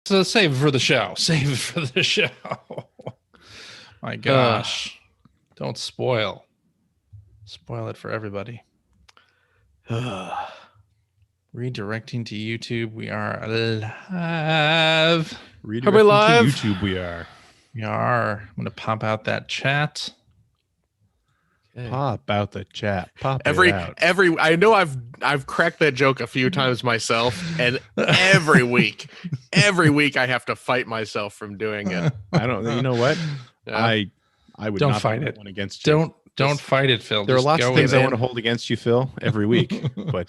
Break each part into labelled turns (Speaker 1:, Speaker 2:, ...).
Speaker 1: So save it for the show. Save it for the show. My gosh. Don't spoil it for everybody. Redirecting to YouTube. We are live.
Speaker 2: Redirecting
Speaker 3: live?
Speaker 2: to YouTube. We are.
Speaker 1: I'm going to pop out that chat.
Speaker 2: Pop out the chat. Pop
Speaker 3: every
Speaker 2: it out.
Speaker 3: I know I've cracked that joke a few times myself, and every week I have to fight myself from doing it.
Speaker 2: I don't. You know what?
Speaker 3: Yeah.
Speaker 2: I would
Speaker 1: Don't
Speaker 2: not
Speaker 1: fight
Speaker 2: hold
Speaker 1: it.
Speaker 2: One against you.
Speaker 1: Don't
Speaker 3: Just-
Speaker 1: fight it, Phil.
Speaker 2: There are
Speaker 1: Just
Speaker 2: lots
Speaker 1: go
Speaker 2: of things
Speaker 1: with
Speaker 2: I
Speaker 1: it.
Speaker 2: want to hold against you, Phil, every week. But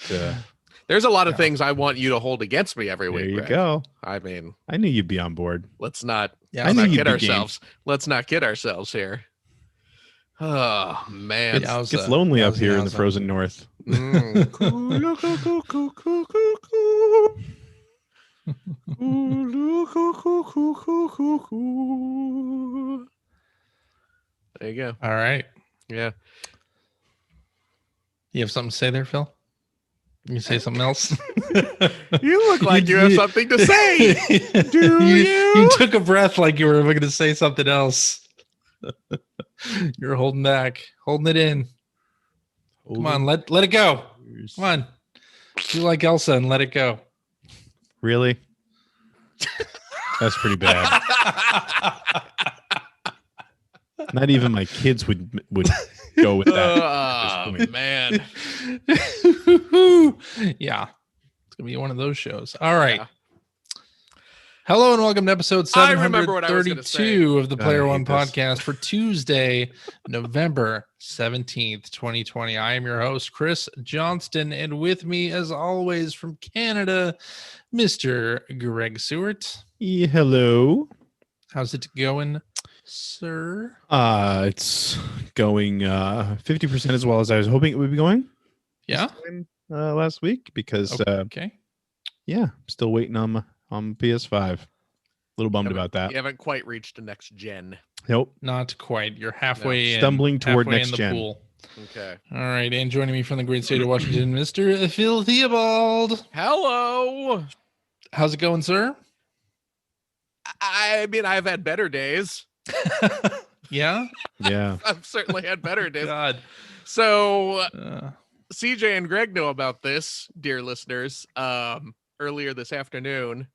Speaker 3: There's a lot of
Speaker 1: Yeah.
Speaker 3: things I want you to hold against me every
Speaker 2: there
Speaker 3: week.
Speaker 2: you
Speaker 3: Greg.
Speaker 2: go.
Speaker 3: I mean,
Speaker 2: I knew you'd be on board.
Speaker 3: let's not
Speaker 1: Yeah,
Speaker 2: I
Speaker 3: let's
Speaker 2: knew
Speaker 3: not
Speaker 2: you'd
Speaker 3: kid
Speaker 2: be game.
Speaker 3: ourselves. Let's not kid ourselves here. Oh man.
Speaker 2: It's
Speaker 1: Yowza.
Speaker 2: gets lonely up
Speaker 1: Yowza,
Speaker 2: here in the
Speaker 1: yowza.
Speaker 2: frozen north.
Speaker 3: Mm. Coo, coo, coo, coo, coo, coo, coo. Coo, coo, coo, coo, coo, coo, coo. There you go.
Speaker 1: All right.
Speaker 3: Yeah.
Speaker 1: You have something to say there, Phil? You say something else?
Speaker 3: You look like you have something to say. Do you?
Speaker 1: You took a breath like you were going to say something else. You're holding back, holding it in. Come on, let it go. Come on. Do like Elsa and let it go.
Speaker 2: Really? That's pretty bad. Not even my kids would go with that.
Speaker 3: Oh
Speaker 2: point.
Speaker 3: man.
Speaker 1: Yeah. It's going to be one of those shows. All right.
Speaker 3: Yeah.
Speaker 1: Hello and welcome to episode
Speaker 3: I remember what I was gonna
Speaker 1: 732 of the
Speaker 2: God,
Speaker 1: Player
Speaker 2: I
Speaker 1: One
Speaker 2: hate this.
Speaker 1: podcast for Tuesday, November 17th, 2020. I am your host, Chris Johnston, and with me, as always, from Canada, Mr. Greg Seward.
Speaker 2: Yeah, hello.
Speaker 1: How's it going, sir?
Speaker 2: It's going 50% as well as I was hoping it would be going
Speaker 1: Yeah?
Speaker 2: last week because
Speaker 1: Okay.
Speaker 2: yeah, I'm still waiting on PS5. A little bummed about that.
Speaker 3: You haven't quite reached the next gen.
Speaker 2: Nope.
Speaker 1: Not quite. You're halfway in.
Speaker 2: Stumbling toward
Speaker 1: halfway
Speaker 2: next
Speaker 1: in the
Speaker 2: gen.
Speaker 1: pool.
Speaker 3: Okay.
Speaker 1: All right. And joining me from the great state of Washington, Mr. Phil Theobald.
Speaker 3: Hello.
Speaker 1: How's it going, sir?
Speaker 3: I mean, I've had better days.
Speaker 1: Yeah?
Speaker 2: Yeah.
Speaker 3: I've certainly had better days.
Speaker 1: God.
Speaker 3: So
Speaker 1: Uh,
Speaker 3: CJ and Greg know about this, dear listeners. Earlier this afternoon,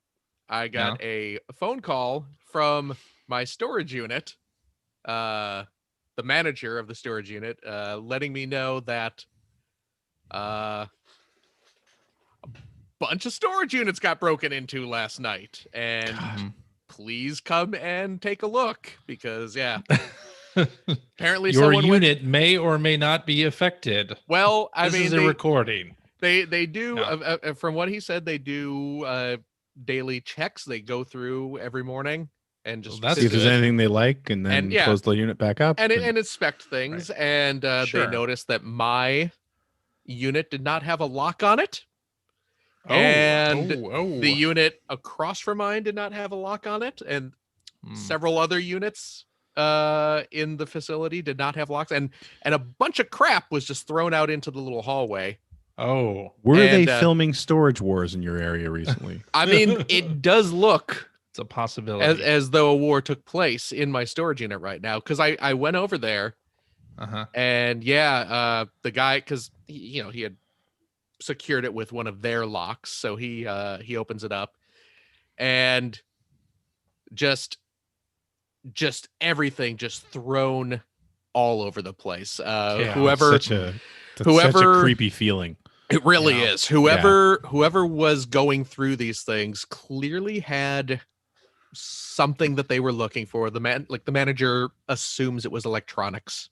Speaker 3: I got a phone call from my storage unit, the manager of the storage unit, letting me know that a bunch of storage units got broken into last night, and
Speaker 1: mhm.
Speaker 3: please come and take a look because apparently
Speaker 1: Your
Speaker 3: someone went.
Speaker 1: unit may or may not be affected.
Speaker 3: Well, I
Speaker 1: This
Speaker 3: mean,
Speaker 1: is a recording.
Speaker 3: They do
Speaker 1: Yeah.
Speaker 3: from what he said, they do daily checks. They go through every morning and just
Speaker 1: Well, that's
Speaker 2: See if there's
Speaker 1: good.
Speaker 2: anything they like and then
Speaker 3: And, yeah.
Speaker 2: close the unit back up.
Speaker 3: and inspect things. And
Speaker 1: Sure.
Speaker 3: they noticed that my unit did not have a lock on it,
Speaker 1: Oh,
Speaker 3: and
Speaker 1: oh.
Speaker 3: the unit across from mine did not have a lock on it, and
Speaker 1: Hmm.
Speaker 3: several other units in the facility did not have locks, and a bunch of crap was just thrown out into the little hallway.
Speaker 1: Oh,
Speaker 2: Were they
Speaker 3: and,
Speaker 2: filming Storage Wars in your area recently?
Speaker 3: I mean, it does look
Speaker 1: it's a possibility.
Speaker 3: as though a war took place in my storage unit right now, because I went over there,
Speaker 1: Uh-huh.
Speaker 3: and the guy, because he had secured it with one of their locks, so he opens it up, and just everything just thrown all over the place.
Speaker 1: Yeah,
Speaker 3: Whoever
Speaker 2: That's such a
Speaker 3: whoever-
Speaker 2: creepy feeling.
Speaker 3: It really
Speaker 1: Yeah.
Speaker 3: is. Whoever was going through these things clearly had something that they were looking for. The manager assumes it was electronics,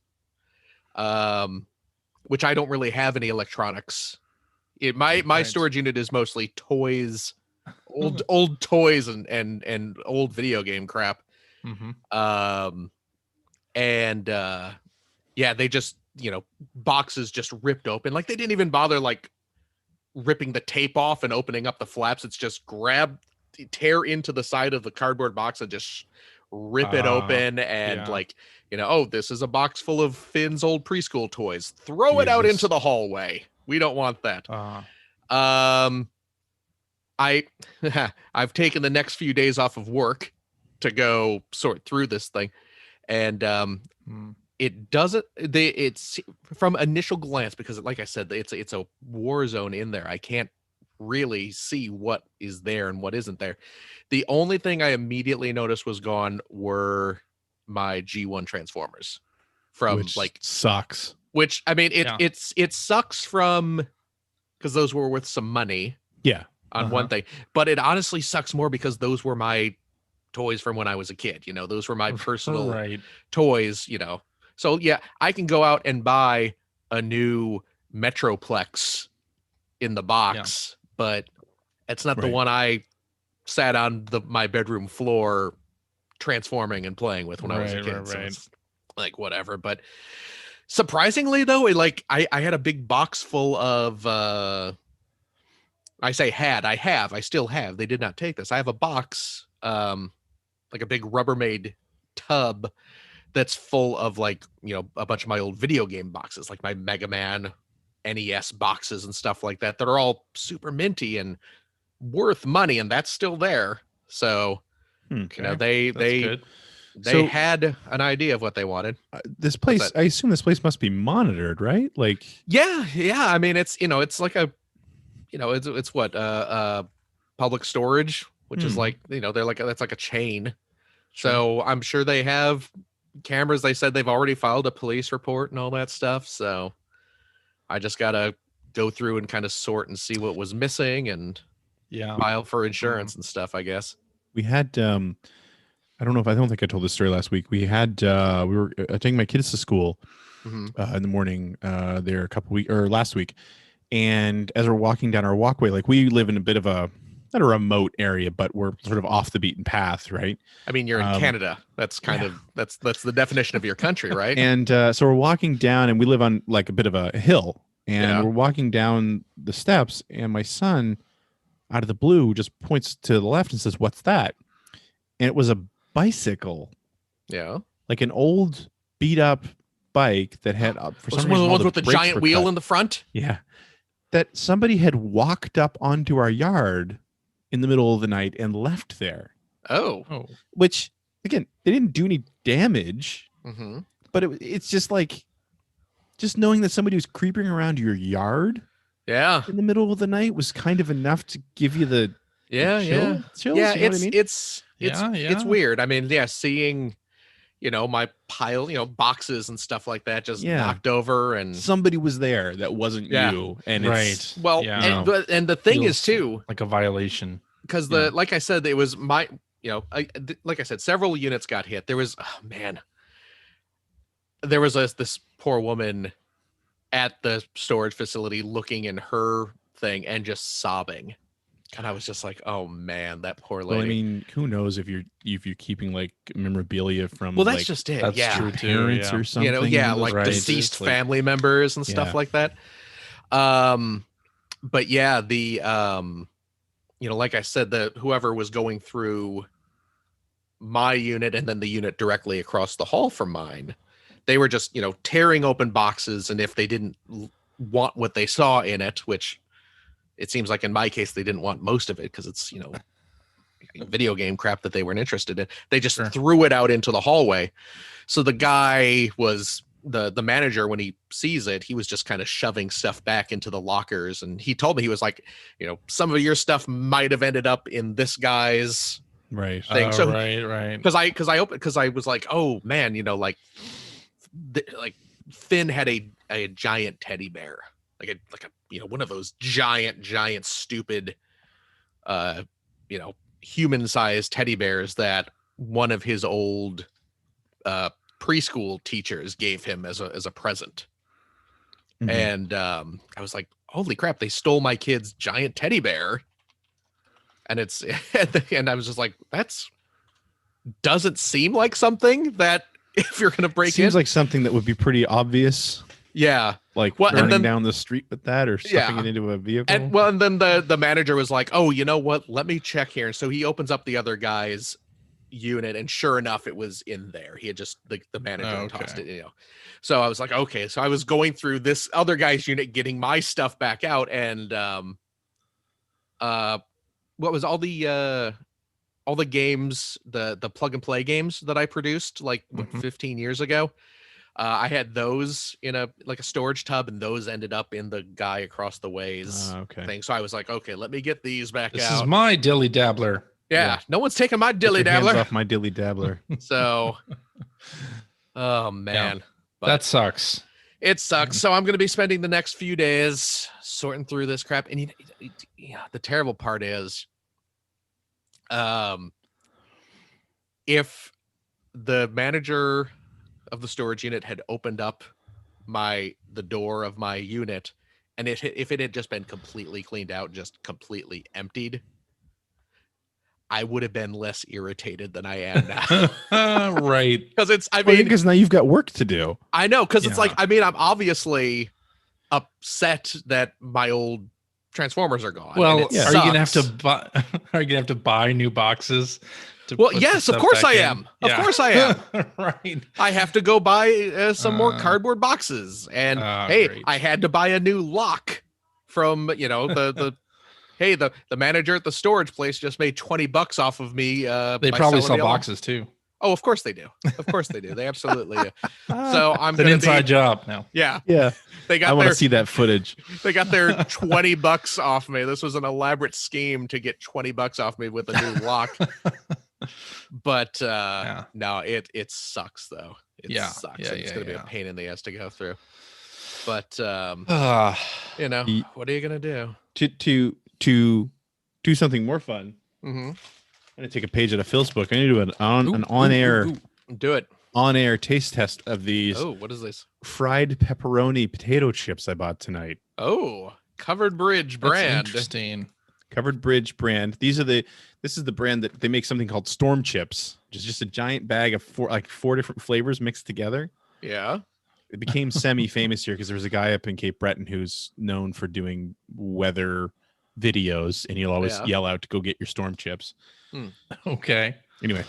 Speaker 3: which I don't really have any electronics. My
Speaker 1: Right.
Speaker 3: storage unit is mostly toys, old toys and old video game crap.
Speaker 1: Mhm.
Speaker 3: They just, boxes just ripped open. Like, they didn't even bother like ripping the tape off and opening up the flaps. It's just tear into the side of the cardboard box and just rip it open, and
Speaker 1: yeah.
Speaker 3: like, oh, this is a box full of Finn's old preschool toys. Throw it out
Speaker 2: Jesus.
Speaker 3: into the hallway. We don't want that.
Speaker 1: Uh,
Speaker 3: I I've taken the next few days off of work to go sort through this thing, and it doesn't. It's from initial glance, because like I said, it's a war zone in there. I can't really see what is there and what isn't there. The only thing I immediately noticed was gone were my G1 Transformers from
Speaker 2: Which
Speaker 3: like
Speaker 2: sucks.
Speaker 3: which I mean
Speaker 1: Yeah.
Speaker 3: it sucks from because those were worth some money
Speaker 2: Yeah.
Speaker 3: on one thing, but it honestly sucks more because those were my toys from when I was a kid. You know, those were my personal
Speaker 1: right.
Speaker 3: toys, you know. So yeah, I can go out and buy a new Metroplex in the box, but it's not the
Speaker 2: Right.
Speaker 3: one I sat on my bedroom floor transforming and playing with when I was a
Speaker 1: Right,
Speaker 3: kid.
Speaker 1: right,
Speaker 3: So
Speaker 1: right.
Speaker 3: it's like whatever. But surprisingly though, I had a big box full of I still have. They did not take this. I have a box, like a big Rubbermaid tub that's full of like, you know, a bunch of my old video game boxes, like my Mega Man NES boxes and stuff like that are all super minty and worth money, and that's still there. So, you know,
Speaker 1: Okay, that's
Speaker 3: they
Speaker 1: good.
Speaker 2: So-
Speaker 3: had an idea of what they wanted.
Speaker 2: This place,
Speaker 3: that?
Speaker 2: I assume this place must be monitored, right? Like,
Speaker 3: Yeah. I mean, it's, you know, it's like a, you know, it's what public storage, which is like, you know, that's like a chain. So I'm sure they have cameras. They said they've already filed a police report and all that stuff. So I just gotta go through and kind of sort and see what was missing and
Speaker 1: Yeah.
Speaker 3: file for insurance and stuff, I guess.
Speaker 2: we had, I don't think I told this story last week. We had, we were taking my kids to school
Speaker 3: Hmm.
Speaker 2: in the morning there last week. And as we're walking down our walkway, like we live in a bit of a, not a remote area, but we're sort of off the beaten path, right?
Speaker 3: I mean, you're in Canada. That's kind of that's the definition of your country, right?
Speaker 2: And so we're walking down, and we live on like a bit of a hill, and
Speaker 3: Yeah.
Speaker 2: we're walking down the steps, and my son, out of the blue, just points to the left and says, "What's that?" And it was a bicycle,
Speaker 3: Yeah.
Speaker 2: like an old beat up bike that had for
Speaker 3: Was
Speaker 2: some
Speaker 3: one of
Speaker 2: reason
Speaker 3: the
Speaker 2: all
Speaker 3: ones with the
Speaker 2: brakes
Speaker 3: giant
Speaker 2: were
Speaker 3: wheel
Speaker 2: cut.
Speaker 3: in the front?
Speaker 2: Yeah, that somebody had walked up onto our yard in the middle of the night and left there.
Speaker 3: Oh.
Speaker 1: Oh,
Speaker 2: Which again, they didn't do any damage,
Speaker 3: Mm-hmm.
Speaker 2: but it's just like, just knowing that somebody was creeping around your yard
Speaker 3: Yeah.
Speaker 2: in the middle of the night was kind of enough to give you the
Speaker 3: Yeah. Yeah.
Speaker 2: chills,
Speaker 3: Yeah.
Speaker 2: you know what I mean?
Speaker 3: It's
Speaker 1: Yeah.
Speaker 3: weird. I mean, yeah, seeing, you know, my pile, you know, boxes and stuff like that just
Speaker 2: Yeah.
Speaker 3: knocked over and
Speaker 2: Somebody was there that wasn't
Speaker 3: Yeah.
Speaker 2: you, and
Speaker 1: right.
Speaker 2: it's
Speaker 3: well,
Speaker 1: Yeah.
Speaker 3: and the thing is
Speaker 1: Feels
Speaker 3: too,
Speaker 1: like a violation.
Speaker 3: because
Speaker 2: Yeah.
Speaker 3: like I said, it was my, you know, like I said, several units got hit. There was, oh, man, there was this poor woman at the storage facility looking in her thing and just sobbing, and I was just like, oh man, that poor lady.
Speaker 2: well, I mean, who knows if you're keeping like memorabilia from
Speaker 3: well, that's
Speaker 2: like
Speaker 3: just it.
Speaker 1: That's
Speaker 3: Yeah,
Speaker 1: true too.
Speaker 2: parents
Speaker 1: Yeah.
Speaker 2: or something.
Speaker 3: you know, yeah,
Speaker 2: in those
Speaker 3: like
Speaker 1: Right.
Speaker 2: places,
Speaker 3: deceased
Speaker 2: like-
Speaker 3: family members and stuff
Speaker 2: Yeah.
Speaker 3: like that. But yeah, the you know, like I said, whoever was going through my unit and then the unit directly across the hall from mine, they were just, you know, tearing open boxes, and if they didn't want what they saw in it, which it seems like in my case they didn't want most of it because it's, you know, video game crap that they weren't interested in, they just
Speaker 1: Sure.
Speaker 3: threw it out into the hallway. So the guy was the manager, when he sees it, he was just kind of shoving stuff back into the lockers, and he told me, he was like, you know, some of your stuff might have ended up in this guy's
Speaker 2: right?
Speaker 3: thing.
Speaker 1: Oh,
Speaker 3: So
Speaker 1: right.
Speaker 3: because I was like, oh man, you know, like like Finn had a giant teddy bear, like a you know, one of those giant stupid you know, human-sized teddy bears that one of his old preschool teachers gave him as a present.
Speaker 2: Mhm.
Speaker 3: And I was like, holy crap, they stole my kid's giant teddy bear. And it's and I was just like, that's doesn't seem like something that if you're gonna break
Speaker 2: Seems
Speaker 3: in,
Speaker 2: like something that would be pretty obvious,
Speaker 3: yeah.
Speaker 2: like
Speaker 3: Well, and
Speaker 2: running
Speaker 3: then-
Speaker 2: down the street with that or stuffing
Speaker 3: Yeah.
Speaker 2: it into a vehicle.
Speaker 3: And well, and then the manager was like, oh, you know what? Let me check here. And so he opens up the other guy's unit, and sure enough, it was in there. He had just the manager
Speaker 1: Oh,
Speaker 3: had tossed
Speaker 1: okay.
Speaker 3: it, you know. So I was like, okay. So I was going through this other guy's unit, getting my stuff back out, and what was all the games, the plug and play games that I produced like what,
Speaker 1: Mhm.
Speaker 3: 15 years ago. I had those in a storage tub, and those ended up in the guy across the ways
Speaker 2: Okay.
Speaker 3: thing. So I was like, okay, let me get these back
Speaker 1: This
Speaker 3: out.
Speaker 1: is my dilly dabbler.
Speaker 3: Yeah, no one's taking my
Speaker 2: Get
Speaker 3: dilly
Speaker 2: your hands
Speaker 3: dabbler.
Speaker 2: off my dilly dabbler.
Speaker 3: So, oh man, but
Speaker 1: That sucks.
Speaker 3: it sucks. So I'm going to be spending the next few days sorting through this crap. And the terrible part is, if the manager of the storage unit had opened up the door of my unit, and if it had just been completely cleaned out, just completely emptied, I would have been less irritated than I am now.
Speaker 1: Right.
Speaker 3: Because
Speaker 2: Because now you've got work to do.
Speaker 3: I know, because it's
Speaker 1: Yeah.
Speaker 3: like, I'm obviously upset that my old Transformers are gone. and
Speaker 1: Well,
Speaker 3: it
Speaker 1: are you gonna have to
Speaker 3: sucks.
Speaker 1: buy? Are you gonna have to buy new boxes?
Speaker 3: Well,
Speaker 1: put the
Speaker 3: yes, of
Speaker 1: stuff
Speaker 3: course
Speaker 1: back
Speaker 3: I
Speaker 1: in?
Speaker 3: am. Of course I am.
Speaker 1: Right.
Speaker 3: I have to go buy some more
Speaker 1: Uh,
Speaker 3: cardboard boxes, and
Speaker 1: great.
Speaker 3: I had to buy a new lock from the hey, the manager at the storage place just made $20 off of me.
Speaker 1: They
Speaker 3: by
Speaker 1: probably
Speaker 3: selling
Speaker 1: sell
Speaker 3: the alarm.
Speaker 1: boxes too.
Speaker 3: Oh, of course they do. Of course they do. They absolutely do. So I'm
Speaker 1: It's an
Speaker 3: gonna
Speaker 1: inside
Speaker 3: be,
Speaker 1: job now.
Speaker 3: yeah.
Speaker 2: Yeah.
Speaker 3: They
Speaker 2: I
Speaker 3: got
Speaker 2: want
Speaker 3: their
Speaker 2: to see that footage.
Speaker 3: they got their $20 off me. This was an elaborate scheme to get $20 off me with a new lock. But no, it sucks though. It
Speaker 1: Yeah,
Speaker 3: sucks.
Speaker 1: yeah,
Speaker 3: and it's
Speaker 1: yeah,
Speaker 3: gonna be
Speaker 1: yeah.
Speaker 3: a pain in the ass to go through. But
Speaker 1: Ah,
Speaker 2: Ye-
Speaker 3: what are you gonna do?
Speaker 2: To do something more fun.
Speaker 3: Mm-hmm.
Speaker 2: I'm gonna take a page out of Phil's book. I need to do an
Speaker 1: ooh,
Speaker 2: on-air
Speaker 1: ooh.
Speaker 3: Do it.
Speaker 2: on-air taste test of these
Speaker 3: Oh, what is this?
Speaker 2: fried pepperoni potato chips I bought tonight.
Speaker 3: Oh, Covered Bridge
Speaker 1: That's
Speaker 3: brand.
Speaker 1: interesting.
Speaker 2: Covered Bridge brand. This is the brand that they make something called Storm Chips, which is just a giant bag of four different flavors mixed together.
Speaker 3: Yeah.
Speaker 2: It became semi-famous here because there was a guy up in Cape Breton who's known for doing weather videos, and he'll always
Speaker 3: Yeah.
Speaker 2: yell out to go get your Storm Chips.
Speaker 1: Okay,
Speaker 2: Anyway,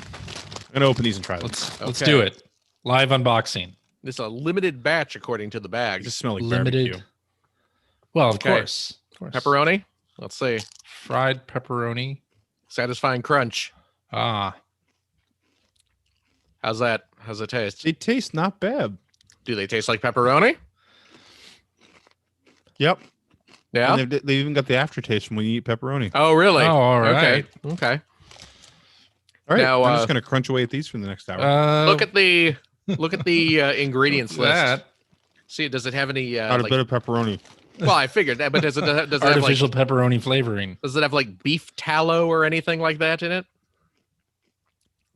Speaker 2: I'm gonna open these and try them.
Speaker 1: let's
Speaker 3: Okay.
Speaker 1: do it. Live unboxing.
Speaker 3: It's a limited batch according to the
Speaker 2: They
Speaker 3: bag.
Speaker 2: just smell like
Speaker 1: Limited.
Speaker 2: barbecue.
Speaker 1: Well, of
Speaker 3: Okay.
Speaker 1: course.
Speaker 3: Pepperoni. Let's see.
Speaker 1: Fried pepperoni.
Speaker 3: Satisfying crunch.
Speaker 1: Ah,
Speaker 3: How's that? How's it taste?
Speaker 2: They taste not bad.
Speaker 3: Do they taste like pepperoni?
Speaker 2: Yep.
Speaker 3: Yeah.
Speaker 2: And they've even got the aftertaste from when you eat pepperoni.
Speaker 3: Oh, really?
Speaker 1: Oh, all right.
Speaker 3: Okay.
Speaker 2: All right.
Speaker 3: now,
Speaker 2: I'm just gonna crunch away at these for the next hour.
Speaker 3: Look at the ingredients list.
Speaker 1: that.
Speaker 3: See, does it have any?
Speaker 2: Got a bit of pepperoni.
Speaker 3: Well, I figured that, but does it have like
Speaker 1: Artificial pepperoni flavoring.
Speaker 3: does it have like beef tallow or anything like that in it?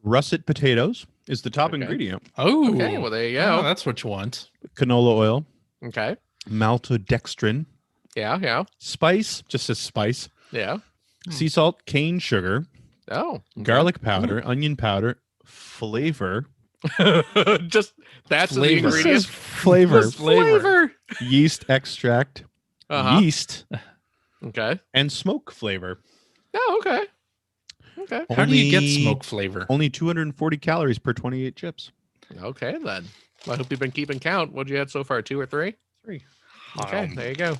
Speaker 2: Russet potatoes is the top
Speaker 3: Okay.
Speaker 2: ingredient.
Speaker 1: Oh,
Speaker 3: Okay, well there you
Speaker 1: oh,
Speaker 3: go.
Speaker 1: that's what you want.
Speaker 2: Canola oil,
Speaker 3: Okay.
Speaker 2: maltodextrin,
Speaker 3: Yeah.
Speaker 2: spice, just says spice,
Speaker 3: Yeah.
Speaker 2: sea salt, cane sugar,
Speaker 3: Oh.
Speaker 2: garlic powder, onion powder, flavor,
Speaker 3: Just that's the
Speaker 1: Flavor.
Speaker 3: ingredients.
Speaker 2: flavor,
Speaker 3: Just flavor.
Speaker 2: yeast extract,
Speaker 3: Uh-huh.
Speaker 2: yeast,
Speaker 3: Okay.
Speaker 2: and smoke flavor.
Speaker 3: Oh, okay. Okay.
Speaker 1: How do you get
Speaker 2: Only-
Speaker 1: smoke flavor?
Speaker 2: Only 240 calories per 28 chips.
Speaker 3: Okay then. Well, I hope you've been keeping count. What'd you had so far? 2 or 3?
Speaker 2: 3.
Speaker 3: Okay, there you go.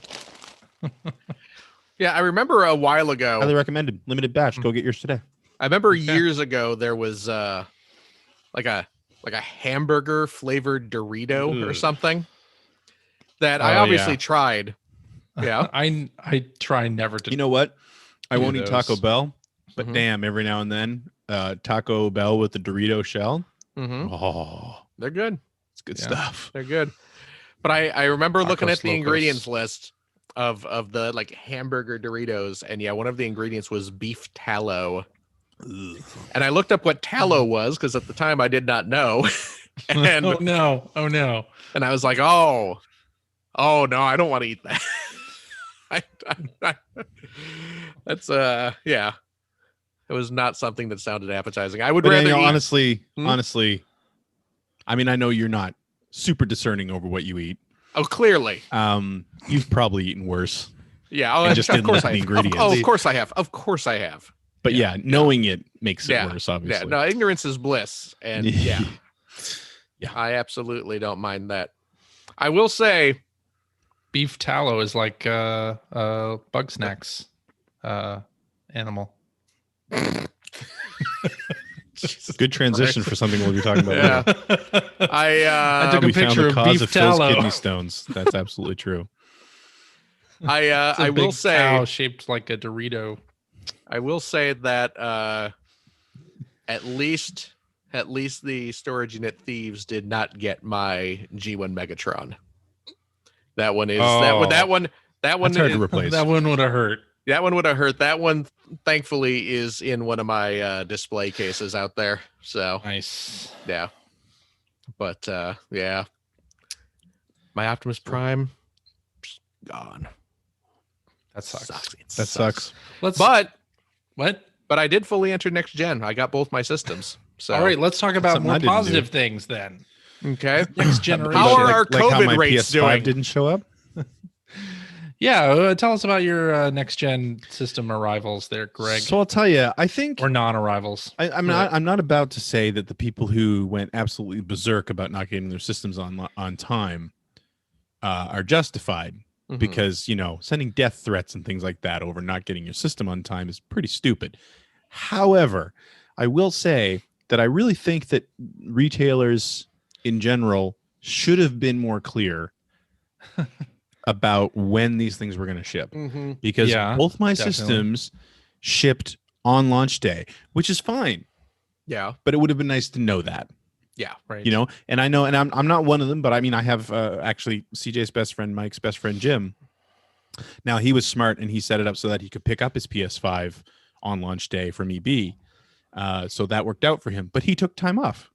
Speaker 3: Yeah, I remember a while ago.
Speaker 2: Highly recommended. Limited batch. Go get yours today.
Speaker 3: I remember
Speaker 1: Okay.
Speaker 3: years ago there was like a hamburger flavored Dorito or
Speaker 2: Ugh.
Speaker 3: something that I
Speaker 1: Oh,
Speaker 3: obviously
Speaker 1: yeah.
Speaker 3: tried. Yeah.
Speaker 1: I try never to.
Speaker 2: You know what? I
Speaker 1: do
Speaker 2: won't eat Taco
Speaker 1: those.
Speaker 2: Bell, but
Speaker 3: Mhm.
Speaker 2: damn, every now and then, Taco Bell with the Dorito shell.
Speaker 3: hmm
Speaker 2: Oh,
Speaker 3: They're good.
Speaker 2: it's good
Speaker 1: Yeah.
Speaker 2: stuff.
Speaker 3: They're good. But I remember looking
Speaker 1: Tacos
Speaker 3: at the
Speaker 1: Locos.
Speaker 3: ingredients list of the like hamburger Doritos, and yeah, one of the ingredients was beef tallow. And I looked up what tallow was because at the time I did not know. and
Speaker 1: oh no! Oh no!
Speaker 3: and I was like, oh no, I don't want to eat that. That's yeah. It was not something that sounded appetizing. I would
Speaker 2: But
Speaker 3: rather
Speaker 2: you know,
Speaker 3: eat.
Speaker 2: honestly, I mean, I know you're not super discerning over what you eat.
Speaker 3: Oh, clearly.
Speaker 2: You've probably eaten worse.
Speaker 3: Yeah. Oh,
Speaker 2: And just
Speaker 3: of
Speaker 2: didn't
Speaker 3: course
Speaker 2: look
Speaker 3: I
Speaker 2: at the
Speaker 3: have.
Speaker 2: ingredients.
Speaker 3: Oh, of course I have. Of course I have.
Speaker 2: But yeah, knowing it makes it
Speaker 3: Yeah,
Speaker 2: worse,
Speaker 3: Yeah.
Speaker 2: obviously.
Speaker 3: No, ignorance is bliss, and yeah,
Speaker 2: Yeah.
Speaker 3: I absolutely don't mind that. I will say,
Speaker 1: Beef tallow is like bug snacks animal.
Speaker 3: Jesus
Speaker 2: Good transition
Speaker 3: Christ.
Speaker 2: for something we'll be talking about
Speaker 3: Yeah.
Speaker 2: later.
Speaker 3: I
Speaker 1: took a
Speaker 2: We found
Speaker 1: picture
Speaker 2: the
Speaker 1: of
Speaker 2: cause
Speaker 1: beef
Speaker 2: of Phil's
Speaker 1: tallow.
Speaker 2: kidney stones. That's absolutely true.
Speaker 1: It's a
Speaker 3: I will
Speaker 1: big
Speaker 3: say
Speaker 1: cow shaped like a Dorito.
Speaker 3: that at least the storage unit thieves did not get my G1 Megatron. That one is that one
Speaker 2: That's hard to
Speaker 3: is-
Speaker 2: replace.
Speaker 1: That one would have hurt.
Speaker 3: that one would have hurt. That one thankfully is in one of my display cases out there. So
Speaker 1: Nice.
Speaker 3: yeah. But yeah. My Optimus Prime gone.
Speaker 1: That sucks.
Speaker 3: It
Speaker 2: That sucks.
Speaker 1: Let's.
Speaker 3: But
Speaker 1: What?
Speaker 3: I did fully enter next gen. I got both my systems. So
Speaker 1: All right, let's talk about
Speaker 2: something I
Speaker 1: more
Speaker 2: didn't do.
Speaker 1: positive things then.
Speaker 3: okay.
Speaker 1: Next generation.
Speaker 3: How are our
Speaker 2: like how
Speaker 3: COVID
Speaker 2: my
Speaker 3: rates
Speaker 2: PS5
Speaker 3: doing?
Speaker 2: didn't show up?
Speaker 1: Yeah, tell us about your next gen system arrivals there, Greg,
Speaker 2: So I'll tell you, I think
Speaker 1: or non-arrivals.
Speaker 2: I'm not about to say that the people who went absolutely berserk about not getting their systems on time are justified,
Speaker 3: Mhm.
Speaker 2: because sending death threats and things like that over not getting your system on time is pretty stupid. However, I will say that I really think that retailers in general should have been more clear about when these things were going to ship,
Speaker 3: Mhm.
Speaker 2: because
Speaker 1: Yeah,
Speaker 2: both my
Speaker 1: definitely.
Speaker 2: systems shipped on launch day, which is fine,
Speaker 3: Yeah.
Speaker 2: but it would have been nice to know that.
Speaker 3: Yeah.
Speaker 1: Right.
Speaker 2: And I know, and I'm not one of them, but I mean, I have actually CJ's best friend, Mike's best friend, Jim. Now, he was smart and he set it up so that he could pick up his PS5 on launch day from EB. So that worked out for him, but he took time off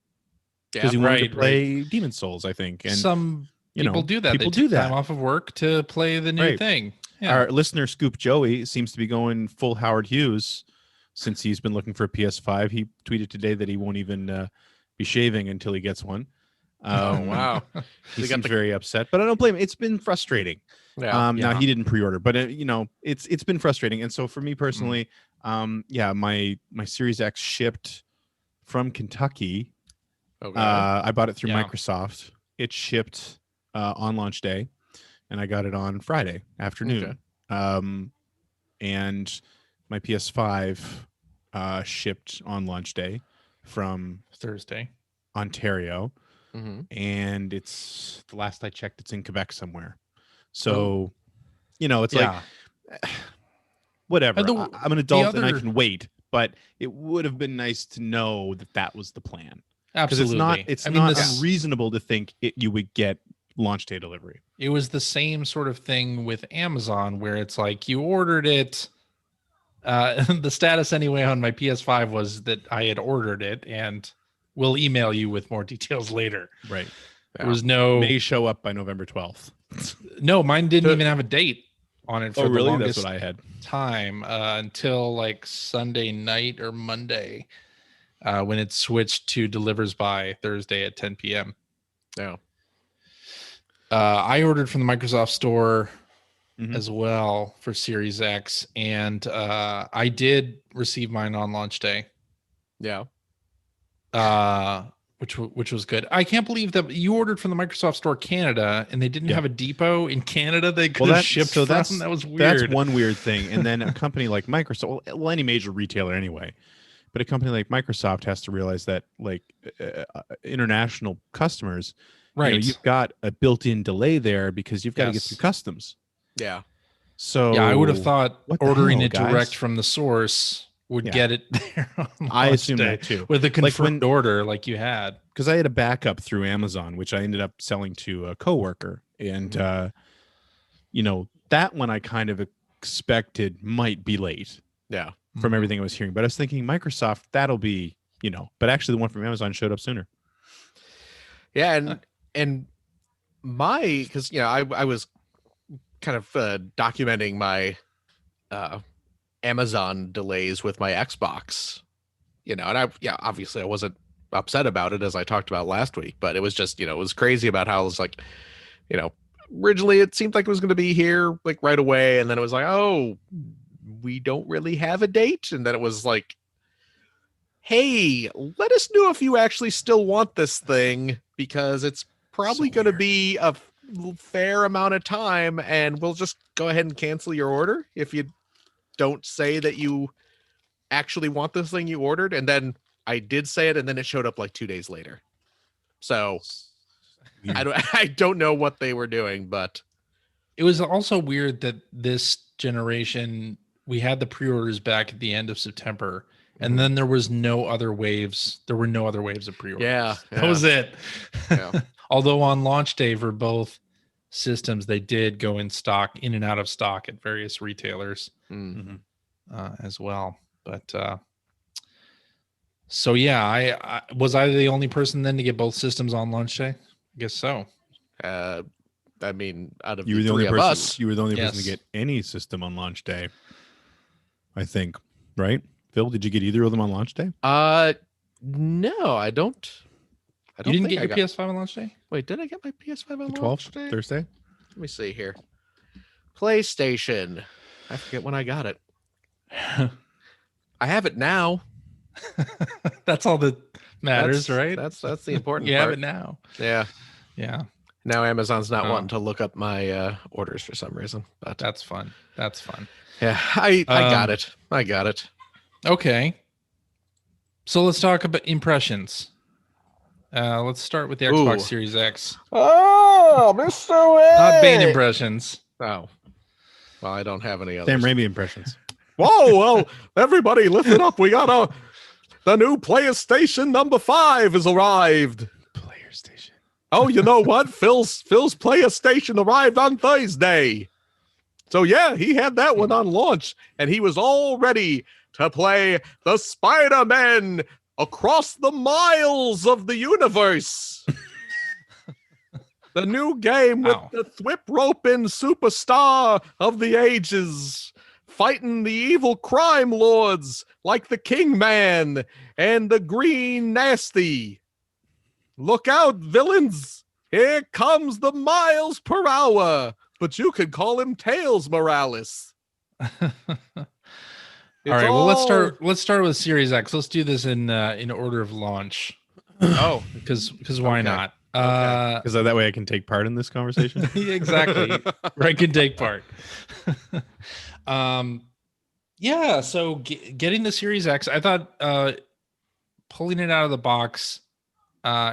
Speaker 2: because he wanted
Speaker 1: Right,
Speaker 2: to play Demon's Souls, I think. And
Speaker 1: some people do that.
Speaker 2: People
Speaker 1: They
Speaker 2: do
Speaker 1: take time
Speaker 2: that.
Speaker 1: off of work to play the new
Speaker 2: Right.
Speaker 1: thing. Yeah.
Speaker 2: Our listener Scoop Joey seems to be going full Howard Hughes since he's been looking for a PS5. He tweeted today that he won't even be shaving until he gets one.
Speaker 3: Oh wow.
Speaker 2: He
Speaker 3: They got
Speaker 2: seems
Speaker 3: the-
Speaker 2: very upset, but I don't blame him. It's been frustrating.
Speaker 3: Yeah.
Speaker 2: Now
Speaker 1: Yeah.
Speaker 2: he didn't pre-order, but it's been frustrating. And so for me personally, yeah, my Series X shipped from Kentucky.
Speaker 3: Okay.
Speaker 2: I bought it through
Speaker 1: Yeah.
Speaker 2: Microsoft. It shipped on launch day, and I got it on Friday afternoon. And my PS5 shipped on launch day from
Speaker 1: Thursday.
Speaker 2: Ontario,
Speaker 3: hmm
Speaker 2: and it's the last I checked, it's in Quebec somewhere. So, it's like
Speaker 1: Yeah.
Speaker 2: whatever.
Speaker 1: And
Speaker 2: I'm an adult and I
Speaker 1: other-
Speaker 2: can wait, but it would have been nice to know that that was the plan, because
Speaker 1: Absolutely.
Speaker 2: it's
Speaker 1: I mean,
Speaker 2: not
Speaker 1: this-
Speaker 2: unreasonable to think you would get launch day delivery.
Speaker 1: it was the same sort of thing with Amazon where it's like you ordered it. The status anyway on my PS5 was that I had ordered it, and we'll email you with more details later.
Speaker 2: Right.
Speaker 1: There was no
Speaker 2: May show up by November 12th.
Speaker 1: no, mine didn't
Speaker 3: The-
Speaker 1: even have a date on it for
Speaker 2: Oh,
Speaker 1: the
Speaker 2: really?
Speaker 1: longest
Speaker 2: That's what I had.
Speaker 1: time until like Sunday night or Monday when it switched to delivers by Thursday at 10 p.m.
Speaker 3: Yeah.
Speaker 1: I ordered from the Microsoft Store
Speaker 2: Mhm.
Speaker 1: as well for Series X, and I did receive mine on launch day,
Speaker 3: Yeah.
Speaker 1: which was good. I can't believe that you ordered from the Microsoft Store Canada, and they didn't
Speaker 2: Yeah.
Speaker 1: have a depot in Canada they could
Speaker 2: Well,
Speaker 1: have
Speaker 2: that's-
Speaker 1: shipped
Speaker 2: so
Speaker 1: from.
Speaker 2: that's-
Speaker 1: That was weird.
Speaker 2: That's one weird thing. And then a company like Microsoft, well, any major retailer anyway, but a company like Microsoft has to realize that like international customers,
Speaker 1: right.
Speaker 2: you've got a built-in delay there because you've got to get
Speaker 1: Yes.
Speaker 2: through customs.
Speaker 3: Yeah.
Speaker 2: So
Speaker 1: Yeah, I would have thought
Speaker 2: what the
Speaker 1: ordering
Speaker 2: hell,
Speaker 1: it direct
Speaker 2: guys?
Speaker 1: from the source would
Speaker 2: Yeah.
Speaker 1: get it there. On
Speaker 2: I
Speaker 1: launch
Speaker 2: assume
Speaker 1: day
Speaker 2: that too,
Speaker 1: with a
Speaker 2: Like
Speaker 1: confirmed
Speaker 2: when-
Speaker 1: order, like you had.
Speaker 2: because I had a backup through Amazon, which I ended up selling to a coworker, and that one I kind of expected might be late
Speaker 3: Yeah.
Speaker 2: from
Speaker 1: Mhm.
Speaker 2: everything I was hearing. But I was thinking Microsoft, that'll be, but actually the one from Amazon showed up sooner.
Speaker 3: Yeah. And because I was kind of documenting my Amazon delays with my Xbox, and obviously I wasn't upset about it, as I talked about last week, but it was just, it was crazy about how it was like, originally it seemed like it was going to be here like right away, and then it was like, oh, we don't really have a date, and then it was like, hey, let us know if you actually still want this thing, because it's probably
Speaker 1: So
Speaker 3: going to
Speaker 1: weird.
Speaker 3: be a fair amount of time, and we'll just go ahead and cancel your order if you don't say that you actually want this thing you ordered?" And then I did say it, and then it showed up like 2 days later. So I don't know what they were doing, but
Speaker 1: It was also weird that this generation we had the pre-orders back at the end of September, and then there was no other waves. There were no other waves of pre-orders.
Speaker 3: Yeah,
Speaker 1: That was it.
Speaker 3: Yeah.
Speaker 1: Although on launch day for both systems, they did go in stock, in and out of stock at various retailers
Speaker 3: Mm.
Speaker 1: as well. But so yeah, I was I the only person then to get both systems on launch day? I guess so.
Speaker 3: I mean, out of
Speaker 2: You were
Speaker 3: the
Speaker 2: the only
Speaker 3: three of
Speaker 2: person.
Speaker 3: us,
Speaker 2: You were the only person
Speaker 1: Yes.
Speaker 2: to get any system on launch day. I think, right? Phil, did you get either of them on launch day?
Speaker 3: no, I don't. I
Speaker 1: You
Speaker 3: don't
Speaker 1: didn't
Speaker 3: think
Speaker 1: get
Speaker 3: I
Speaker 1: your
Speaker 3: got,
Speaker 1: PS5 on launch day?
Speaker 3: Wait, did I get my PS5 on
Speaker 2: The
Speaker 3: launch
Speaker 2: 12th,
Speaker 3: day?
Speaker 2: Thursday.
Speaker 3: Let me see here. PlayStation. I forget when I got it. I have it now.
Speaker 1: That's all that matters,
Speaker 3: That's-
Speaker 1: right?
Speaker 3: That's the important
Speaker 1: You have
Speaker 3: part.
Speaker 1: it now.
Speaker 3: Yeah.
Speaker 1: Yeah,
Speaker 3: Now Amazon's not
Speaker 1: Oh.
Speaker 3: wanting to look up my orders for some reason. But
Speaker 1: that's fun. That's fun.
Speaker 3: yeah, I got
Speaker 1: Um,
Speaker 3: it. I got it.
Speaker 1: Okay. So let's talk about impressions. Let's start with the Xbox
Speaker 3: Ooh.
Speaker 1: Series X.
Speaker 3: Oh, Mr.
Speaker 1: Not Bane impressions.
Speaker 3: Oh. Well, I don't have any others.
Speaker 2: Sam Raimi impressions.
Speaker 3: Whoa, well, everybody listen up. We got the new PlayStation number 5 has arrived.
Speaker 2: Player Station.
Speaker 3: Oh, you know what? Phil's PlayStation arrived on Thursday. So yeah, he had that one on launch, and he was all ready to play the Spider-Man across the miles of the universe. The new game with
Speaker 1: Wow.
Speaker 3: the thwip roping superstar of the ages, fighting the evil crime lords like the King Man and the Green Nasty. Look out, villains! Here comes the miles per hour, but you could call him Tails Morales.
Speaker 1: All
Speaker 3: It's
Speaker 1: right. Well, let's
Speaker 3: all-
Speaker 1: start. Let's start with Series X. Let's do this in order of launch.
Speaker 3: Oh,
Speaker 1: Because why
Speaker 3: Okay.
Speaker 1: not?
Speaker 2: Because that way I can take part in this conversation.
Speaker 1: Exactly. Right, can take part. Yeah. So getting the Series X, I thought pulling it out of the box,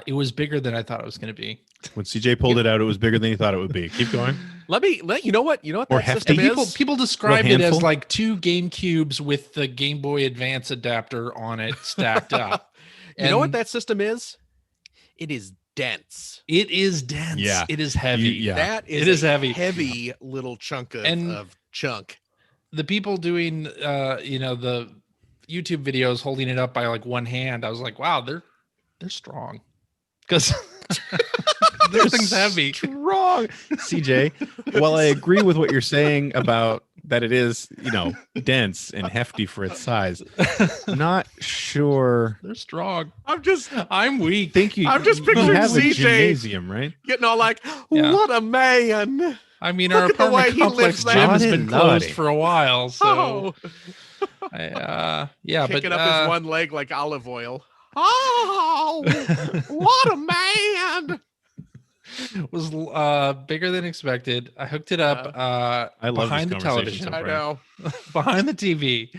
Speaker 1: it was bigger than I thought it was going to be.
Speaker 2: When CJ pulled it out, it was bigger than he thought it would be. Keep going.
Speaker 3: you know what
Speaker 2: Or
Speaker 3: that
Speaker 2: hefty.
Speaker 3: system
Speaker 1: And
Speaker 3: is?
Speaker 1: people described it as
Speaker 2: handful?
Speaker 1: like two GameCubes with the Game Boy Advance adapter on it stacked up.
Speaker 3: You know what
Speaker 1: And
Speaker 3: that system is? It is dense.
Speaker 1: It is dense.
Speaker 2: Yeah.
Speaker 1: It is heavy.
Speaker 2: Yeah.
Speaker 3: That is
Speaker 1: It is
Speaker 3: a
Speaker 1: heavy.
Speaker 3: heavy little chunk
Speaker 1: And-
Speaker 3: of chunk.
Speaker 1: The people doing the YouTube videos holding it up by like one hand, I was like, wow, they're strong. Because this thing's heavy.
Speaker 2: Strong. CJ, while I agree with what you're saying about that it is, dense and hefty for its size, not sure.
Speaker 1: They're strong.
Speaker 3: I'm
Speaker 1: weak.
Speaker 2: Think you,
Speaker 3: I'm just
Speaker 2: you
Speaker 3: picturing
Speaker 2: have a
Speaker 3: CJ.
Speaker 2: gymnasium, right?
Speaker 3: Getting all like,
Speaker 1: Yeah.
Speaker 3: what a man.
Speaker 1: I mean,
Speaker 3: Look
Speaker 1: our
Speaker 3: at the way
Speaker 1: apartment
Speaker 3: he
Speaker 1: complex
Speaker 3: lifts that.
Speaker 1: gym has been
Speaker 2: Naughty,
Speaker 1: closed
Speaker 2: naughty.
Speaker 1: for a while. So,
Speaker 3: Oh,
Speaker 1: yeah,
Speaker 3: kicking
Speaker 1: but
Speaker 3: up his one leg like olive oil. Oh, what a man.
Speaker 1: was bigger than expected. I hooked it up
Speaker 2: I love
Speaker 1: behind the
Speaker 2: this conversation
Speaker 1: television,
Speaker 3: I know.
Speaker 1: behind the TV,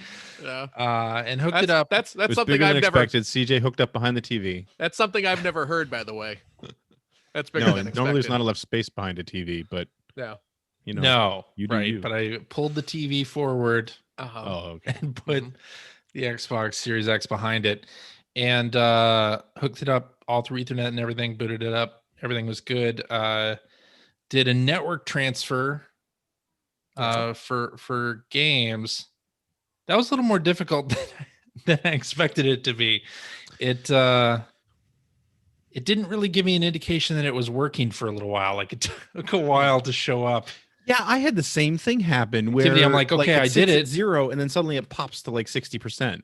Speaker 3: Yeah.
Speaker 1: and hooked
Speaker 3: That's,
Speaker 1: it up.
Speaker 3: that's
Speaker 2: It was
Speaker 3: something
Speaker 2: bigger than
Speaker 3: I've never
Speaker 2: expected. CJ hooked up behind the TV.
Speaker 3: that's something I've never heard, by the way. That's bigger
Speaker 2: No,
Speaker 3: than expected.
Speaker 2: normally there's not enough space behind a TV, but
Speaker 3: No.
Speaker 1: No,
Speaker 2: you do
Speaker 1: right?
Speaker 2: you.
Speaker 1: But I pulled the TV forward
Speaker 3: Uh-huh.
Speaker 2: Oh, okay.
Speaker 1: and put
Speaker 3: Mhm.
Speaker 1: the Xbox Series X behind it, and hooked it up all through Ethernet and everything. Booted it up. Everything was good. Did a network transfer for games. That was a little more difficult than I expected it to be. It didn't really give me an indication that it was working for a little while. Like it took a while to show up.
Speaker 2: Yeah, I had the same thing happen where
Speaker 1: Activity, I'm like, okay, I did
Speaker 2: sits at
Speaker 1: it.
Speaker 2: 0, and then suddenly it pops to like 60%.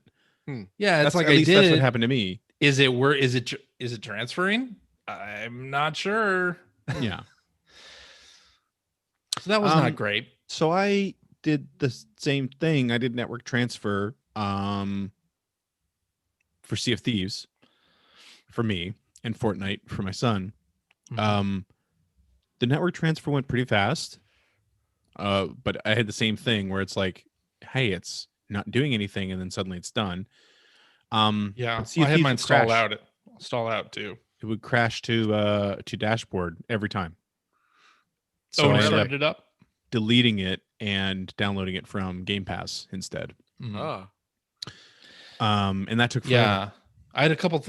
Speaker 1: Yeah, it's like
Speaker 2: at
Speaker 1: I
Speaker 2: least
Speaker 1: did
Speaker 2: that's
Speaker 1: it.
Speaker 2: what happened to me.
Speaker 1: Is it transferring? I'm not sure.
Speaker 2: Yeah.
Speaker 1: So that was
Speaker 2: Um,
Speaker 1: not great.
Speaker 2: So I did the same thing. I did network transfer for Sea of Thieves for me and Fortnite for my son.
Speaker 1: Mhm.
Speaker 2: The network transfer went pretty fast. But I had the same thing where it's like, hey, it's not doing anything, and then suddenly it's done.
Speaker 1: Yeah,
Speaker 2: but Sea
Speaker 1: I
Speaker 2: of
Speaker 1: had
Speaker 2: Thieves
Speaker 1: mine
Speaker 2: would crash.
Speaker 1: stall out too.
Speaker 2: It would crash to dashboard every time.
Speaker 1: Oh,
Speaker 2: So
Speaker 1: and
Speaker 2: I
Speaker 1: it
Speaker 2: ended up
Speaker 1: started up.
Speaker 2: deleting it and downloading it from Game Pass instead.
Speaker 1: Mhm.
Speaker 2: And that took forever.
Speaker 1: Yeah, I had a couple.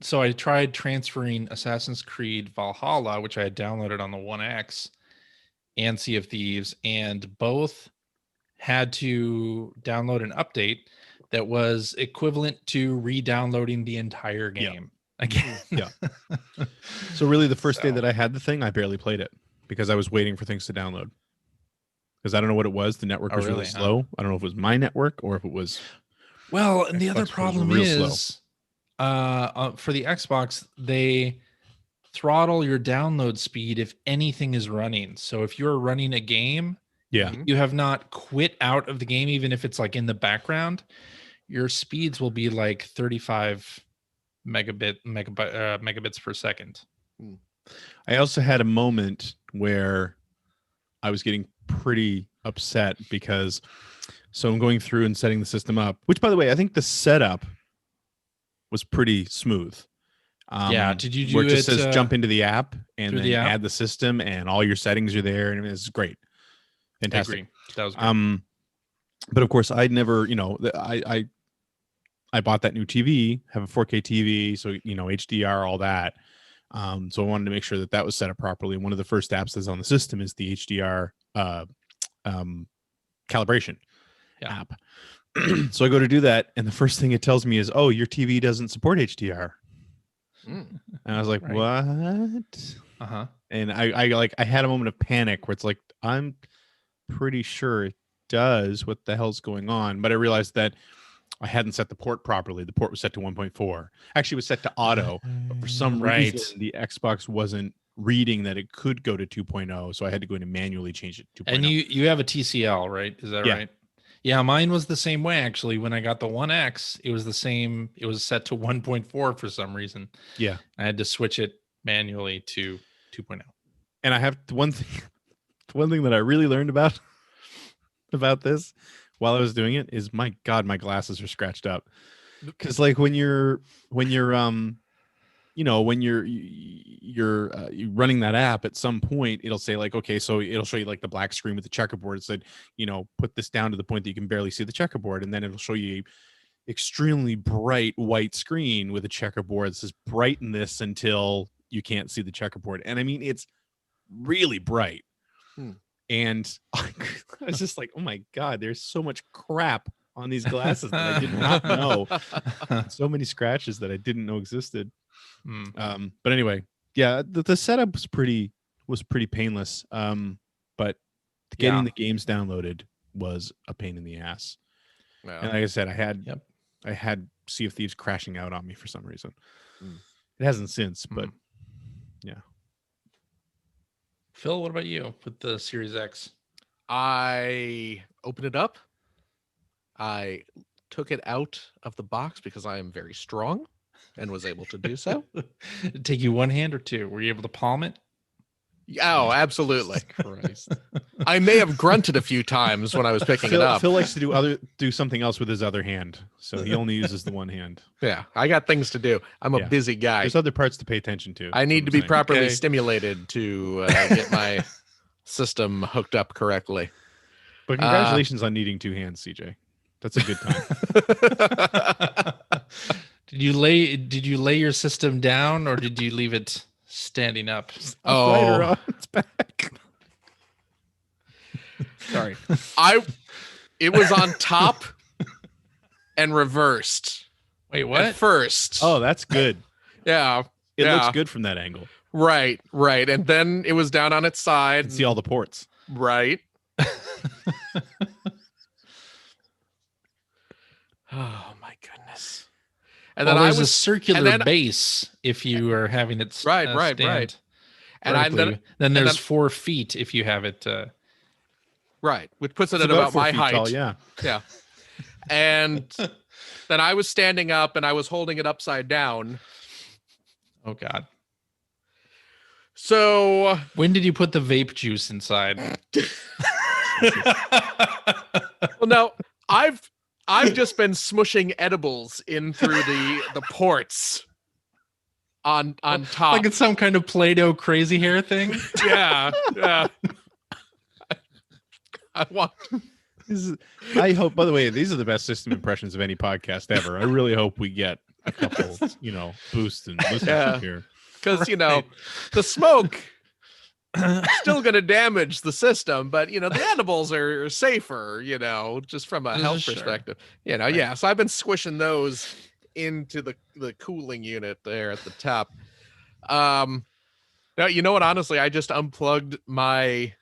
Speaker 1: So I tried transferring Assassin's Creed Valhalla, which I had downloaded on the One X, and Sea of Thieves, and both had to download an update that was equivalent to re-downloading the entire
Speaker 2: Yeah.
Speaker 1: game again.
Speaker 2: Yeah. So really, the first day
Speaker 1: So-
Speaker 2: that I had the thing, I barely played it because I was waiting for things to download. Because I don't know what it was. The network
Speaker 1: Oh,
Speaker 2: was really
Speaker 1: really? Huh.
Speaker 2: slow. I don't know if it was my network or if it was.
Speaker 1: Well, and the other
Speaker 2: Xbox was
Speaker 1: problem
Speaker 2: real slow.
Speaker 1: is, for the Xbox, they throttle your download speed if anything is running. So if you're running a game,
Speaker 2: Yeah.
Speaker 3: Mhm.
Speaker 1: you have not quit out of the game, even if it's like in the background, your speeds will be like 35 megabits per second.
Speaker 2: I also had a moment where I was getting pretty upset because so I'm going through and setting the system up, which by the way, I think the setup was pretty smooth.
Speaker 1: Yeah, did you
Speaker 2: where it
Speaker 1: do
Speaker 2: just
Speaker 1: it,
Speaker 2: says jump into the app and
Speaker 1: through
Speaker 2: then
Speaker 1: the app?
Speaker 2: add the system and all your settings are there and it's great.
Speaker 1: I
Speaker 2: Fantastic.
Speaker 1: agree. That was great.
Speaker 2: But of course I'd never, I bought that new TV, have a 4K TV, so HDR, all that. So I wanted to make sure that was set up properly. And one of the first apps that's on the system is the HDR calibration app. So I go to do that, and the first thing it tells me is, "Oh, your TV doesn't support HDR."
Speaker 3: Mm.
Speaker 2: And I was like,
Speaker 1: Right.
Speaker 2: "What?"
Speaker 1: Uh-huh.
Speaker 2: And I had a moment of panic where it's like, I'm pretty sure it does. What the hell's going on? But I realized that I hadn't set the port properly. The port was set to 1.4. Actually, it was set to auto. But for some reason, the Xbox wasn't reading that it could go to 2.0. So I had to go in and manually change it to 2.0.
Speaker 1: And you have a TCL, right? Is that
Speaker 2: Yeah.
Speaker 1: right? Yeah, mine was the same way actually. When I got the One X, it was the same. It was set to 1.4 for some reason.
Speaker 2: Yeah.
Speaker 1: I had to switch it manually to 2.0.
Speaker 2: And I have one thing that I really learned about this while I was doing it is, my God, my glasses are scratched up. Because like when you're running that app, at some point it'll say like, okay, so it'll show you like the black screen with the checkerboard. It said, put this down to the point that you can barely see the checkerboard, and then it'll show you extremely bright white screen with a checkerboard. It says brighten this until you can't see the checkerboard. And I mean, it's really bright. And I was just like, oh my God, there's so much crap on these glasses that I did not know. So many scratches that I didn't know existed. But anyway, yeah, the setup was pretty painless. But getting the games downloaded was a pain in the ass.
Speaker 3: Yeah.
Speaker 2: And like I said, I had Sea of Thieves crashing out on me for some reason. It hasn't since, but yeah.
Speaker 1: Phil, what about you with the Series X?
Speaker 3: I opened it up. I took it out of the box because I am very strong and was able to do so.
Speaker 1: Did it take you one hand or two? Were you able to palm it?
Speaker 3: Oh, absolutely.
Speaker 1: Christ.
Speaker 3: I may have grunted a few times when I was picking it up.
Speaker 2: Phil likes to do something else with his other hand, so he only uses the one hand.
Speaker 3: Yeah, I got things to do. I'm a busy guy.
Speaker 2: There's other parts to pay attention to.
Speaker 3: I need to be properly
Speaker 1: Okay.
Speaker 3: stimulated to get my system hooked up correctly.
Speaker 2: But congratulations on needing two hands, CJ. That's a good time.
Speaker 1: Did you lay your system down or did you leave it standing up?
Speaker 2: Right on its back.
Speaker 3: Sorry. It was on top and reversed.
Speaker 1: Wait, what?
Speaker 3: At first.
Speaker 2: Oh, that's good.
Speaker 3: Yeah.
Speaker 2: It
Speaker 3: yeah.
Speaker 2: looks good from that angle.
Speaker 3: Right. And then it was down on its
Speaker 2: You
Speaker 3: side.
Speaker 2: can see all the ports.
Speaker 3: Right. Oh my goodness. And
Speaker 1: Well,
Speaker 3: then
Speaker 1: there's
Speaker 3: I was
Speaker 1: a circular
Speaker 3: and then-
Speaker 1: base if you are having it
Speaker 3: Right.
Speaker 1: stand
Speaker 3: And
Speaker 1: vertically. Then there's
Speaker 3: then-
Speaker 1: 4 feet if you have it.
Speaker 3: right, which puts it
Speaker 2: It's
Speaker 3: at about
Speaker 2: 4
Speaker 3: my
Speaker 2: feet
Speaker 3: height.
Speaker 2: tall, yeah.
Speaker 3: Yeah. And then I was standing up and I was holding it upside down.
Speaker 1: Oh God!
Speaker 3: So
Speaker 1: When did you put the vape juice inside?
Speaker 3: well, now I've just been smushing edibles in through the ports on top.
Speaker 1: Like it's some kind of Play-Doh crazy hair thing.
Speaker 3: Yeah. I want.
Speaker 2: I hope. By the way, these are the best system impressions of any podcast ever. I really hope we get a couple, boosts and listeners here.
Speaker 3: Because the smoke still going to damage the system, but the edibles are safer. Just from a health
Speaker 1: Sure.
Speaker 3: perspective. Yeah. So I've been squishing those into the cooling unit there at the top. Now, you know what? Honestly, I just unplugged my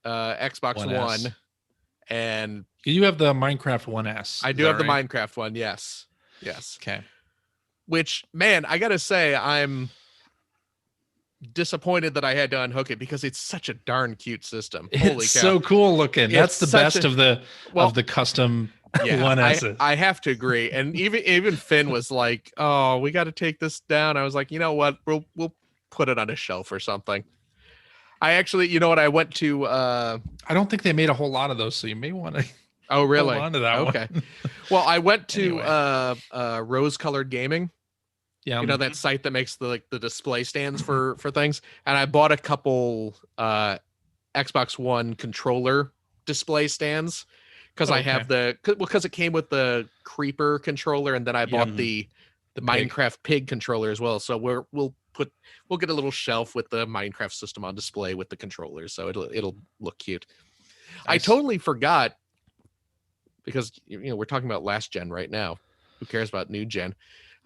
Speaker 3: Xbox
Speaker 1: 1S.
Speaker 3: One, and
Speaker 1: You have the Minecraft 1S.
Speaker 3: I
Speaker 1: is
Speaker 3: do
Speaker 1: that
Speaker 3: have the
Speaker 1: right?
Speaker 3: Minecraft one. Yes.
Speaker 1: Okay.
Speaker 3: Which, man, I gotta say, I'm disappointed that I had to unhook it because it's such a darn cute system. Holy
Speaker 1: It's
Speaker 3: cow!
Speaker 1: so cool looking. That's
Speaker 3: It's
Speaker 1: the
Speaker 3: such
Speaker 1: best
Speaker 3: a-
Speaker 1: of the
Speaker 3: well,
Speaker 1: custom
Speaker 3: yeah,
Speaker 1: 1S.
Speaker 3: I have to agree. And even Finn was like, "Oh, we got to take this down." I was like, "You know what? We'll put it on a shelf or something." I actually, you know what? I went to.
Speaker 1: I don't think they made a whole lot of those, so you may want to
Speaker 3: Oh, really?
Speaker 1: hold on to that
Speaker 3: Okay.
Speaker 1: one.
Speaker 3: Well, I went to
Speaker 1: Anyway.
Speaker 3: Rose Colored Gaming.
Speaker 1: Yeah.
Speaker 3: That site that makes the display stands for things, and I bought a couple Xbox One controller display stands because I have because it came with the Creeper controller, and then I bought the
Speaker 1: pig.
Speaker 3: Minecraft Pig controller as well. So we'll get a little shelf with the Minecraft system on display with the controllers, so it'll look cute. I
Speaker 1: Nice.
Speaker 3: totally forgot because we're talking about last gen right now. Who cares about new gen?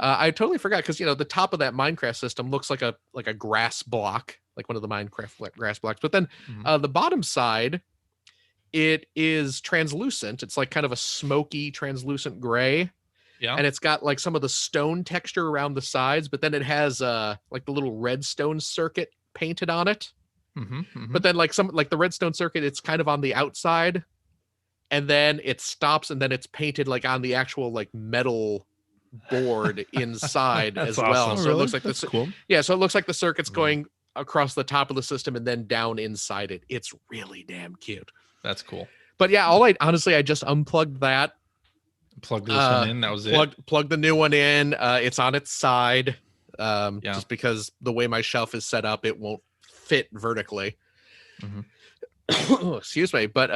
Speaker 3: I totally forgot because the top of that Minecraft system looks like a grass block, like one of the Minecraft grass blocks. But then
Speaker 1: Mhm.
Speaker 3: the bottom side, it is translucent. It's like kind of a smoky, translucent gray,
Speaker 1: Yeah.
Speaker 3: and it's got like some of the stone texture around the sides. But then it has like the little redstone circuit painted on it. But then like the redstone circuit, it's kind of on the outside, and then it stops, and then it's painted like on the actual like metal board inside
Speaker 1: That's
Speaker 3: as well.
Speaker 1: awesome.
Speaker 3: So it looks like
Speaker 2: that's cool.
Speaker 3: yeah, so it looks like the circuit's
Speaker 1: Mhm.
Speaker 3: going across the top of the system and then down inside it. It's really damn cute.
Speaker 1: That's cool.
Speaker 3: But yeah, I just unplugged that,
Speaker 1: Plug this one in. That was it.
Speaker 3: plug the new one in. It's on its side.
Speaker 1: Yeah.
Speaker 3: Just because the way my shelf is set up, it won't fit vertically.
Speaker 1: Mhm.
Speaker 3: Excuse me. But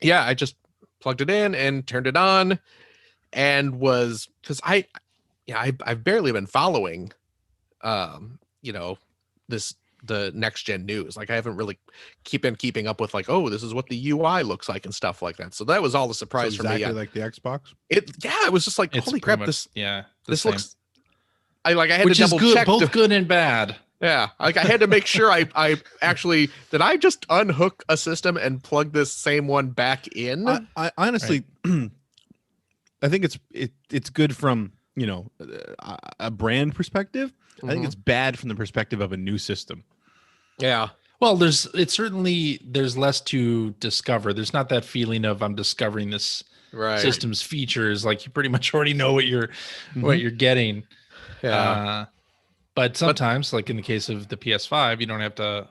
Speaker 3: yeah, I just plugged it in and turned it on, and was because I've barely been following the next gen news. Like I haven't really keeping up with like, oh, this is what the UI looks like and stuff like that. So that was all the surprise for
Speaker 2: exactly
Speaker 3: me.
Speaker 2: like the Xbox.
Speaker 3: It was just like,
Speaker 1: It's
Speaker 3: holy
Speaker 1: pretty
Speaker 3: crap,
Speaker 1: much-
Speaker 3: this
Speaker 1: yeah. the
Speaker 3: this
Speaker 1: same.
Speaker 3: looks I had
Speaker 1: Which
Speaker 3: to
Speaker 1: is
Speaker 3: double
Speaker 1: good,
Speaker 3: check
Speaker 1: both good and bad.
Speaker 3: yeah, like I had to make sure I actually did I just unhook a system and plug this same one back in.
Speaker 2: I honestly, I think it's good from a brand perspective. I think
Speaker 3: Mhm.
Speaker 2: it's bad from the perspective of a new system.
Speaker 3: Yeah.
Speaker 1: Well, there's less to discover. There's not that feeling of I'm discovering this
Speaker 3: Right.
Speaker 1: system's features. Like you pretty much already know what you're getting.
Speaker 3: Yeah.
Speaker 1: But sometimes, like in the case of the PS5, you don't have to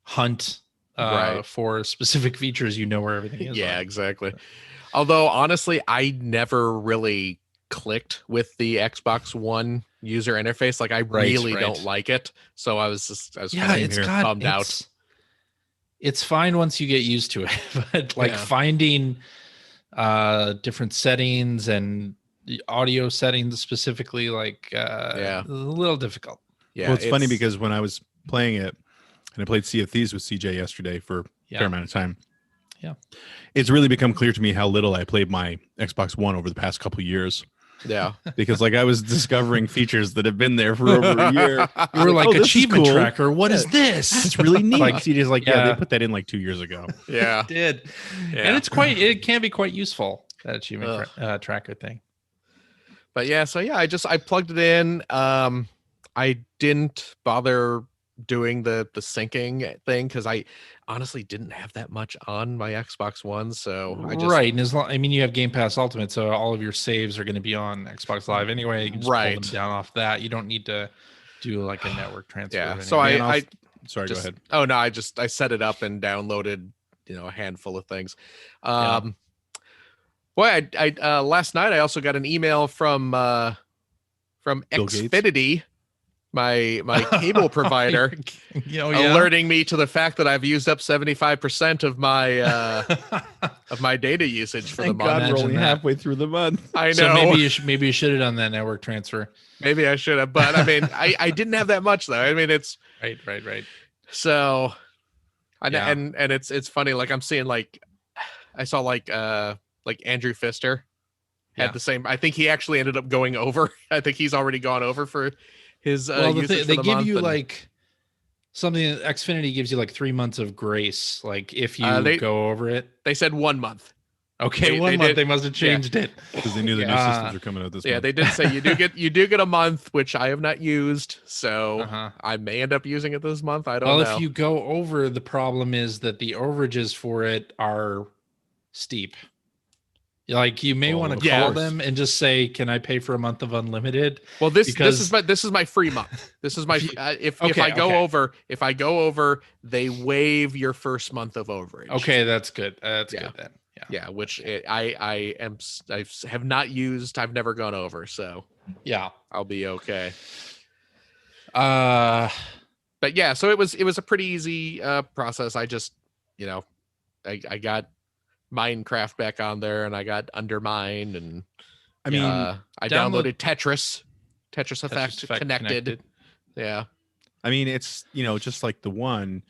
Speaker 1: hunt
Speaker 3: Right.
Speaker 1: for specific features. You know where everything is.
Speaker 3: Yeah,
Speaker 1: on.
Speaker 3: exactly. Although honestly, I never really clicked with the Xbox One user interface. Like I really
Speaker 1: right.
Speaker 3: don't like it. So I was
Speaker 1: Yeah,
Speaker 3: kind
Speaker 1: it's
Speaker 3: of
Speaker 1: got
Speaker 3: bummed out.
Speaker 1: It's fine once you get used to it, but like
Speaker 3: Yeah.
Speaker 1: finding different settings and the audio settings specifically, like
Speaker 3: Yeah.
Speaker 1: a little difficult.
Speaker 3: Yeah.
Speaker 2: Well, it's funny because when I was playing it, and I played Sea of Thieves with CJ yesterday for a
Speaker 1: Yeah.
Speaker 2: fair amount of time.
Speaker 1: Yeah.
Speaker 2: It's really become clear to me how little I played my Xbox One over the past couple of years.
Speaker 3: yeah.
Speaker 2: Because like I was discovering features that have been there for over a year.
Speaker 1: You were like,
Speaker 2: oh, this is
Speaker 1: achievement
Speaker 2: cool.
Speaker 1: tracker. What is this?
Speaker 2: It's really neat.
Speaker 1: Like,
Speaker 2: CJ's like, yeah,
Speaker 1: yeah.
Speaker 2: they put that in like 2 years ago.
Speaker 3: Yeah.
Speaker 1: Did
Speaker 3: Yeah.
Speaker 1: and it can be quite useful, that achievement tracker thing.
Speaker 3: But yeah, so yeah, I plugged it in. I didn't bother doing the syncing thing because I honestly didn't have that much on my Xbox One. So I just
Speaker 1: Right, and as long, I mean, you have Game Pass Ultimate, so all of your saves are going to be on Xbox Live anyway. You can just pull
Speaker 3: Right.
Speaker 1: them down off that. You don't need to do like a network transfer.
Speaker 3: yeah.
Speaker 1: of
Speaker 3: So
Speaker 1: any-
Speaker 2: Man,
Speaker 3: I
Speaker 2: Sorry,
Speaker 3: just,
Speaker 2: go ahead.
Speaker 3: oh no, I set it up and downloaded a handful of things.
Speaker 1: Yeah.
Speaker 3: Boy, I last night I also got an email from
Speaker 2: Bill Gates?
Speaker 3: Xfinity, my cable provider,
Speaker 1: Yeah.
Speaker 3: alerting me to the fact that I've used up 75% of my data usage for the
Speaker 2: Thank
Speaker 3: month.
Speaker 2: God we're
Speaker 1: Imagine
Speaker 2: only
Speaker 1: that.
Speaker 2: halfway through the month.
Speaker 3: I know.
Speaker 1: So maybe you should have done that network transfer.
Speaker 3: Maybe I should have, but I mean, I didn't have that much though. I mean, it's
Speaker 1: Right.
Speaker 3: so,
Speaker 1: Yeah.
Speaker 3: and it's funny. Like I'm seeing I saw like Andrew Pfister had
Speaker 1: Yeah.
Speaker 3: the same. I think he actually ended up going over. I think he's already gone over for his usage for
Speaker 1: they
Speaker 3: the
Speaker 1: give
Speaker 3: month.
Speaker 1: you
Speaker 3: and,
Speaker 1: like something. Xfinity gives you like 3 months of grace. Like if you
Speaker 3: they-
Speaker 1: go over it.
Speaker 3: they said 1 month.
Speaker 1: Okay,
Speaker 3: they
Speaker 1: 1 month.
Speaker 3: did-
Speaker 1: They must have changed it.
Speaker 2: Because they knew the new
Speaker 1: Yeah.
Speaker 2: systems were coming out this
Speaker 3: Yeah,
Speaker 2: month.
Speaker 3: they did say you do get a month, which I have not used. So
Speaker 1: Uh-huh.
Speaker 3: I may end up using it this month. I don't
Speaker 1: Well,
Speaker 3: know.
Speaker 1: if you go over, the problem is that the overages for it are steep. Like you may
Speaker 2: Well,
Speaker 1: want to
Speaker 2: of
Speaker 1: call
Speaker 2: course.
Speaker 1: them and just say, "Can I pay for a month of unlimited?"
Speaker 3: Well, this
Speaker 1: because-
Speaker 3: is my free month. This is my
Speaker 1: If you-
Speaker 3: if
Speaker 1: Okay,
Speaker 3: I go
Speaker 1: okay.
Speaker 3: over, they waive your first month of overage.
Speaker 1: Okay, that's good. That's
Speaker 3: Yeah.
Speaker 1: good then. Yeah.
Speaker 3: Yeah, which I have not used. I've never gone over, so
Speaker 1: Yeah.
Speaker 3: I'll be okay.
Speaker 1: Uh,
Speaker 3: But yeah, so it was a pretty easy process. I just, I got Minecraft back on there, and I got Undermine, and
Speaker 2: I mean,
Speaker 3: I
Speaker 1: download-
Speaker 3: downloaded Tetris Effect connected. Yeah,
Speaker 2: I mean, it's just like the one.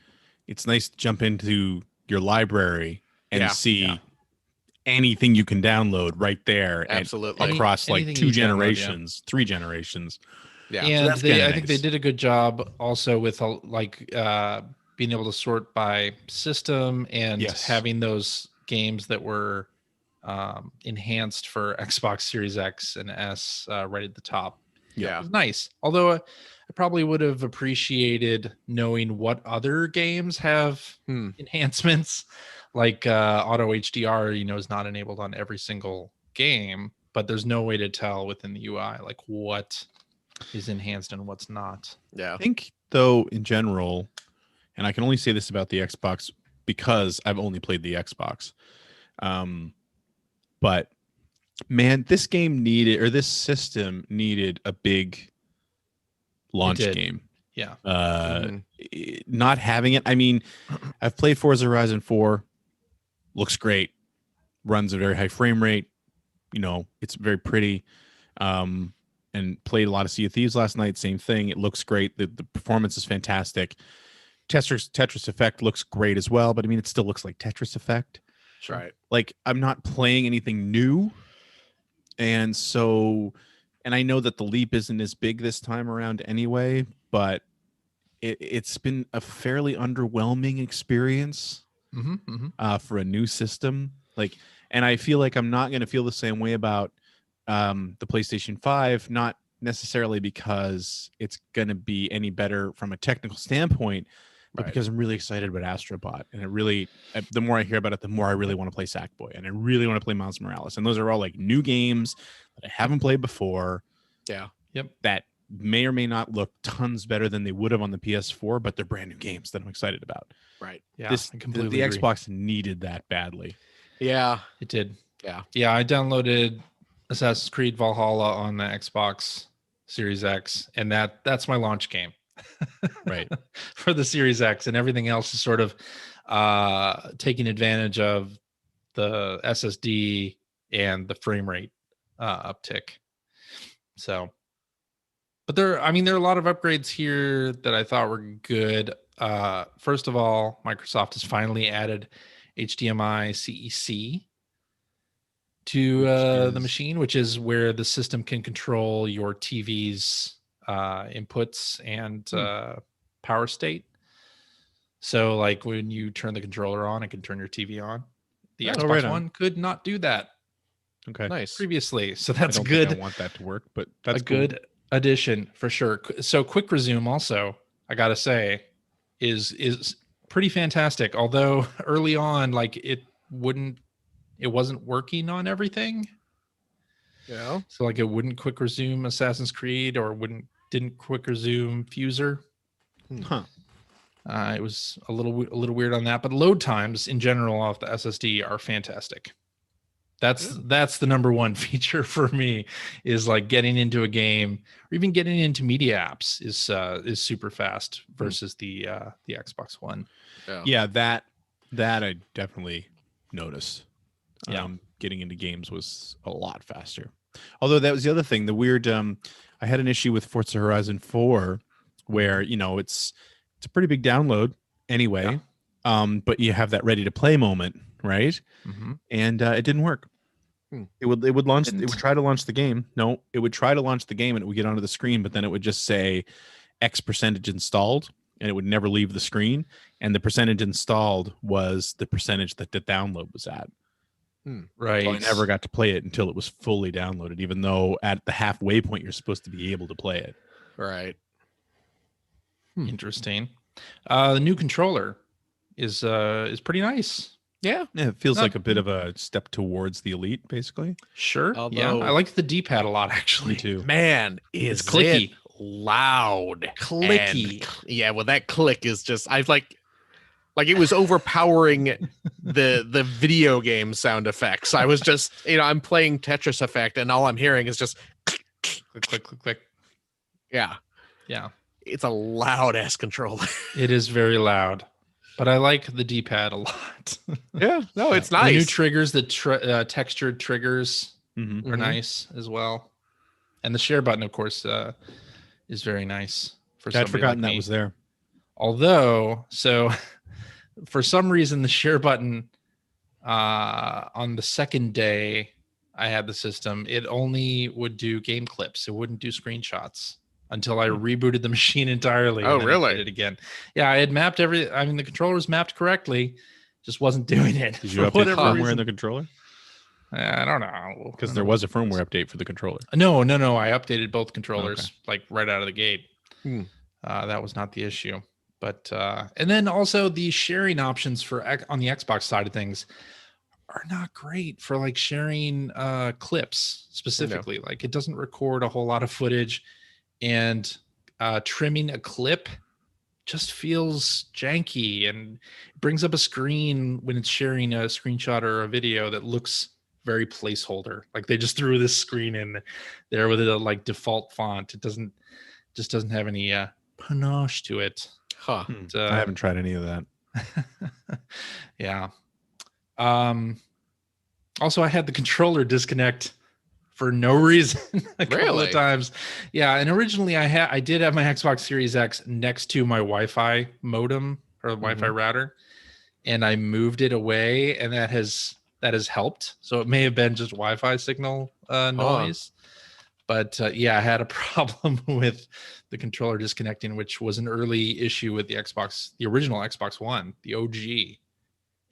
Speaker 2: It's nice to jump into your library and
Speaker 3: Yeah.
Speaker 2: see
Speaker 1: Yeah.
Speaker 2: anything you can download right there, and
Speaker 3: absolutely.
Speaker 2: across like
Speaker 1: anything
Speaker 2: 2
Speaker 1: you download, yeah.
Speaker 2: generations, 3 generations.
Speaker 3: Yeah,
Speaker 1: and
Speaker 2: that's
Speaker 1: I
Speaker 2: kinda
Speaker 1: think they
Speaker 2: nice.
Speaker 1: did a good job also with being able to sort by system and
Speaker 2: Yes.
Speaker 1: having those games that were enhanced for Xbox Series X and S right at the top. It
Speaker 3: yeah,
Speaker 1: was nice. Although I probably would have appreciated knowing what other games have enhancements, like auto HDR. Is not enabled on every single game, but there's no way to tell within the UI like what is enhanced and what's not.
Speaker 3: yeah.
Speaker 2: I think, though, in general, and I can only say this about the Xbox because I've only played the Xbox. But man, this system needed a big launch
Speaker 1: did.
Speaker 2: game.
Speaker 1: Yeah.
Speaker 3: Mhm.
Speaker 2: Not having it. I mean, I've played Forza Horizon 4. Looks great. Runs a very high frame rate. It's very pretty. And played a lot of Sea of Thieves last night. Same thing. It looks great. The performance is fantastic. Tetris Effect looks great as well, but I mean, it still looks like Tetris Effect.
Speaker 3: Right.
Speaker 2: Like I'm not playing anything new, and I know that the leap isn't as big this time around anyway, but it's been a fairly underwhelming experience for a new system. And I feel like I'm not going to feel the same way about the PlayStation 5, not necessarily because it's going to be any better from a technical standpoint, but because I'm really excited about Astrobot, and the more I hear about it, the more I really want to play Sackboy, and I really want to play Miles Morales, and those are all like new games that I haven't played before.
Speaker 3: Yeah.
Speaker 1: Yep.
Speaker 2: That may or may not look tons better than they would have on the PS4, but they're brand new games that I'm excited about.
Speaker 3: Right.
Speaker 1: Yeah.
Speaker 2: I
Speaker 1: completely
Speaker 2: the
Speaker 1: agree.
Speaker 2: Xbox needed that badly.
Speaker 3: Yeah.
Speaker 1: It did.
Speaker 3: Yeah.
Speaker 1: Yeah. I downloaded Assassin's Creed Valhalla on the Xbox Series X, and that's my launch game.
Speaker 2: Right.
Speaker 1: For the Series X, and everything else is sort of taking advantage of the SSD and the frame rate uptick. So, but there are a lot of upgrades here that I thought were good. First of all, Microsoft has finally added HDMI CEC to the machine, which is where the system can control your TV's inputs and power state. So like when you turn the controller on, it can turn your TV on. The Xbox
Speaker 2: right on.
Speaker 1: One could not do that
Speaker 2: Okay.
Speaker 3: Nice.
Speaker 1: previously. So
Speaker 2: I
Speaker 1: that's
Speaker 2: don't
Speaker 1: good.
Speaker 2: think I want that to work, but that's
Speaker 1: a
Speaker 2: cool.
Speaker 1: good addition for sure. So quick resume also, I gotta say, is pretty fantastic. Although early on, like it wasn't working on everything.
Speaker 3: Yeah.
Speaker 1: So like it wouldn't quick resume Assassin's Creed or didn't quick resume Fuser.
Speaker 2: Huh.
Speaker 1: It was a little weird on that, but load times in general off the SSD are fantastic. That's the number one feature for me, is like getting into a game or even getting into media apps is super fast versus the Xbox One.
Speaker 2: Yeah, that I definitely noticed.
Speaker 1: Yeah.
Speaker 2: Getting into games was a lot faster. Although that was the other thing, the weird I had an issue with Forza Horizon 4 where, it's a pretty big download anyway. But you have that ready to play moment, right?
Speaker 1: Mm-hmm.
Speaker 2: And it didn't work. It would launch. It would try to launch the game. No, it would try to launch the game and it would get onto the screen, but then it would just say X percentage installed, and it would never leave the screen. And the percentage installed was the percentage that the download was at.
Speaker 1: Right.
Speaker 2: So I never got to play it until it was fully downloaded, even though at the halfway point you're supposed to be able to play it.
Speaker 3: Right.
Speaker 1: Interesting. The new controller is pretty nice.
Speaker 3: Yeah.
Speaker 2: Yeah, it feels like a bit of a step towards the Elite, basically.
Speaker 1: Sure.
Speaker 3: Although-
Speaker 1: I like the D-pad a lot, actually.
Speaker 2: Me too.
Speaker 3: Man,
Speaker 1: It's
Speaker 3: is
Speaker 1: clicky.
Speaker 3: it loud.
Speaker 1: Clicky.
Speaker 3: And yeah, well, that click is just I've like it was overpowering the video game sound effects. I was just, I'm playing Tetris Effect and all I'm hearing is just
Speaker 1: Click, click, click, click.
Speaker 3: yeah.
Speaker 1: Yeah.
Speaker 3: It's a loud ass controller.
Speaker 1: It is very loud, but I like the D-pad a lot.
Speaker 3: Yeah, no, it's
Speaker 1: The new
Speaker 3: nice.
Speaker 1: triggers, the textured triggers
Speaker 2: Mm-hmm.
Speaker 1: are
Speaker 3: Mhm.
Speaker 1: nice as well. And the share button, of course, is very nice for
Speaker 2: I'd
Speaker 1: somebody
Speaker 2: forgotten
Speaker 1: like
Speaker 2: that
Speaker 1: me.
Speaker 2: was there.
Speaker 1: Although, so for some reason, the share button on the second day I had the system, it only would do game clips. It wouldn't do screenshots until I rebooted the machine entirely.
Speaker 3: Oh,
Speaker 1: and then
Speaker 3: really?
Speaker 1: It did it again. Yeah, I had mapped the controller was mapped correctly, just wasn't doing it.
Speaker 2: Did you
Speaker 1: for
Speaker 2: update the firmware
Speaker 1: reason.
Speaker 2: in the controller?
Speaker 1: I don't know.
Speaker 2: Because there was a firmware update for the controller.
Speaker 1: No. I updated both controllers like right out of the gate.
Speaker 3: Hmm.
Speaker 1: That was not the issue. But and then also the sharing options on the Xbox side of things are not great for like sharing clips specifically. Like it doesn't record a whole lot of footage, and trimming a clip just feels janky and brings up a screen when it's sharing a screenshot or a video that looks very placeholder. Like they just threw this screen in there with a like default font. It just doesn't have any panache to it.
Speaker 3: Huh.
Speaker 2: I haven't tried any of that.
Speaker 1: Yeah. Also, I had the controller disconnect for no reason a couple
Speaker 3: Really?
Speaker 1: of times. Yeah, and originally I did have my Xbox Series X next to my Wi-Fi modem or Wi-Fi router, and I moved it away, and that has helped. So it may have been just Wi-Fi signal noise. But yeah, I had a problem with the controller disconnecting, which was an early issue with the original Xbox One, the OG.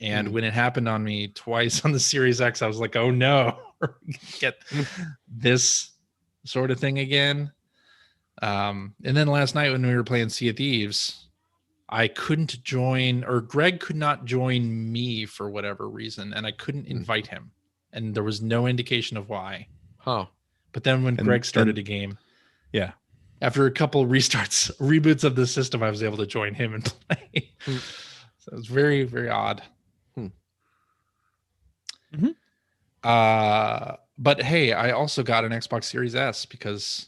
Speaker 1: And when it happened on me twice on the Series X, I was like, oh no, get this sort of thing again. And then last night when we were playing Sea of Thieves, I couldn't join, or Greg could not join me for whatever reason, and I couldn't invite him. And there was no indication of why.
Speaker 3: Huh.
Speaker 1: But then when Greg started a game,
Speaker 2: yeah,
Speaker 1: after a couple reboots of the system, I was able to join him and play. So it was very, very odd. But hey, I also got an Xbox Series S because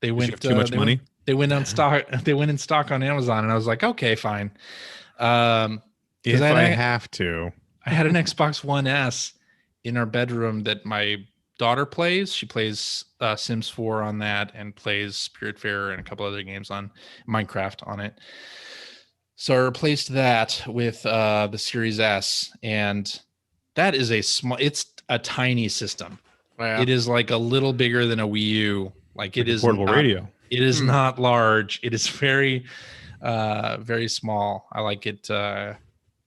Speaker 1: they
Speaker 2: you
Speaker 1: went
Speaker 2: have too much money.
Speaker 1: They went on stock. They went in stock on Amazon, and I was like, okay, fine.
Speaker 2: If I have to,
Speaker 1: I had an Xbox One S in our bedroom that my daughter plays. She plays Sims 4 on that and plays Spiritfarer and a couple other games on Minecraft on it. So I replaced that with the Series S, and that is it's a tiny system.
Speaker 3: Yeah.
Speaker 1: It is like a little bigger than a Wii U. Like it is
Speaker 2: portable radio.
Speaker 1: It is not large. It is very, very small. I like it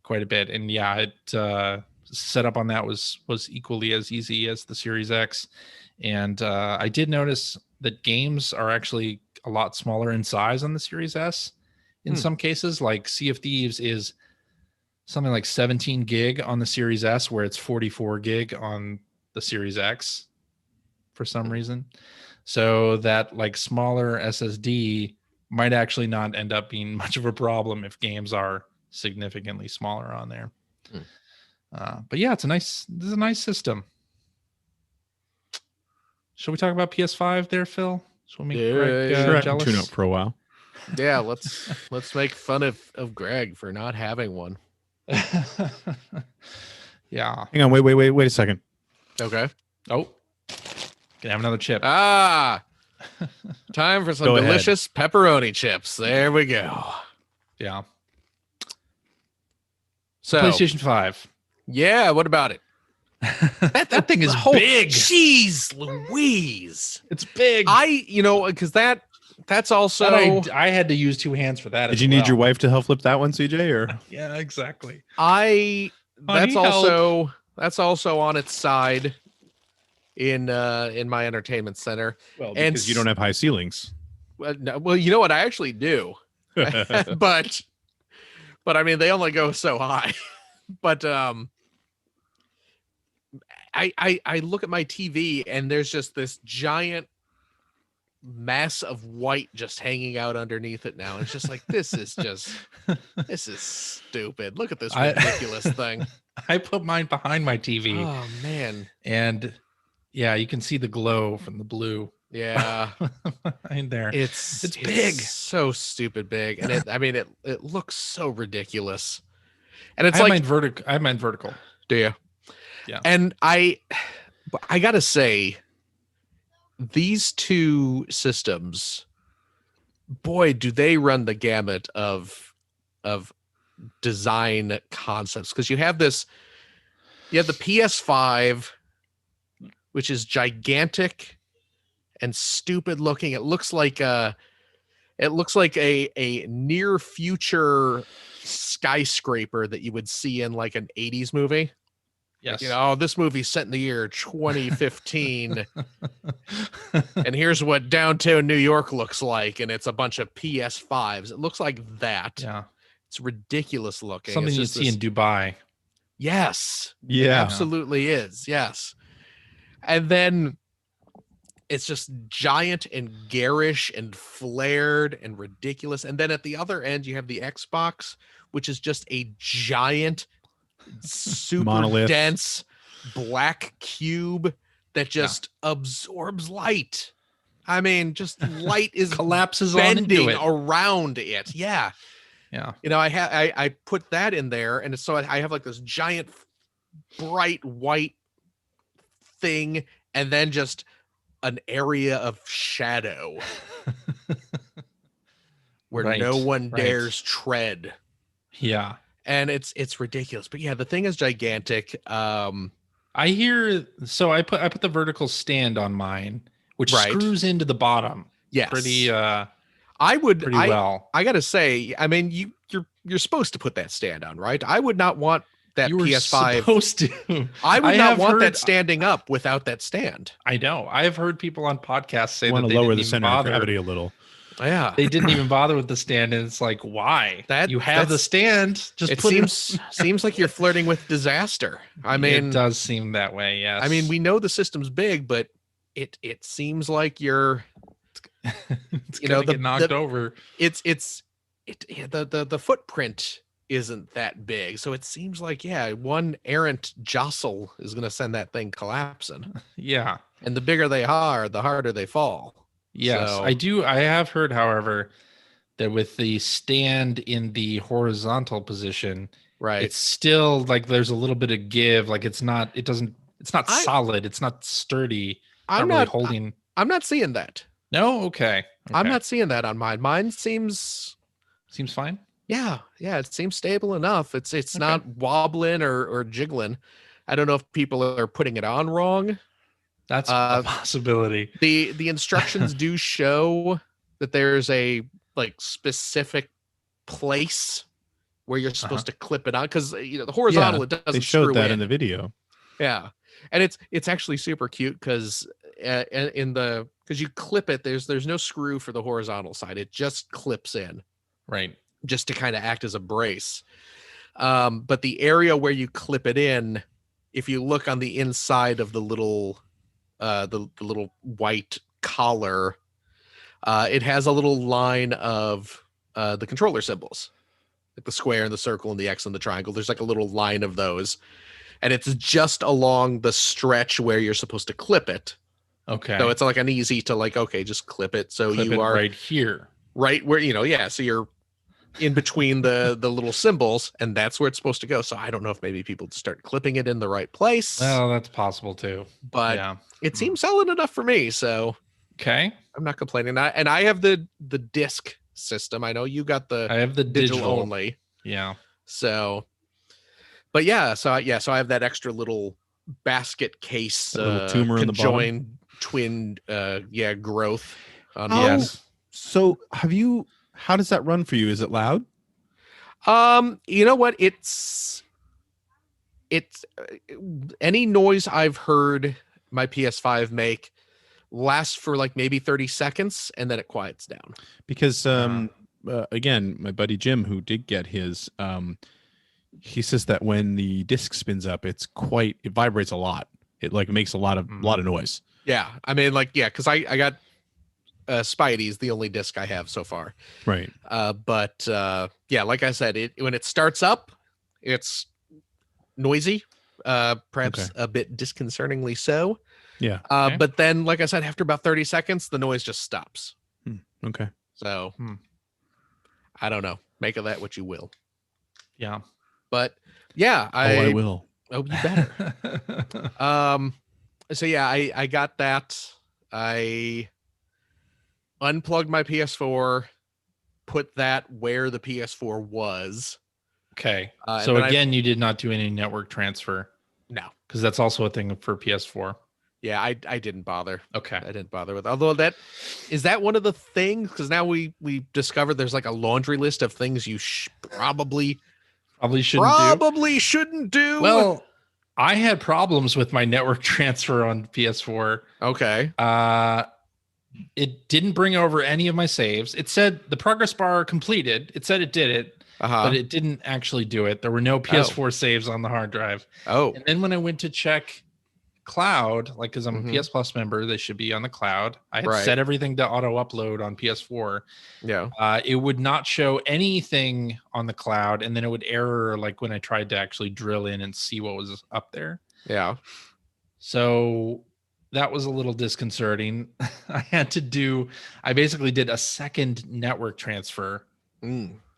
Speaker 1: quite a bit. And yeah, it setup on that was equally as easy as the Series X. And I did notice that games are actually a lot smaller in size on the Series S. In some cases, like Sea of Thieves is something like 17 gig on the Series S, where it's 44 gig on the Series X for some reason. So that like smaller SSD might actually not end up being much of a problem if games are significantly smaller on there. But yeah, this is a nice system. Shall we talk about PS5 there, Phil? Shall we make Greg
Speaker 3: Yeah,
Speaker 2: Sure, I can
Speaker 1: jealous?
Speaker 2: tune up for a while.
Speaker 3: Yeah, let's make fun of Greg for not having one.
Speaker 1: Yeah.
Speaker 2: Hang on, wait a second.
Speaker 3: Okay.
Speaker 1: Oh, gonna have another chip.
Speaker 3: Ah, time for some
Speaker 2: Go ahead.
Speaker 3: delicious pepperoni chips. There we go.
Speaker 1: Yeah.
Speaker 3: So,
Speaker 1: PlayStation 5.
Speaker 3: yeah, what about it?
Speaker 1: that thing is
Speaker 3: The whole-
Speaker 1: big.
Speaker 3: Jeez Louise.
Speaker 1: It's big.
Speaker 3: Because that's also
Speaker 1: I had to use two hands for that.
Speaker 2: Did you need your wife to help flip that one, CJ? Or
Speaker 1: Yeah, exactly.
Speaker 3: that's
Speaker 1: help.
Speaker 3: also on its side in my entertainment center.
Speaker 2: well,
Speaker 3: And
Speaker 2: because you don't have high ceilings.
Speaker 3: Well, you know what? I actually do. but I mean, they only go so high. But I look at my TV and there's just this giant mass of white just hanging out underneath it now. It's just like, this is stupid. Look at this ridiculous thing.
Speaker 1: I put mine behind my TV,
Speaker 3: Oh man.
Speaker 1: and yeah, you can see the glow from the blue
Speaker 3: Yeah.
Speaker 1: in there.
Speaker 3: It's
Speaker 1: big.
Speaker 3: So stupid big. And it looks so ridiculous. And it's
Speaker 1: I have
Speaker 3: like,
Speaker 1: mine vertical.
Speaker 3: do you?
Speaker 1: Yeah.
Speaker 3: And I gotta say, these two systems, boy, do they run the gamut of design concepts. Because you have the PS5, which is gigantic and stupid looking. It looks like a near future skyscraper that you would see in like an 80s movie.
Speaker 1: Yes.
Speaker 3: You know, this movie's set in the year 2015, and here's what downtown New York looks like, and it's a bunch of PS5s. It looks like that.
Speaker 1: Yeah.
Speaker 3: It's ridiculous looking.
Speaker 1: Something
Speaker 3: It's
Speaker 1: you
Speaker 3: just
Speaker 1: see in Dubai.
Speaker 3: Yes.
Speaker 2: Yeah.
Speaker 3: Absolutely is. Yes. And then it's just giant and garish and flared and ridiculous. And then at the other end, you have the Xbox, which is just a giant, super
Speaker 2: Monolith.
Speaker 3: dense black cube that just absorbs light. I mean, just light is
Speaker 1: Collapses on into
Speaker 3: bending
Speaker 1: it.
Speaker 3: around it. Yeah.
Speaker 1: Yeah.
Speaker 3: You know, I put that in there, and so I have like this giant, bright white thing, and then just an area of shadow where
Speaker 1: Right,
Speaker 3: no one
Speaker 1: right.
Speaker 3: dares tread.
Speaker 1: Yeah.
Speaker 3: And it's ridiculous. But yeah, the thing is gigantic.
Speaker 1: I hear so I put the vertical stand on mine, which
Speaker 3: Right.
Speaker 1: screws into the bottom
Speaker 3: Yes.
Speaker 1: pretty
Speaker 3: pretty
Speaker 1: well.
Speaker 3: I gotta say, I mean, you're supposed to put that stand on, right? I would not want that
Speaker 1: You were
Speaker 3: PS5.
Speaker 1: supposed to.
Speaker 3: I would
Speaker 1: I
Speaker 3: not
Speaker 1: have
Speaker 3: want
Speaker 1: heard-
Speaker 3: that standing up without that stand.
Speaker 1: I know. I've heard people on podcasts say
Speaker 2: want
Speaker 1: that
Speaker 2: to
Speaker 1: they
Speaker 2: lower
Speaker 1: didn't
Speaker 2: the
Speaker 1: even
Speaker 2: center of
Speaker 1: bother.
Speaker 2: gravity a little.
Speaker 3: Yeah.
Speaker 1: They didn't even bother with the stand, and it's like, why?
Speaker 3: That-
Speaker 1: You have the
Speaker 3: that's-
Speaker 1: stand. Just
Speaker 3: It
Speaker 1: put
Speaker 3: seems like you're flirting with disaster. I
Speaker 1: it.
Speaker 3: mean,
Speaker 1: It does seem that way. Yes.
Speaker 3: I mean, we know the system's big, but it seems like you're
Speaker 1: it's
Speaker 3: you know,
Speaker 1: gonna
Speaker 3: the-
Speaker 1: get knocked
Speaker 3: the-
Speaker 1: over.
Speaker 3: the footprint isn't that big. So it seems like, yeah, one errant jostle is going to send that thing collapsing.
Speaker 1: Yeah.
Speaker 3: And the bigger they are, the harder they fall.
Speaker 1: Yes,
Speaker 3: So-
Speaker 1: I have heard, however, that with the stand in the horizontal position,
Speaker 3: Right.
Speaker 1: it's still like there's a little bit of give. Like it's not
Speaker 3: I-
Speaker 1: solid. It's not sturdy.
Speaker 3: I'm
Speaker 1: really
Speaker 3: not
Speaker 1: holding.
Speaker 3: I'm not seeing that.
Speaker 1: No, okay.
Speaker 3: I'm
Speaker 1: Okay.
Speaker 3: not seeing that on mine. Mine seems
Speaker 1: Seems fine.
Speaker 3: yeah, it seems stable enough. It's
Speaker 1: Okay.
Speaker 3: not wobbling or jiggling. I don't know if people are putting it on wrong.
Speaker 1: That's
Speaker 3: Uh,
Speaker 1: a possibility.
Speaker 3: The instructions do show that there's a like specific place where you're supposed to clip it on, because you know the horizontal it doesn't
Speaker 2: They showed
Speaker 3: screw
Speaker 2: that
Speaker 3: in.
Speaker 2: in the video.
Speaker 3: Yeah, and it's actually super cute because because you clip it, there's no screw for the horizontal side. It just clips in
Speaker 1: Right.
Speaker 3: just to kind of act as a brace. But the area where you clip it in, if you look on the inside of the little the little white collar, it has a little line of the controller symbols, like the square and the circle and the X and the triangle. There's like a little line of those. and it's just along the stretch where you're supposed to clip it.
Speaker 1: Okay.
Speaker 3: So it's like an easy to like, okay, just clip it. So
Speaker 1: Clip
Speaker 3: you
Speaker 1: it
Speaker 3: are
Speaker 1: right here.
Speaker 3: right where, yeah. So you're in between the little symbols, and that's where it's supposed to go. So I don't know if maybe people start clipping it in the right place,
Speaker 1: Well, that's possible too.
Speaker 3: but
Speaker 1: Yeah.
Speaker 3: it seems solid enough for me. So
Speaker 1: Okay.
Speaker 3: I'm not complaining. And I have the disc system. I know you got the
Speaker 1: I have the
Speaker 3: digital only.
Speaker 1: Yeah.
Speaker 3: So, but yeah, so I have that extra little basket case,
Speaker 2: That little tumor in the bottom.
Speaker 3: conjoined twin, growth.
Speaker 1: Yes.
Speaker 2: So how does that run for you? Is it loud?
Speaker 3: You know what? It's any noise I've heard my PS5 make lasts for like maybe 30 seconds and then it quiets down.
Speaker 2: Because again, my buddy Jim, who did get his, he says that when the disc spins up, it vibrates a lot. It like makes a lot of noise.
Speaker 3: Yeah, I mean, like, yeah, because I got Spidey's the only disc I have so far.
Speaker 2: Right.
Speaker 3: But yeah, like I said, when it starts up, it's noisy, perhaps a bit disconcertingly so.
Speaker 2: Yeah.
Speaker 1: Okay.
Speaker 3: But then, like I said, after about 30 seconds, the noise just stops.
Speaker 2: Okay.
Speaker 3: So I don't know. Make of that what you will.
Speaker 1: Yeah.
Speaker 3: But yeah,
Speaker 2: I will.
Speaker 3: Oh, you better. So yeah, I got that. I unplugged my PS4, put that where the PS4 was.
Speaker 1: Okay.
Speaker 3: And
Speaker 1: So
Speaker 3: then
Speaker 1: again, you did not do any network transfer
Speaker 3: No.
Speaker 1: because that's also a thing for PS4.
Speaker 3: Yeah, I didn't bother.
Speaker 1: Okay.
Speaker 3: I didn't bother with. Although that one of the things, because now we discovered there's like a laundry list of things you probably shouldn't do.
Speaker 1: Well, I had problems with my network transfer on PS4.
Speaker 3: Okay.
Speaker 1: It didn't bring over any of my saves. It said the progress bar completed. It said it did it, but it didn't actually do it. There were no PS4 saves on the hard drive.
Speaker 3: Oh.
Speaker 1: And then when I went to check cloud, like, because I'm a PS Plus member, they should be on the cloud. I had set everything to auto upload on PS4.
Speaker 3: Yeah.
Speaker 1: It would not show anything on the cloud, and then it would error like when I tried to actually drill in and see what was up there.
Speaker 3: Yeah.
Speaker 1: So that was a little disconcerting. I basically did a second network transfer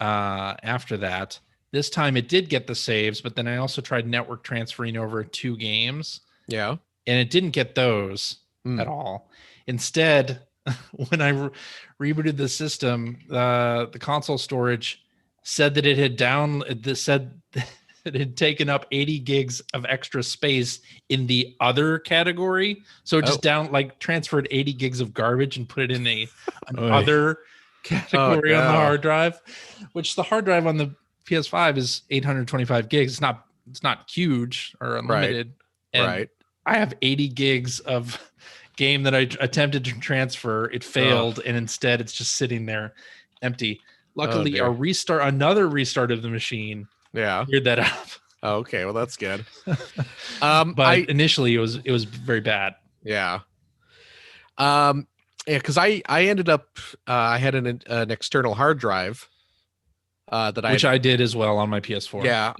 Speaker 1: after that. This time it did get the saves, but then I also tried network transferring over 2 games.
Speaker 3: Yeah.
Speaker 1: And it didn't get those at all. Instead, when I rebooted the system, the console storage said that it had taken up 80 gigs of extra space in the other category. So it just transferred 80 gigs of garbage and put it in an other category on the hard drive, which the hard drive on the PS5 is 825 gigs. It's not huge or unlimited. And I have 80 gigs of game that I attempted to transfer. It failed, and instead it's just sitting there empty. Luckily, another restart of the machine cleared that up.
Speaker 3: Okay, well that's good.
Speaker 1: But initially it was very bad.
Speaker 3: Yeah. Because I ended up I had an external hard drive which
Speaker 1: I did as well on my PS4.
Speaker 3: Yeah,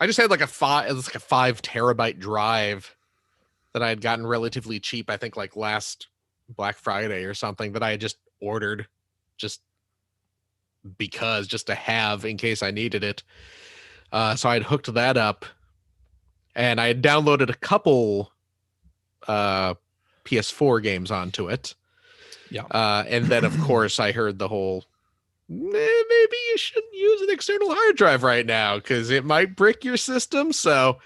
Speaker 3: I just had like a 5 terabyte drive that I had gotten relatively cheap. I think like last Black Friday or something that I had just ordered just to have in case I needed it. So I'd hooked that up, and I had downloaded a couple PS4 games onto it.
Speaker 1: Yeah.
Speaker 3: And then of course I heard the whole, maybe you shouldn't use an external hard drive right now because it might brick your system. So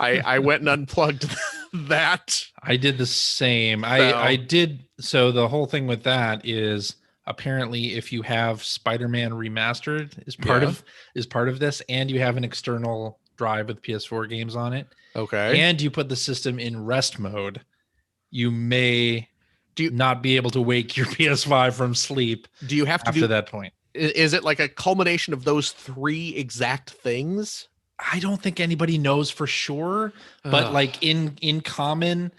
Speaker 3: I went and unplugged that.
Speaker 1: I did the same. I did. So the whole thing with that is apparently if you have Spider-Man Remastered is part of this, and you have an external drive with PS4 games on it.
Speaker 3: Okay.
Speaker 1: And you put the system in rest mode, you may not be able to wake your PS5 from sleep.
Speaker 3: Do you have to
Speaker 1: after that point?
Speaker 3: Is it like a culmination of those 3 exact things?
Speaker 1: I don't think anybody knows for sure, but like in common,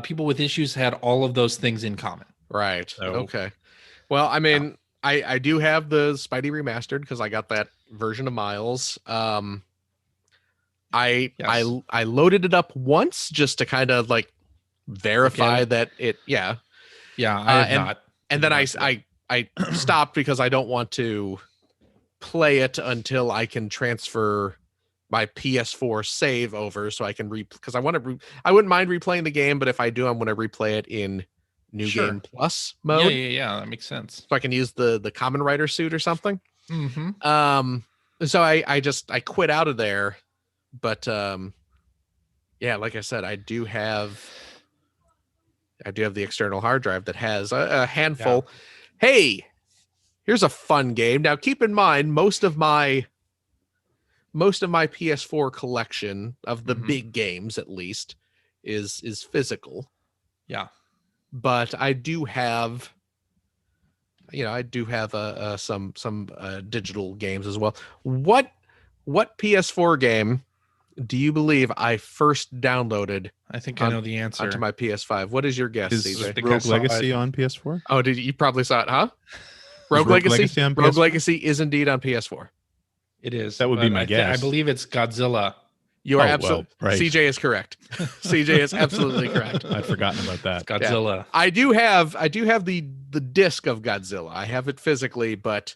Speaker 1: people with issues had all of those things in common.
Speaker 3: Right.
Speaker 1: So,
Speaker 3: okay. Well, I mean, I do have the Spidey Remastered because I got that version of Miles. I
Speaker 1: Yes.
Speaker 3: I loaded it up once just to kind of like verify that it. Yeah,
Speaker 1: Yeah, I have
Speaker 3: and
Speaker 1: not.
Speaker 3: and
Speaker 1: did
Speaker 3: then
Speaker 1: not do that.
Speaker 3: I stopped because I don't want to play it until I can transfer my PS4 save over so I can because I want to I wouldn't mind replaying the game, but if I do, I'm going to replay it in New
Speaker 1: Sure.
Speaker 3: Game Plus
Speaker 1: Yeah,
Speaker 3: mode
Speaker 1: yeah, that makes sense.
Speaker 3: so I can use the common writer suit or something.
Speaker 1: Mm-hmm.
Speaker 3: So I quit out of there, but yeah, like I said, I do have the external hard drive that has a handful. Hey, here's a fun game. Now keep in mind most of my PS4 collection of the big games at least is physical.
Speaker 1: Yeah.
Speaker 3: But I do have some digital games as well. What PS4 game do you believe I first downloaded
Speaker 1: I think I know the answer.
Speaker 3: onto my PS5? What is your guess,
Speaker 2: Is
Speaker 3: CJ?
Speaker 1: think I
Speaker 2: Rogue
Speaker 1: saw
Speaker 2: Legacy
Speaker 1: it.
Speaker 2: on PS4?
Speaker 3: Oh, did you probably saw it, huh?
Speaker 2: Rogue Legacy on
Speaker 3: Rogue
Speaker 2: PS4?
Speaker 3: Legacy is indeed on PS4.
Speaker 1: It is.
Speaker 2: That would be
Speaker 1: but
Speaker 2: my
Speaker 1: I
Speaker 2: guess.
Speaker 1: believe it's Godzilla.
Speaker 3: You are
Speaker 2: Oh,
Speaker 3: absolutely
Speaker 2: well, right.
Speaker 3: CJ is correct. CJ is absolutely correct.
Speaker 2: I'd forgotten about that.
Speaker 1: Godzilla.
Speaker 3: I do have the disc of Godzilla. I have it physically, but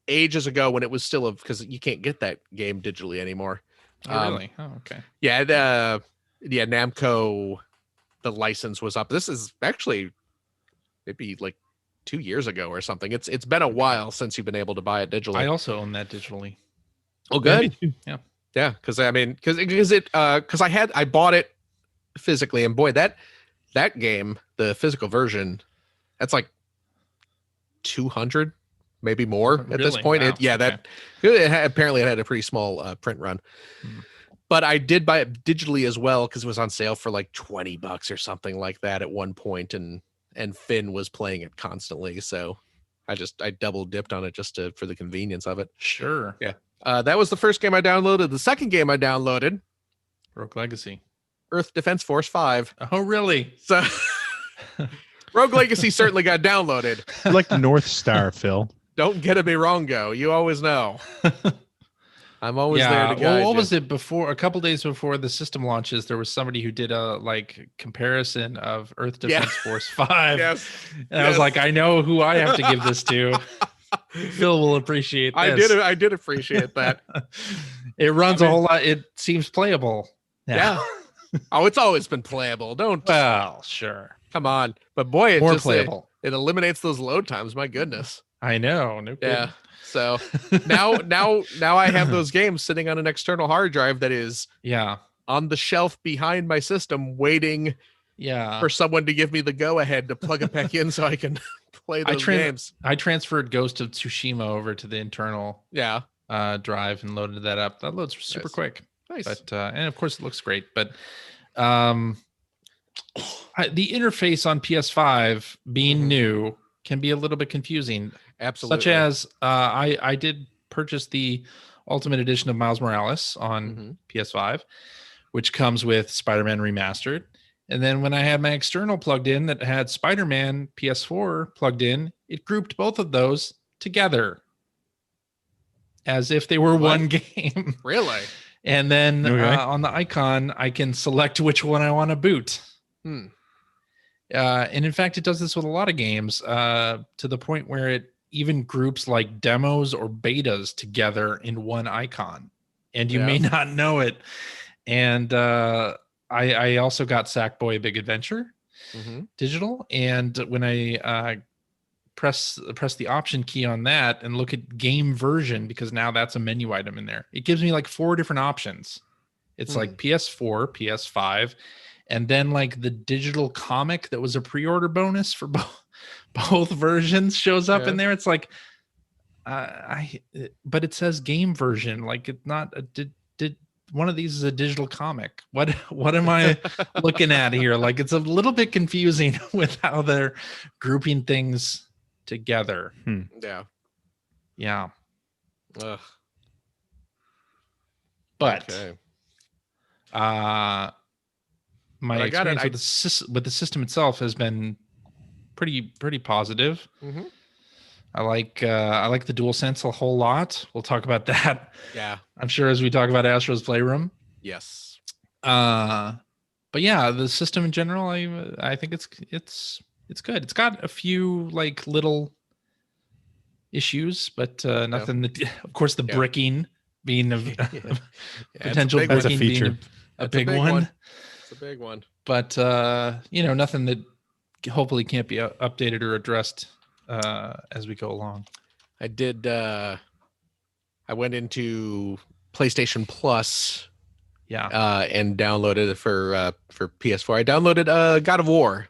Speaker 3: ages ago when it was still because you can't get that game digitally anymore.
Speaker 1: Oh, really? Oh, okay.
Speaker 3: Yeah, Namco, the license was up. This is actually maybe like 2 years ago or something. It's been a while since you've been able to buy it digitally.
Speaker 1: I also own that digitally.
Speaker 3: Oh, good.
Speaker 1: Yeah.
Speaker 3: Because I mean, because I bought it physically, and boy, that game, the physical version, that's like 200, maybe more at this
Speaker 1: Really?
Speaker 3: point.
Speaker 1: Wow.
Speaker 3: Apparently it had a pretty small print run. But I did buy it digitally as well because it was on sale for like $20 or something like that at one point, and Finn was playing it constantly, so I double dipped on it just for the convenience of it.
Speaker 1: Sure.
Speaker 3: Yeah. That was the first game I downloaded. The second game I downloaded,
Speaker 1: Rogue Legacy.
Speaker 3: Earth Defense Force 5.
Speaker 1: Oh, really?
Speaker 3: So Rogue Legacy certainly got downloaded.
Speaker 2: I like North Star, Phil.
Speaker 3: Don't get me wrong, go. You always know. I'm always there to guide
Speaker 1: Well, what
Speaker 3: you.
Speaker 1: was it before? A couple days before the system launches, there was somebody who did a comparison of Earth Defense Force 5.
Speaker 3: Yes.
Speaker 1: And I was like, I know who I have to give this to. Phil will appreciate this.
Speaker 3: I did appreciate that.
Speaker 1: It runs a whole lot. It seems playable.
Speaker 3: Yeah. Oh, it's always been playable. Don't
Speaker 1: Well, sure.
Speaker 3: come on. But boy, it
Speaker 1: More
Speaker 3: just
Speaker 1: playable.
Speaker 3: it eliminates those load times. My goodness.
Speaker 1: I know. No kidding.
Speaker 3: Yeah. So now I have those games sitting on an external hard drive that is
Speaker 1: Yeah.
Speaker 3: on the shelf behind my system, waiting
Speaker 1: Yeah.
Speaker 3: for someone to give me the go ahead to plug it back in so I can play those games.
Speaker 1: I transferred Ghost of Tsushima over to the internal
Speaker 3: Yeah.
Speaker 1: drive and loaded that up. That loads super
Speaker 3: Nice.
Speaker 1: quick.
Speaker 3: Nice.
Speaker 1: But and of course it looks great. But the interface on PS5 being new can be a little bit confusing.
Speaker 3: Absolutely.
Speaker 1: Such as I did purchase the Ultimate Edition of Miles Morales on PS5, which comes with Spider-Man Remastered. And then when I had my external plugged in that had Spider-Man PS4 plugged in, it grouped both of those together as if they were one game.
Speaker 3: Really?
Speaker 1: And then
Speaker 2: Okay.
Speaker 1: on the icon, I can select which one I want to boot.
Speaker 3: Hmm.
Speaker 1: And in fact, it does this with a lot of games to the point where it even groups like demos or betas together in one icon. And you may not know it. And I also got Sackboy Big Adventure digital. And when I press the option key on that and look at game version, because now that's a menu item in there, it gives me like 4 different options. It's like PS4, PS5, and then like the digital comic that was a pre-order bonus for both versions shows up in there. It's like but it says game version, like it's not a did one of these is a digital comic. What am I looking at here? Like it's a little bit confusing with how they're grouping things together.
Speaker 3: Yeah.
Speaker 1: Yeah.
Speaker 3: Ugh.
Speaker 1: But
Speaker 3: Okay.
Speaker 1: my
Speaker 3: I got it.
Speaker 1: experience with the system itself has been pretty positive. I like the DualSense a whole lot. We'll talk about that.
Speaker 3: Yeah.
Speaker 1: I'm sure as we talk about Astro's Playroom.
Speaker 3: Yes.
Speaker 1: But yeah, the system in general, I think it's good. It's got a few like little issues, but nothing that. Of course, the
Speaker 3: Yeah.
Speaker 1: bricking being a
Speaker 3: Yeah,
Speaker 1: potential
Speaker 3: big
Speaker 2: That's a
Speaker 1: bricking being
Speaker 2: feature.
Speaker 1: a
Speaker 3: That's a
Speaker 1: big
Speaker 3: big
Speaker 1: one.
Speaker 3: one. It's a big one.
Speaker 1: But nothing that hopefully can't be updated or addressed as we go along.
Speaker 3: I did. I went into PlayStation Plus
Speaker 1: Yeah.
Speaker 3: and downloaded it for PS4. I downloaded God of War,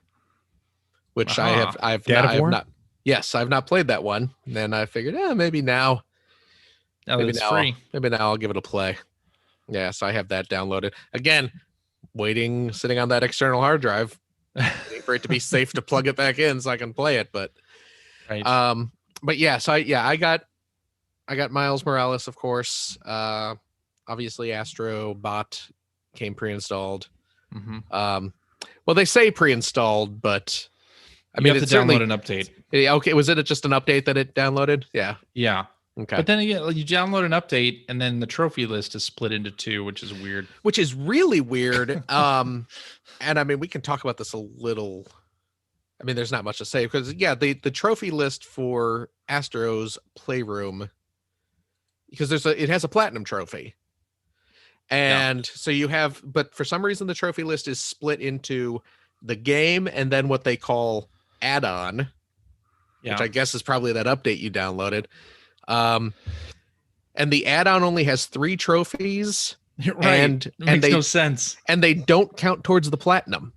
Speaker 3: which
Speaker 1: Aha.
Speaker 3: I've not. Yes, I've not played that one. And then I figured, maybe now.
Speaker 1: Now that it's free.
Speaker 3: Maybe now I'll give it a play. Yeah, so I have that downloaded. Again, sitting on that external hard drive, waiting for it to be safe to plug it back in so I can play it. But
Speaker 1: Right.
Speaker 3: but yeah, so I got Miles Morales, of course. Obviously Astro Bot came pre-installed.
Speaker 1: Mm-hmm.
Speaker 3: Well, they say pre-installed, but I mean,
Speaker 1: you have to download an update.
Speaker 3: Okay, was it just an update that it downloaded? Yeah.
Speaker 1: Yeah.
Speaker 3: Okay.
Speaker 1: But then again, you download an update, and then the trophy list is split into two, which is weird.
Speaker 3: Which is really weird. And I mean, we can talk about this a little. I mean, there's not much to say because the trophy list for Astro's Playroom, because it has a platinum trophy. And so you have, but for some reason the trophy list is split into the game and then what they call add-on, which I guess is probably that update you downloaded. And the add-on only has 3 trophies.
Speaker 1: Right.
Speaker 3: And
Speaker 1: it makes no sense.
Speaker 3: And they don't count towards the platinum.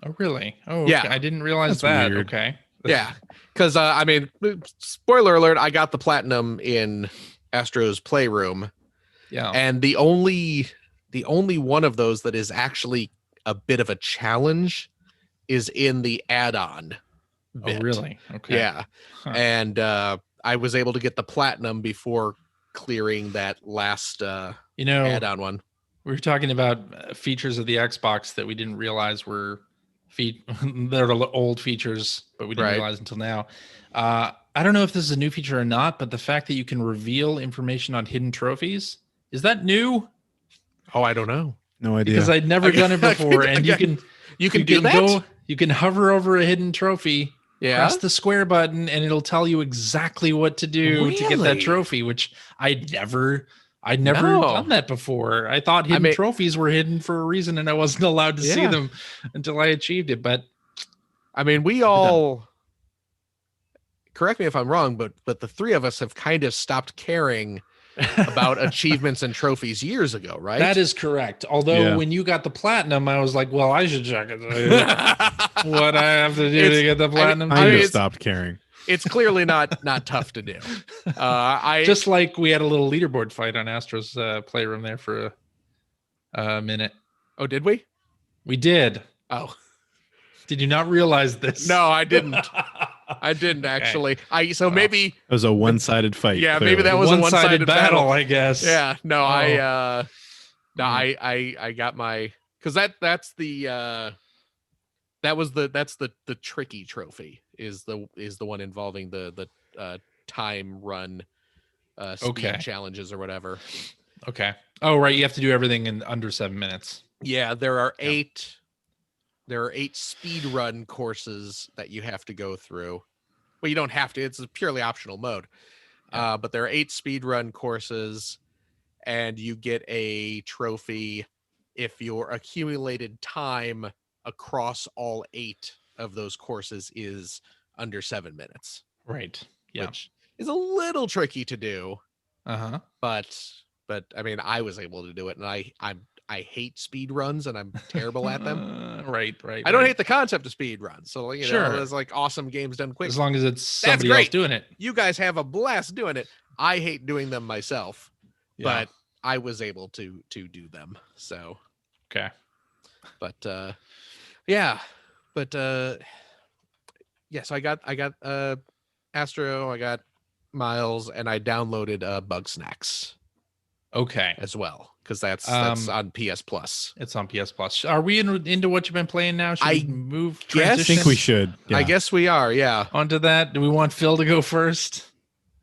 Speaker 1: Oh, really? Oh,
Speaker 3: yeah.
Speaker 1: Okay. I didn't realize
Speaker 2: That's
Speaker 1: that.
Speaker 2: weird.
Speaker 1: Okay.
Speaker 3: Yeah. Because, I mean, spoiler alert, I got the platinum in Astro's Playroom.
Speaker 1: Yeah.
Speaker 3: And the only one of those that is actually a bit of a challenge is in the add-on bit.
Speaker 1: Oh, really? Okay.
Speaker 3: Yeah.
Speaker 1: Huh.
Speaker 3: And I was able to get the platinum before clearing that last add-on one.
Speaker 1: We were talking about features of the Xbox that we didn't realize were they're old features, but we didn't realize until now. I don't know if this is a new feature or not, but the fact that you can reveal information on hidden trophies, is that new?
Speaker 3: Oh, I don't know.
Speaker 2: No idea.
Speaker 1: Because I'd never done it before. And you can
Speaker 3: do that.
Speaker 1: You can hover over a hidden trophy,
Speaker 3: Yeah.
Speaker 1: press the square button, and it'll tell you exactly what to do to get that
Speaker 3: Really?
Speaker 1: trophy, which I'd never
Speaker 3: No.
Speaker 1: done that before. I thought hidden trophies were hidden for a reason and I wasn't allowed to see
Speaker 3: Yeah.
Speaker 1: them until I achieved it. But
Speaker 3: I mean, we all, correct me if I'm wrong, but the 3 of us have kind of stopped caring about achievements and trophies years ago, right?
Speaker 1: that is correct. Although when you got the platinum, I was like, well, I should check it. What I have to do to get the platinum.
Speaker 2: I
Speaker 3: mean,
Speaker 2: just stopped caring.
Speaker 3: It's clearly not tough to do.
Speaker 1: Just like we had a little leaderboard fight on Astro's Playroom there for a minute.
Speaker 3: Oh, did we?
Speaker 1: We did.
Speaker 3: Oh,
Speaker 1: did you not realize this?
Speaker 3: no, I didn't. I didn't actually. Maybe
Speaker 2: It was a one-sided fight.
Speaker 3: Yeah,
Speaker 2: clearly.
Speaker 3: maybe that was a
Speaker 1: one-sided battle, I guess.
Speaker 3: Yeah, no,
Speaker 1: Oh.
Speaker 3: I got my, because that's the tricky trophy is the one involving the time run speed challenges or whatever.
Speaker 1: Okay. Oh, right. You have to do everything in under 7 minutes.
Speaker 3: Yeah, there are 8 speed run courses that you have to go through. Well, you don't have to, it's a purely optional mode. But there are 8 speed run courses and you get a trophy if your accumulated time across all 8 of those courses is under 7 minutes.
Speaker 1: Right. Yeah.
Speaker 3: Which is a little tricky to do.
Speaker 1: Uh-huh.
Speaker 3: But I mean, I was able to do it, and I hate speed runs, and I'm terrible at them.
Speaker 1: Right.
Speaker 3: I don't hate the concept of speed runs. So
Speaker 1: Sure.
Speaker 3: there's like awesome games done quick.
Speaker 1: As long as it's somebody
Speaker 3: great.
Speaker 1: else doing it.
Speaker 3: You guys have a blast doing it. I hate doing them myself, but I was able to do them. So
Speaker 1: Okay.
Speaker 3: but yeah. So I got Astro, I got Miles, and I downloaded Bug Snacks
Speaker 1: Okay.
Speaker 3: as well, because that's on PS Plus.
Speaker 1: It's on PS Plus. Are we into what you've been playing now? Should
Speaker 3: I
Speaker 1: we move?
Speaker 3: guess-
Speaker 2: I
Speaker 1: transition
Speaker 2: think we should. Yeah.
Speaker 3: I guess we are, yeah.
Speaker 1: onto that. Do we want Phil to go first?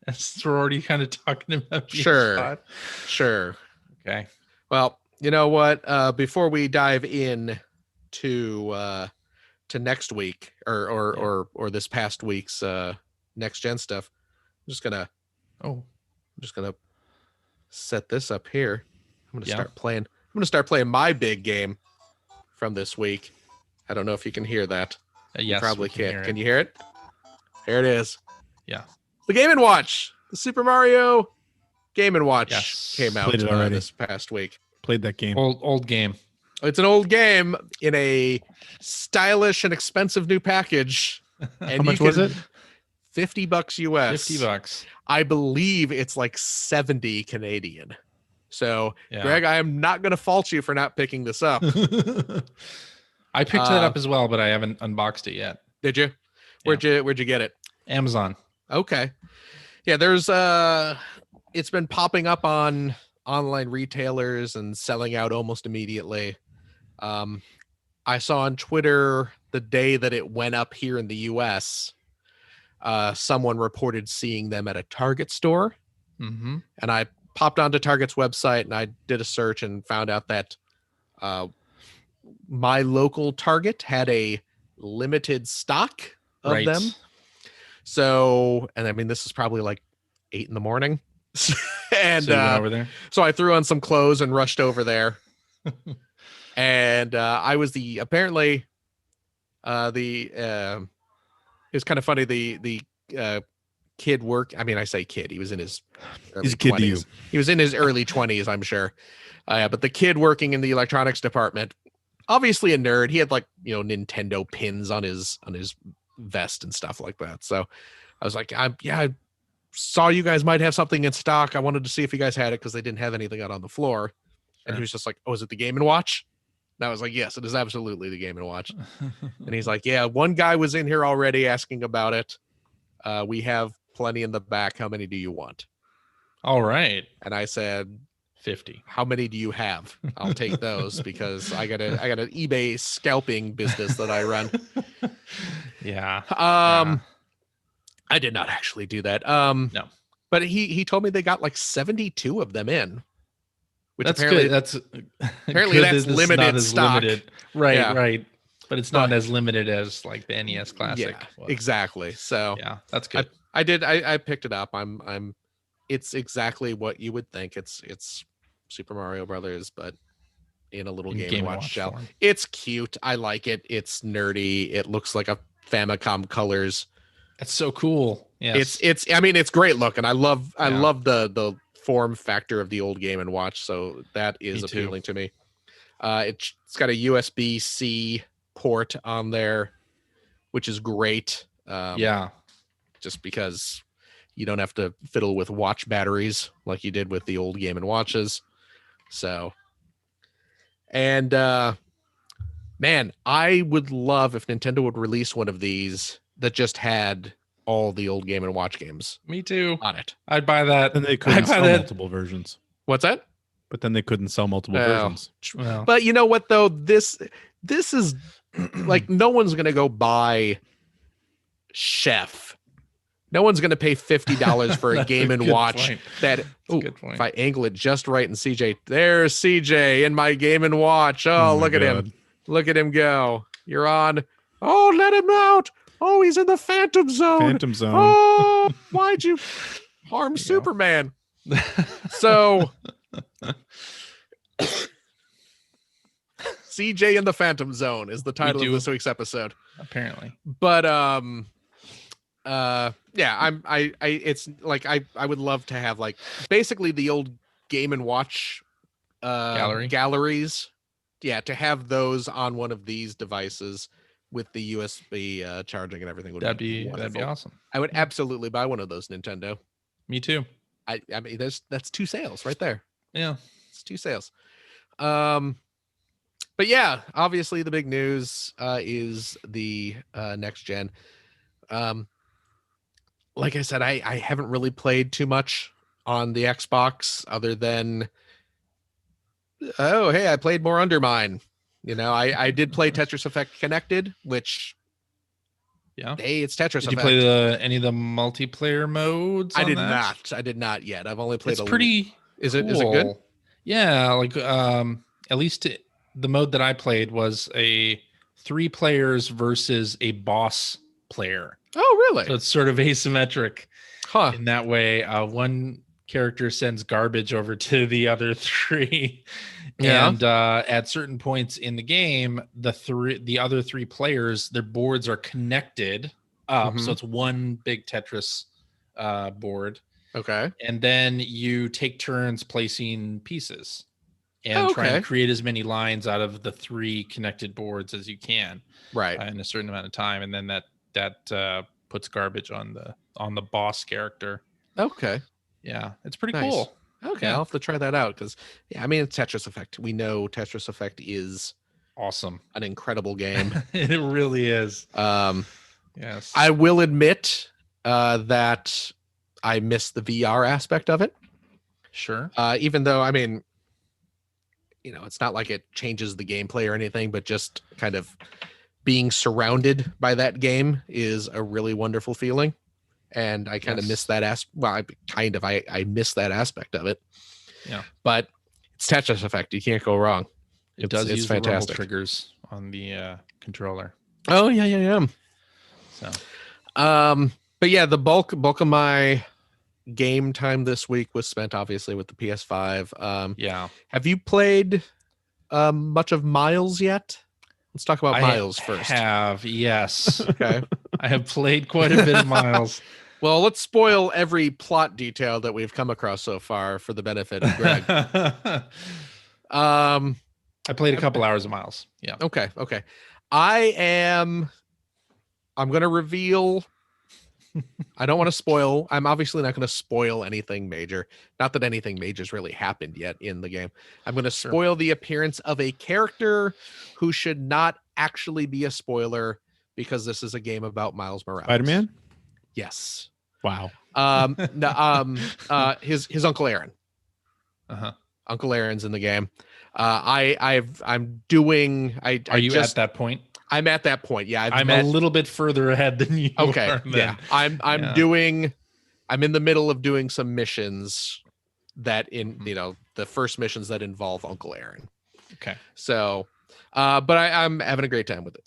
Speaker 1: As we're already kind of talking about PS5.
Speaker 3: Sure.
Speaker 1: Okay.
Speaker 3: Well, You know what? Before we dive in to next week or this past week's next gen stuff, I'm just gonna set this up here. I'm gonna start playing. I'm gonna start playing my big game from this week. I don't know if you can hear that.
Speaker 1: Yes,
Speaker 3: you probably
Speaker 1: can.
Speaker 3: can't. Can you hear it? Here it is.
Speaker 1: Yeah.
Speaker 3: The Game & Watch. The Super Mario Game & Watch came out
Speaker 2: already.
Speaker 3: this past week.
Speaker 2: Played that game.
Speaker 1: Old game.
Speaker 3: It's an old game in a stylish and expensive new package. And
Speaker 2: How much was it?
Speaker 3: $50 US.
Speaker 1: $50.
Speaker 3: I believe it's like 70 Canadian. So,
Speaker 1: Yeah.
Speaker 3: Greg, I am not going to fault you for not picking this up.
Speaker 1: I picked it up as well, but I haven't unboxed it yet.
Speaker 3: Did you? Where'd you get it?
Speaker 1: Amazon.
Speaker 3: Okay. Yeah, there's it's been popping up on online retailers and selling out almost immediately. I saw on Twitter the day that it went up here in the US, someone reported seeing them at a Target store.
Speaker 1: Mm-hmm.
Speaker 3: And I popped onto Target's website and I did a search and found out that my local Target had a limited stock of them. So, and I mean, this is probably like 8 in the morning. And
Speaker 1: So you went over there?
Speaker 3: so I threw on some clothes and rushed over there. And I was apparently it was kind of funny. The kid I mean, I say kid, he was in his early
Speaker 2: He's a kid to you.
Speaker 3: 20s. He was in his early 20s, I'm sure. But the kid working in the electronics department, obviously a nerd. He had like, Nintendo pins on his vest and stuff like that. So I was like, I saw you guys might have something in stock. I wanted to see if you guys had it because they didn't have anything out on the floor. And he was just like, oh, is it the Game & Watch? And I was like, yes, it is absolutely the Game & Watch. And he's like, yeah, one guy was in here already asking about it. We have plenty in the back. How many do you want?
Speaker 1: All right.
Speaker 3: And I said,
Speaker 1: 50.
Speaker 3: how many do you have? I'll take those because I got an eBay scalping business that I run.
Speaker 1: Yeah.
Speaker 3: I did not actually do that.
Speaker 1: No.
Speaker 3: But he told me they got like 72 of them in. Which
Speaker 1: That's
Speaker 3: apparently
Speaker 1: good. That's
Speaker 3: apparently
Speaker 1: good
Speaker 3: that's
Speaker 1: that it's
Speaker 3: limited
Speaker 1: not as
Speaker 3: stock.
Speaker 1: limited. Right,
Speaker 3: Yeah.
Speaker 1: right. But it's not as limited as like the NES Classic.
Speaker 3: Yeah,
Speaker 1: was.
Speaker 3: exactly. So
Speaker 1: Yeah, that's good.
Speaker 3: I picked it up. It's exactly what you would think. It's Super Mario Brothers, but in a little Game & Watch shell.
Speaker 1: form.
Speaker 3: It's cute. I like it. It's nerdy. It looks like a Famicom colors.
Speaker 1: That's so cool. Yes.
Speaker 3: I mean, it's great looking. I love the form factor of the old Game & Watch. So that is appealing to me. It's got a USB-C port on there, which is great.
Speaker 1: Yeah.
Speaker 3: Just because you don't have to fiddle with watch batteries like you did with the old Game & Watches. So, and man, I would love if Nintendo would release one of these that just had all the old Game & Watch games
Speaker 1: Me too.
Speaker 3: on it.
Speaker 1: I'd buy that.
Speaker 2: And they couldn't
Speaker 1: I'd buy
Speaker 2: sell
Speaker 1: that.
Speaker 2: multiple versions.
Speaker 3: What's that?
Speaker 2: But then they couldn't sell multiple
Speaker 3: Oh.
Speaker 2: versions.
Speaker 1: Well,
Speaker 3: But you know what though? This is like no one's gonna go buy Chef. No one's gonna pay $50 for a
Speaker 1: that's
Speaker 3: Game &
Speaker 1: good
Speaker 3: Watch
Speaker 1: point.
Speaker 3: that.
Speaker 1: That's a
Speaker 3: Oh,
Speaker 1: good point.
Speaker 3: if I angle it just right and CJ, there's CJ in my Game & Watch. Oh,
Speaker 2: my
Speaker 3: look at him.
Speaker 2: God.
Speaker 3: Look at him go. You're on. Oh, let him out. Oh, he's in the Phantom Zone.
Speaker 2: Phantom Zone.
Speaker 3: Oh, why'd you harm Superman? So CJ in the Phantom Zone is the title of
Speaker 1: do.
Speaker 3: this week's episode.
Speaker 1: Apparently.
Speaker 3: But yeah, it's like I would love to have like basically the old Game & Watch galleries. Yeah, to have those on one of these devices with the USB charging and everything
Speaker 1: That'd be
Speaker 3: wonderful.
Speaker 1: awesome.
Speaker 3: I would absolutely buy one of those, Nintendo.
Speaker 1: Me too.
Speaker 3: I mean that's 2 sales right there.
Speaker 1: Yeah.
Speaker 3: It's 2 sales. But yeah, obviously the big news is the next gen. Like I said, I haven't really played too much on the Xbox other than hey, I played more Undermine. You know, I did play Tetris Effect Connected, which
Speaker 1: Yeah.
Speaker 3: hey, it's Tetris
Speaker 1: Did you
Speaker 3: Effect.
Speaker 1: play any of the multiplayer modes?
Speaker 3: I
Speaker 1: on
Speaker 3: did
Speaker 1: that?
Speaker 3: not. I did not yet. I've only played
Speaker 1: It's pretty.
Speaker 3: Is it good?
Speaker 1: cool. Yeah, like at least the mode that I played was a 3 players versus a boss player.
Speaker 3: Oh, really?
Speaker 1: So it's sort of asymmetric
Speaker 3: Huh.
Speaker 1: in that way. One character sends garbage over to the other 3.
Speaker 3: Yeah.
Speaker 1: And at certain points in the game, the other 3 players, their boards are connected up. So
Speaker 3: Mhm.
Speaker 1: it's one big Tetris board.
Speaker 3: Okay.
Speaker 1: And then you take turns placing pieces and
Speaker 3: Oh,
Speaker 1: try and
Speaker 3: okay.
Speaker 1: create as many lines out of the 3 connected boards as you can
Speaker 3: Right.
Speaker 1: in a certain amount of time. And then that puts garbage on the boss character.
Speaker 3: Okay.
Speaker 1: Yeah, it's pretty
Speaker 3: Nice.
Speaker 1: cool.
Speaker 3: Okay,
Speaker 1: Yeah.
Speaker 3: I'll have to try that out because, yeah, I mean, it's Tetris Effect. We know Tetris Effect is
Speaker 1: Awesome.
Speaker 3: an incredible game.
Speaker 1: It really is.
Speaker 3: Um,
Speaker 1: Yes.
Speaker 3: I will admit that I miss the VR aspect of it.
Speaker 1: Sure.
Speaker 3: Even though, I mean, it's not like it changes the gameplay or anything, but just kind of being surrounded by that game is a really wonderful feeling. And I kind of miss that I miss that aspect of it.
Speaker 1: Yeah.
Speaker 3: But it's Tetris Effect. You can't go wrong.
Speaker 1: It does
Speaker 3: it's
Speaker 1: use the rumble
Speaker 3: fantastic.
Speaker 1: triggers on the controller.
Speaker 3: Oh, yeah.
Speaker 1: So
Speaker 3: But yeah, the bulk of my game time this week was spent obviously with the PS5.
Speaker 1: yeah.
Speaker 3: Have you played much of Miles yet? Let's talk about Miles first.
Speaker 1: Yes.
Speaker 3: Okay.
Speaker 1: I have played quite a bit of Miles.
Speaker 3: Well, let's spoil every plot detail that we've come across so far for the benefit of Greg.
Speaker 1: I played a couple hours of Miles. Yeah.
Speaker 3: Okay. I'm going to reveal. I don't want to spoil. I'm obviously not going to spoil anything major. Not that anything major's really happened yet in the game. I'm going to spoil the appearance of a character who should not actually be a spoiler because this is a game about Miles Morales.
Speaker 2: Spider-Man?
Speaker 3: Yes.
Speaker 2: Wow.
Speaker 3: His Uncle Aaron.
Speaker 1: Uh-huh.
Speaker 3: Uncle Aaron's in the game.
Speaker 1: Are you at that point?
Speaker 3: I'm at that point. Yeah,
Speaker 1: I'm a little bit further ahead than you.
Speaker 3: Okay.
Speaker 1: Are,
Speaker 3: yeah. I'm in the middle of doing some missions that the first missions that involve Uncle Aaron.
Speaker 1: Okay.
Speaker 3: So, but I'm having a great time with it.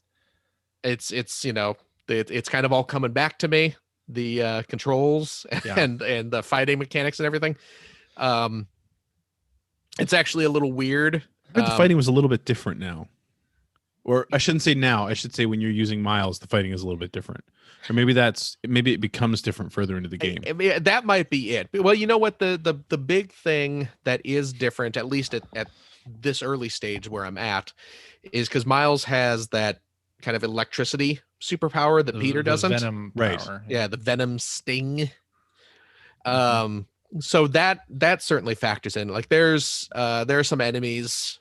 Speaker 3: It's kind of all coming back to me, the controls and the fighting mechanics and everything. It's actually a little weird.
Speaker 2: I heard the fighting was a little bit different now. Or I shouldn't say now. I should say when you're using Miles, the fighting is a little bit different. Or maybe it becomes different further into the game.
Speaker 3: That might be it. Well, you know what? The big thing that is different, at least at this early stage where I'm at, is because Miles has that kind of electricity superpower that Peter doesn't.
Speaker 1: Venom
Speaker 2: right.
Speaker 1: power.
Speaker 3: Yeah, the Venom sting. So that certainly factors in. Like there are some enemies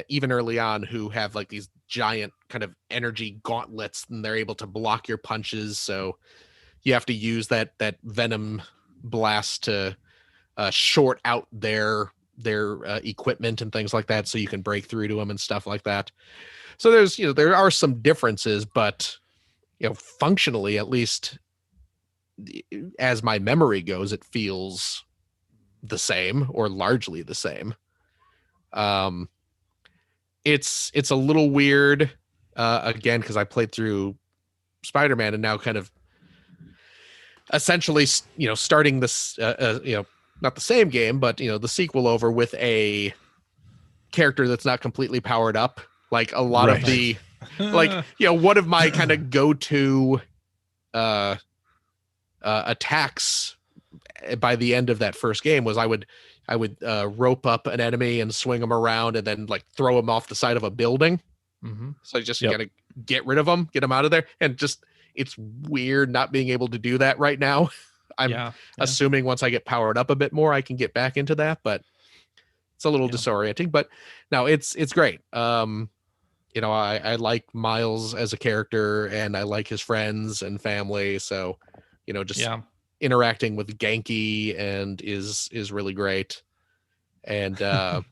Speaker 3: even early on who have like these giant kind of energy gauntlets and they're able to block your punches, so you have to use that venom blast to short out their equipment and things like that so you can break through to them and stuff like that. So there are some differences, but functionally, at least as my memory goes, it feels the same or largely the same. It's a little weird, again, because I played through Spider-Man and now kind of essentially, starting this, not the same game, but the sequel over with a character that's not completely powered up. Like a lot of the, one of my kind of go-to attacks by the end of that first game was I would rope up an enemy and swing them around and then like throw them off the side of a building.
Speaker 1: Mm-hmm.
Speaker 3: So you just gotta get rid of them, get them out of there. And just, it's weird not being able to do that right now. I'm assuming once I get powered up a bit more, I can get back into that, but it's a little disorienting, but no, it's great. I like Miles as a character and I like his friends and family. So, interacting with Genki and is really great. And I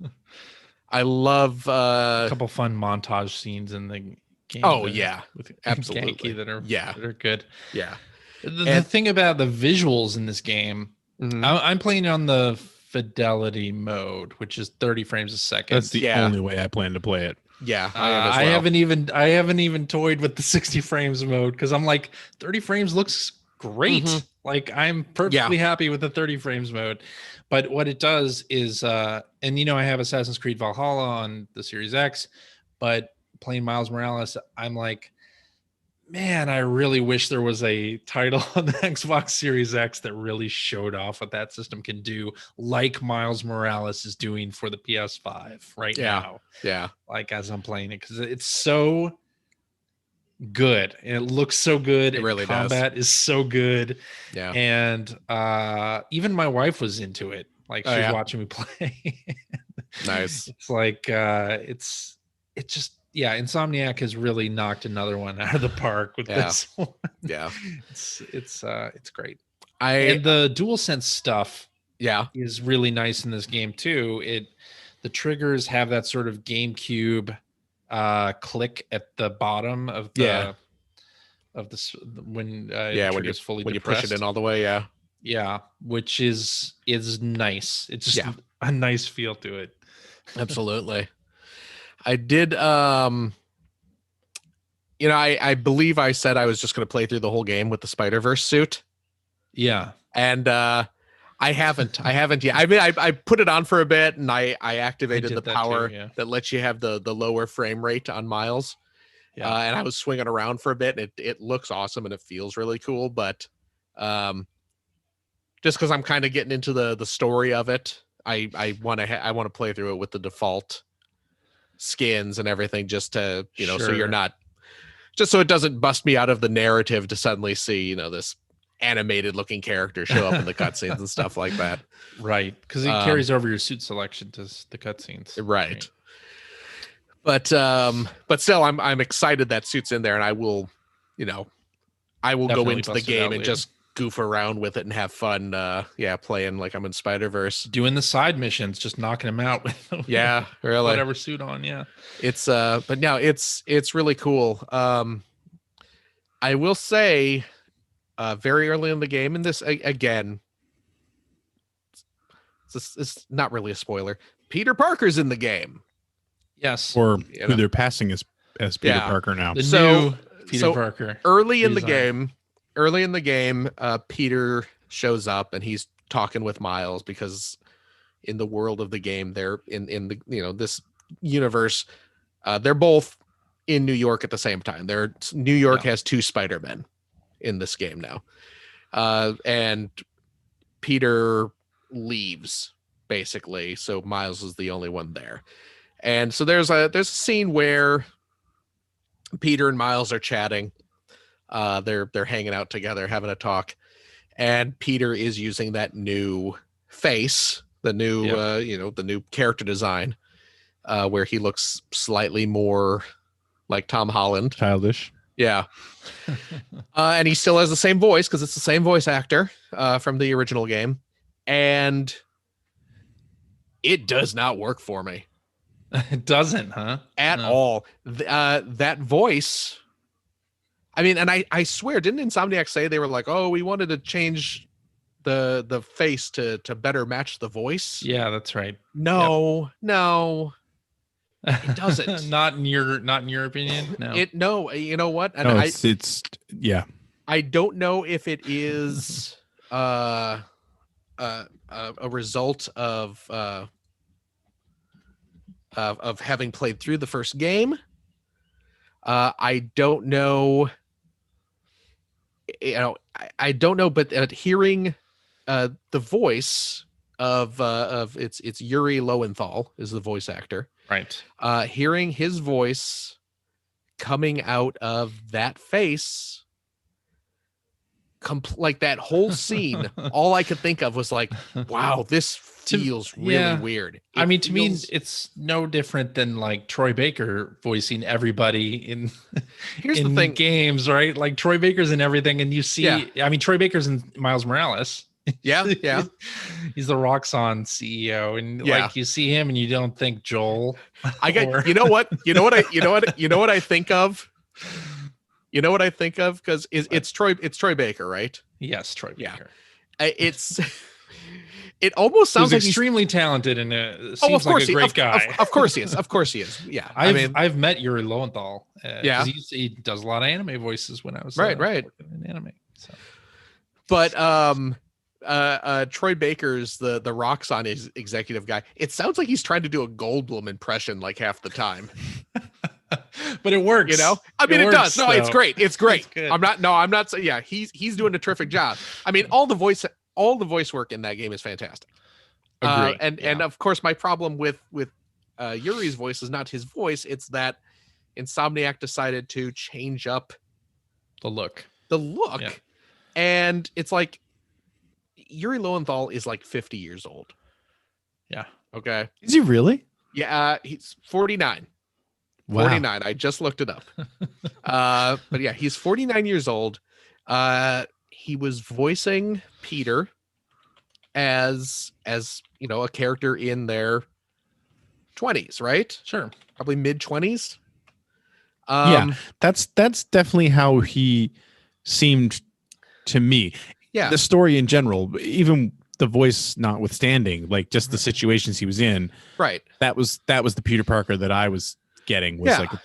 Speaker 3: love
Speaker 1: a couple fun montage scenes in the game.
Speaker 3: Oh yeah,
Speaker 1: with
Speaker 3: absolutely.
Speaker 1: Genki that are good.
Speaker 3: Yeah.
Speaker 1: The thing about the visuals in this game, I'm playing on the fidelity mode, which is 30 frames a second.
Speaker 2: That's the
Speaker 3: Yeah.
Speaker 2: only way I plan to play it.
Speaker 3: Yeah, I am as well.
Speaker 1: I haven't even toyed with the 60 frames mode because I'm like 30 frames looks great.
Speaker 3: Mhm.
Speaker 1: Like I'm perfectly happy with the 30 frames mode. But what it does is and you know, I have Assassin's Creed Valhalla on the Series X, but playing Miles Morales, I'm like, man, I really wish there was a title on the Xbox Series X that really showed off what that system can do, like Miles Morales is doing for the PS5 right now.
Speaker 3: Yeah.
Speaker 1: Like as I'm playing it, because it's so good and it looks so good.
Speaker 3: It really does.
Speaker 1: Combat is so good.
Speaker 3: Yeah.
Speaker 1: And even my wife was into it. Like
Speaker 3: Oh,
Speaker 1: she was
Speaker 3: yeah.
Speaker 1: watching me play.
Speaker 3: Nice.
Speaker 1: It's like it's just Insomniac has really knocked another one out of the park with
Speaker 3: Yeah.
Speaker 1: this one.
Speaker 3: Yeah.
Speaker 1: It's great.
Speaker 3: I
Speaker 1: And the DualSense stuff
Speaker 3: yeah.
Speaker 1: is really nice in this game too. The triggers have that sort of GameCube click at the bottom of the
Speaker 3: Yeah.
Speaker 1: of this when
Speaker 3: Yeah, when
Speaker 1: trigger's fully
Speaker 3: when you push it
Speaker 1: depressed.
Speaker 3: in all the way, yeah.
Speaker 1: Yeah, which is nice. It's just
Speaker 3: Yeah.
Speaker 1: a nice feel to it.
Speaker 3: Absolutely. I did you know, I believe I said I was just going to play through the whole game with the Spider-Verse suit,
Speaker 1: Yeah.
Speaker 3: and I haven't yet. I mean, I put it on for a bit, and I activated
Speaker 1: did
Speaker 3: the
Speaker 1: that too,
Speaker 3: power
Speaker 1: yeah.
Speaker 3: that lets you have the lower frame rate on Miles.
Speaker 1: Yeah.
Speaker 3: And I was swinging around for a bit, and it looks awesome and it feels really cool, but just because I'm kind of getting into the story of it, I want to play through it with the default skins and everything, just to so
Speaker 1: Sure.
Speaker 3: you're not, just so it doesn't bust me out of the narrative to suddenly see this animated looking character show up in the cutscenes and stuff like that.
Speaker 1: Right, because it carries over your suit selection to the cutscenes.
Speaker 3: Right. But still, I'm excited that suit's in there, and I will go
Speaker 1: Definitely
Speaker 3: into the
Speaker 1: bust it
Speaker 3: game
Speaker 1: out
Speaker 3: and
Speaker 1: later.
Speaker 3: just goof around with it and have fun. Playing like I'm in Spider-Verse.
Speaker 1: Doing the side missions, just knocking them out with
Speaker 3: Yeah, really.
Speaker 1: whatever suit on. Yeah.
Speaker 3: It's but no, it's really cool. I will say, very early in the game, in this again, it's not really a spoiler. Peter Parker's in the game.
Speaker 1: Yes.
Speaker 2: Or
Speaker 3: You
Speaker 2: who
Speaker 3: know.
Speaker 2: they're passing as Peter
Speaker 3: Yeah.
Speaker 2: Parker now.
Speaker 1: The
Speaker 3: So-
Speaker 1: new Peter Parker.
Speaker 3: Early in the
Speaker 1: Redesign.
Speaker 3: game, Peter shows up and he's talking with Miles, because in the world of the game, they're in the this universe, they're both in New York at the same time. New York has two Spider-Men in this game now, and Peter leaves basically, so Miles is the only one there. And so there's a scene where Peter and Miles are chatting. They're hanging out together, having a talk, and Peter is using that new face, the new the new character design, where he looks slightly more like Tom Holland.
Speaker 2: Childish.
Speaker 3: Yeah. And he still has the same voice, because it's the same voice actor from the original game, and it does not work for me
Speaker 1: It doesn't, huh?
Speaker 3: at
Speaker 1: No.
Speaker 3: all. That voice, I mean, and I swear, didn't Insomniac say they were like, oh, we wanted to change the face to better match the voice?
Speaker 1: Yeah, that's right.
Speaker 3: No,
Speaker 1: It
Speaker 3: doesn't.
Speaker 1: not in your opinion. No.
Speaker 3: no, you know what? And
Speaker 2: No, it's yeah.
Speaker 3: I don't know if it is a result of having played through the first game. I don't know. I don't know, but hearing the voice of it's Yuri Lowenthal is the voice actor.
Speaker 1: Right.
Speaker 3: Hearing his voice coming out of that face, like that whole scene, all I could think of was like, wow, this feels really weird.
Speaker 1: I mean, to me,
Speaker 3: feels-
Speaker 1: it's no different than like Troy Baker voicing everybody in
Speaker 3: Here's
Speaker 1: in
Speaker 3: the thing.
Speaker 1: games, right? Like Troy Baker's in everything, and you see.
Speaker 3: Yeah.
Speaker 1: I mean, Troy Baker's in Miles Morales.
Speaker 3: Yeah, yeah.
Speaker 1: He's the Roxxon CEO, and
Speaker 3: Yeah.
Speaker 1: like you see him, and you don't think Joel.
Speaker 3: I got
Speaker 1: or-
Speaker 3: you know what I think of. You know what I think of, because it's Troy Baker, right?
Speaker 1: Yes, Troy
Speaker 3: Yeah.
Speaker 1: Baker.
Speaker 3: It's It almost sounds
Speaker 1: Who's
Speaker 3: like he's.
Speaker 1: extremely talented and
Speaker 3: Oh,
Speaker 1: seems
Speaker 3: of course
Speaker 1: like a great
Speaker 3: of,
Speaker 1: guy.
Speaker 3: of course he is. Of course he is. Yeah, I mean,
Speaker 1: I've met Yuri Lowenthal.
Speaker 3: Yeah.
Speaker 1: He does a lot of anime voices when I was
Speaker 3: Right.
Speaker 1: working in anime. So.
Speaker 3: But Troy Baker's the Roxxon is executive guy. It sounds like he's trying to do a Goldblum impression like half the time.
Speaker 1: But it works.
Speaker 3: You know, I mean, it
Speaker 1: works,
Speaker 3: does. No, it's
Speaker 1: though.
Speaker 3: great. It's great.
Speaker 1: It's good.
Speaker 3: I'm not saying. Yeah, he's doing a terrific job. I mean, all the voice work in that game is fantastic.
Speaker 1: Agree.
Speaker 3: And of course, my problem with Yuri's voice is not his voice. It's that Insomniac decided to change up
Speaker 1: the look.
Speaker 3: Yeah. And it's like Yuri Lowenthal is like 50 years old.
Speaker 1: Yeah.
Speaker 3: Okay.
Speaker 2: Is he really?
Speaker 3: Yeah. He's 49.
Speaker 2: Wow.
Speaker 3: 49. I just looked it up. But yeah, he's 49 years old. He was voicing Peter as you know, a character in their 20s, right?
Speaker 1: Sure.
Speaker 3: Probably mid 20s.
Speaker 2: Yeah, that's definitely how he seemed to me.
Speaker 3: Yeah.
Speaker 2: The story in general, even the voice notwithstanding, like just the situations he was in,
Speaker 3: Right.
Speaker 2: that was the Peter Parker that I was getting, was like a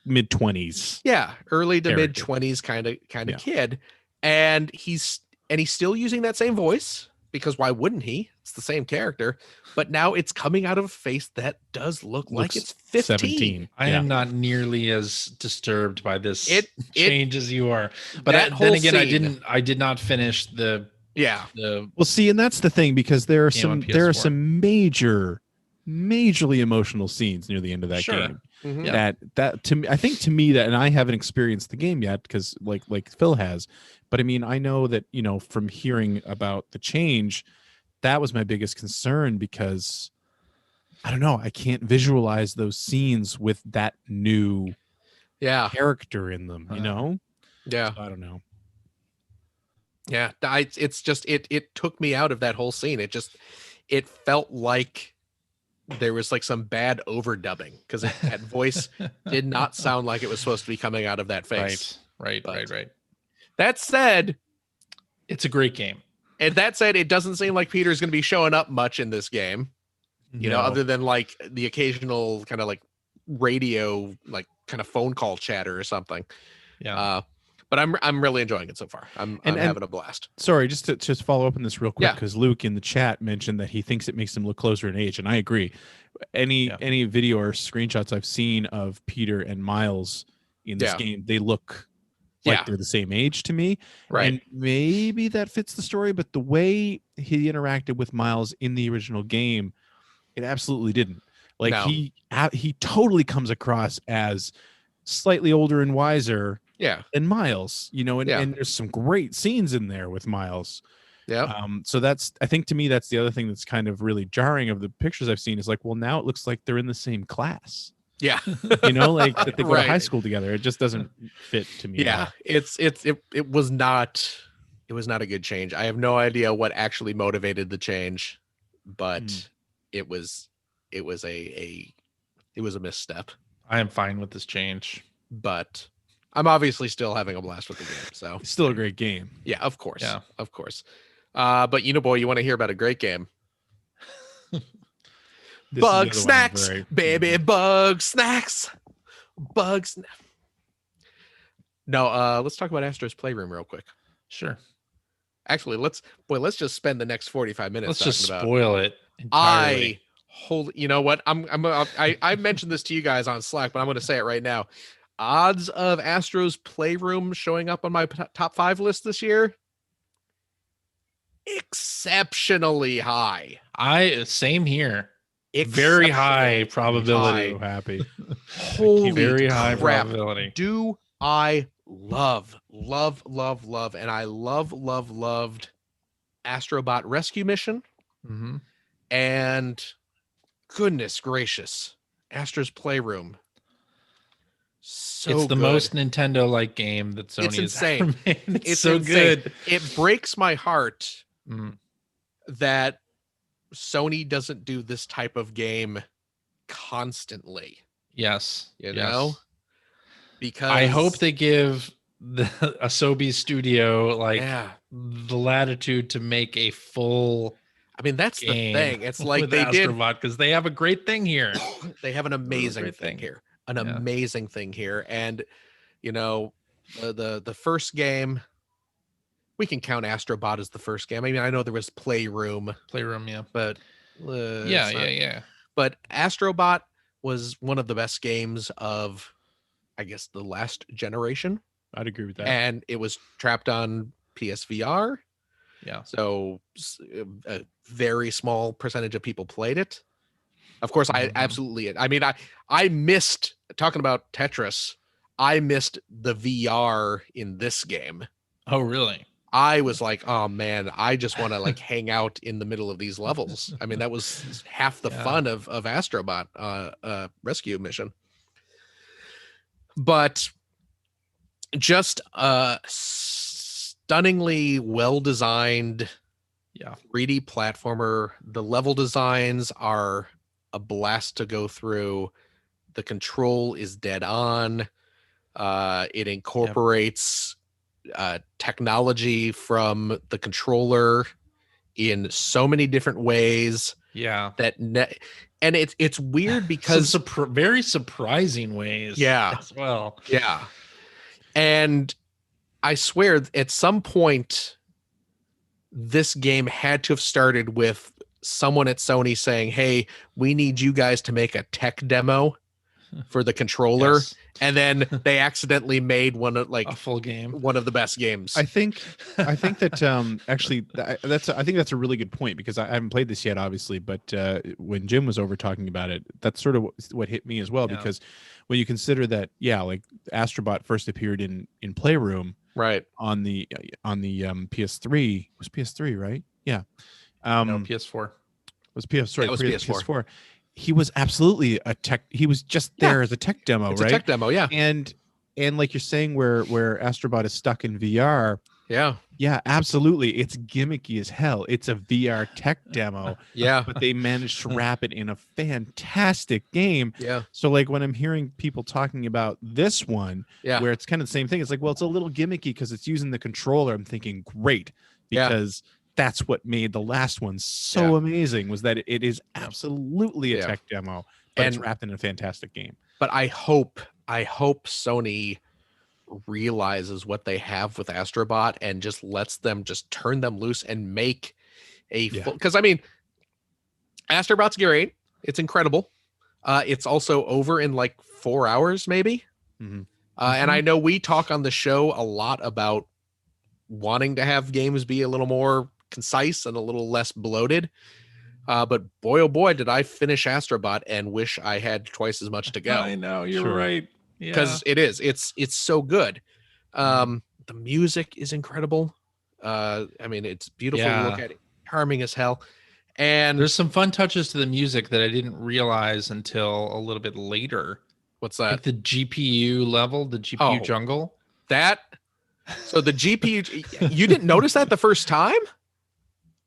Speaker 2: mid 20s.
Speaker 3: Yeah, early to mid
Speaker 2: character.
Speaker 3: 20s kind of
Speaker 2: Yeah.
Speaker 3: kid. And he's still using that same voice, because why wouldn't he? It's the same character, but now it's coming out of a face that does look like it's 15.
Speaker 2: 17.
Speaker 1: I am not nearly as disturbed by this
Speaker 3: It-
Speaker 1: change as you are. But
Speaker 3: that
Speaker 1: then
Speaker 3: whole
Speaker 1: again,
Speaker 3: scene-
Speaker 1: I did not finish the
Speaker 2: Well, see, and that's the thing, because there are
Speaker 1: Game on
Speaker 2: some
Speaker 1: PS4.
Speaker 2: majorly emotional scenes near the end of that
Speaker 1: Sure.
Speaker 2: game.
Speaker 3: Mhm.
Speaker 1: Yeah.
Speaker 2: That to me, I think to me that, and I haven't experienced the game yet because like Phil has, but I mean, I know that, you know, from hearing about the change, that was my biggest concern, because I don't know, I can't visualize those scenes with that new
Speaker 3: Yeah.
Speaker 2: character in them, you know?
Speaker 3: Yeah.
Speaker 2: So I don't know.
Speaker 3: Yeah. It's just, it took me out of that whole scene. It felt like there was like some bad overdubbing, because that voice did not sound like it was supposed to be coming out of that face.
Speaker 1: Right.
Speaker 3: But-
Speaker 1: Right.
Speaker 3: That said,
Speaker 1: It's a great game.
Speaker 3: it doesn't seem like Peter's going to be showing up much in this game, you know,
Speaker 1: No.
Speaker 3: other than like the occasional kind of like radio, like kind of phone call chatter or something.
Speaker 1: Yeah.
Speaker 3: But I'm really enjoying it so far. I'm
Speaker 2: And-
Speaker 3: having a blast.
Speaker 2: Sorry, just to follow up on this real quick,
Speaker 3: Yeah.
Speaker 2: because Luke in the chat mentioned that he thinks it makes him look closer in age, and I agree. Any video or screenshots I've seen of Peter and Miles in this
Speaker 3: Yeah.
Speaker 2: game, they look like
Speaker 3: Yeah.
Speaker 2: they're the same age to me.
Speaker 3: Right.
Speaker 2: And maybe that fits the story, but the way he interacted with Miles in the original game, it absolutely didn't. Like
Speaker 3: No.
Speaker 2: he totally comes across as slightly older and wiser
Speaker 3: Yeah.
Speaker 2: than Miles, you know, and,
Speaker 3: Yeah.
Speaker 2: and there's some great scenes in there with Miles.
Speaker 3: Yeah.
Speaker 2: So I think to me, that's the other thing that's kind of really jarring of the pictures I've seen, is like, well, now it looks like they're in the same class,
Speaker 3: Yeah.
Speaker 2: you know, like that they go to
Speaker 3: Right.
Speaker 2: high school together. It just doesn't fit to me. at
Speaker 3: Yeah.
Speaker 2: all.
Speaker 3: It was not a good change. I have no idea what actually motivated the change, but it was a misstep.
Speaker 1: I am fine with this change.
Speaker 3: But I'm obviously still having a blast with the game. So
Speaker 2: It's still a great game.
Speaker 3: yeah, of course.
Speaker 1: Yeah.
Speaker 3: Of course. But you want to hear about a great game.
Speaker 2: This is the
Speaker 3: Bug
Speaker 2: other one I'm
Speaker 3: snacks,
Speaker 2: very-
Speaker 3: baby, bug snacks. Bugs. No, let's talk about Astro's Playroom real quick.
Speaker 1: Sure.
Speaker 3: Actually, let's just spend the next 45 minutes
Speaker 1: Let's
Speaker 3: talking
Speaker 1: just
Speaker 3: about
Speaker 1: spoil it entirely.
Speaker 3: you know what? I mentioned this to you guys on Slack, but I'm going to say it right now. Odds of Astro's Playroom showing up on my top 5 list this year, exceptionally high.
Speaker 1: Same here. Very high
Speaker 3: Exceptionally
Speaker 1: probability.
Speaker 2: So happy.
Speaker 3: Holy
Speaker 1: Very high
Speaker 3: crap.
Speaker 1: probability.
Speaker 3: Do I loved, and I loved Astrobot Rescue Mission,
Speaker 1: Mm-hmm.
Speaker 3: and goodness gracious, Astro's Playroom. So
Speaker 1: It's the
Speaker 3: good.
Speaker 1: most Nintendo-like game that Sony
Speaker 3: It's
Speaker 1: has
Speaker 3: insane.
Speaker 1: ever made. It's,
Speaker 3: It's
Speaker 1: so
Speaker 3: insane.
Speaker 1: good.
Speaker 3: It breaks my heart
Speaker 1: Mm.
Speaker 3: that Sony doesn't do this type of game constantly,
Speaker 1: Yes.
Speaker 3: you
Speaker 1: yes.
Speaker 3: know? Because
Speaker 1: I hope they give the Asobi studio like
Speaker 3: Yeah.
Speaker 1: the latitude to make a full
Speaker 3: I mean, that's the
Speaker 1: game
Speaker 3: thing. It's like
Speaker 1: with
Speaker 3: they did.
Speaker 1: Astrobot because they have a great thing here.
Speaker 3: They have an amazing
Speaker 1: great
Speaker 3: thing
Speaker 1: thing.
Speaker 3: here. An
Speaker 1: Yeah.
Speaker 3: amazing thing here. And you know, the first game, we can count Astrobot as the first game. I mean, I know there was Playroom,
Speaker 1: Yeah.
Speaker 3: but
Speaker 1: Yeah.
Speaker 3: But Astrobot was one of the best games of, I guess, the last generation,
Speaker 2: I'd agree with that.
Speaker 3: and it was trapped on PSVR.
Speaker 1: Yeah.
Speaker 3: So a very small percentage of people played it. Of course, I
Speaker 1: Mhm.
Speaker 3: absolutely. I mean, I missed, talking about Tetris. I missed the VR in this game.
Speaker 1: Oh, really?
Speaker 3: I was like, oh man, I just want to like hang out in the middle of these levels. I mean, that was half the
Speaker 1: Yeah.
Speaker 3: fun of Astrobot rescue mission. But just stunningly well designed
Speaker 1: Yeah.
Speaker 3: 3D platformer. The level designs are a blast to go through. The control is dead on. It incorporates technology from the controller in so many different ways
Speaker 1: Yeah.
Speaker 3: and it's weird because
Speaker 1: very surprising ways.
Speaker 3: Yeah.
Speaker 1: As well.
Speaker 3: yeah. And I swear at some point this game had to have started with someone at Sony saying, "Hey, we need you guys to make a tech demo for the controller."
Speaker 1: Yes.
Speaker 3: And then they accidentally made one of like
Speaker 1: A full game.
Speaker 3: one of the best games.
Speaker 2: I think that actually I think that's a really good point, because I haven't played this yet, obviously, but when Jim was over talking about it, that's sort of what hit me as well.
Speaker 1: Yeah.
Speaker 2: Because when you consider that, like Astrobot first appeared in Playroom
Speaker 3: right.
Speaker 2: on the PS3, it was PS3, right? Yeah.
Speaker 1: No, PS4.
Speaker 2: Was PS4?
Speaker 3: Yeah, it was PS4.
Speaker 2: He was absolutely a tech. He was just there as a tech demo,
Speaker 3: It's
Speaker 2: right?
Speaker 3: a tech demo, yeah.
Speaker 2: And like you're saying, where Astrobot is stuck in VR.
Speaker 3: Yeah.
Speaker 2: Yeah, absolutely. It's gimmicky as hell. It's a VR tech demo,
Speaker 3: Yeah.
Speaker 2: but they managed to wrap it in a fantastic game.
Speaker 3: Yeah.
Speaker 2: So like when I'm hearing people talking about this one,
Speaker 3: Yeah.
Speaker 2: where it's kind of the same thing, it's like, well, it's a little gimmicky because it's using the controller. I'm thinking, great,
Speaker 3: Yeah.
Speaker 2: because that's what made the last one so amazing, was that it is absolutely a tech demo, but it's
Speaker 3: And-
Speaker 2: wrapped in a fantastic game.
Speaker 3: But I hope Sony realizes what they have with Astrobot and just lets them just turn them loose and make a full, because I mean, Astrobot's great. It's incredible. It's also over in like 4 hours, maybe.
Speaker 2: Mhm.
Speaker 3: And I know we talk on the show a lot about wanting to have games be a little more concise and a little less bloated. But boy, oh boy, did I finish Astrobot and wish I had twice as much to go.
Speaker 1: I know, you're
Speaker 2: Sure.
Speaker 1: right.
Speaker 3: Because it's so good. The music is incredible. I mean, it's beautiful to look
Speaker 1: Yeah.
Speaker 3: at, it, charming as hell. And
Speaker 1: There's some fun touches to the music that I didn't realize until a little bit later.
Speaker 3: what's
Speaker 1: Like
Speaker 3: that?
Speaker 1: the GPU level, the GPU
Speaker 3: Oh.
Speaker 1: jungle.
Speaker 3: So the GPU, you didn't notice that the first time?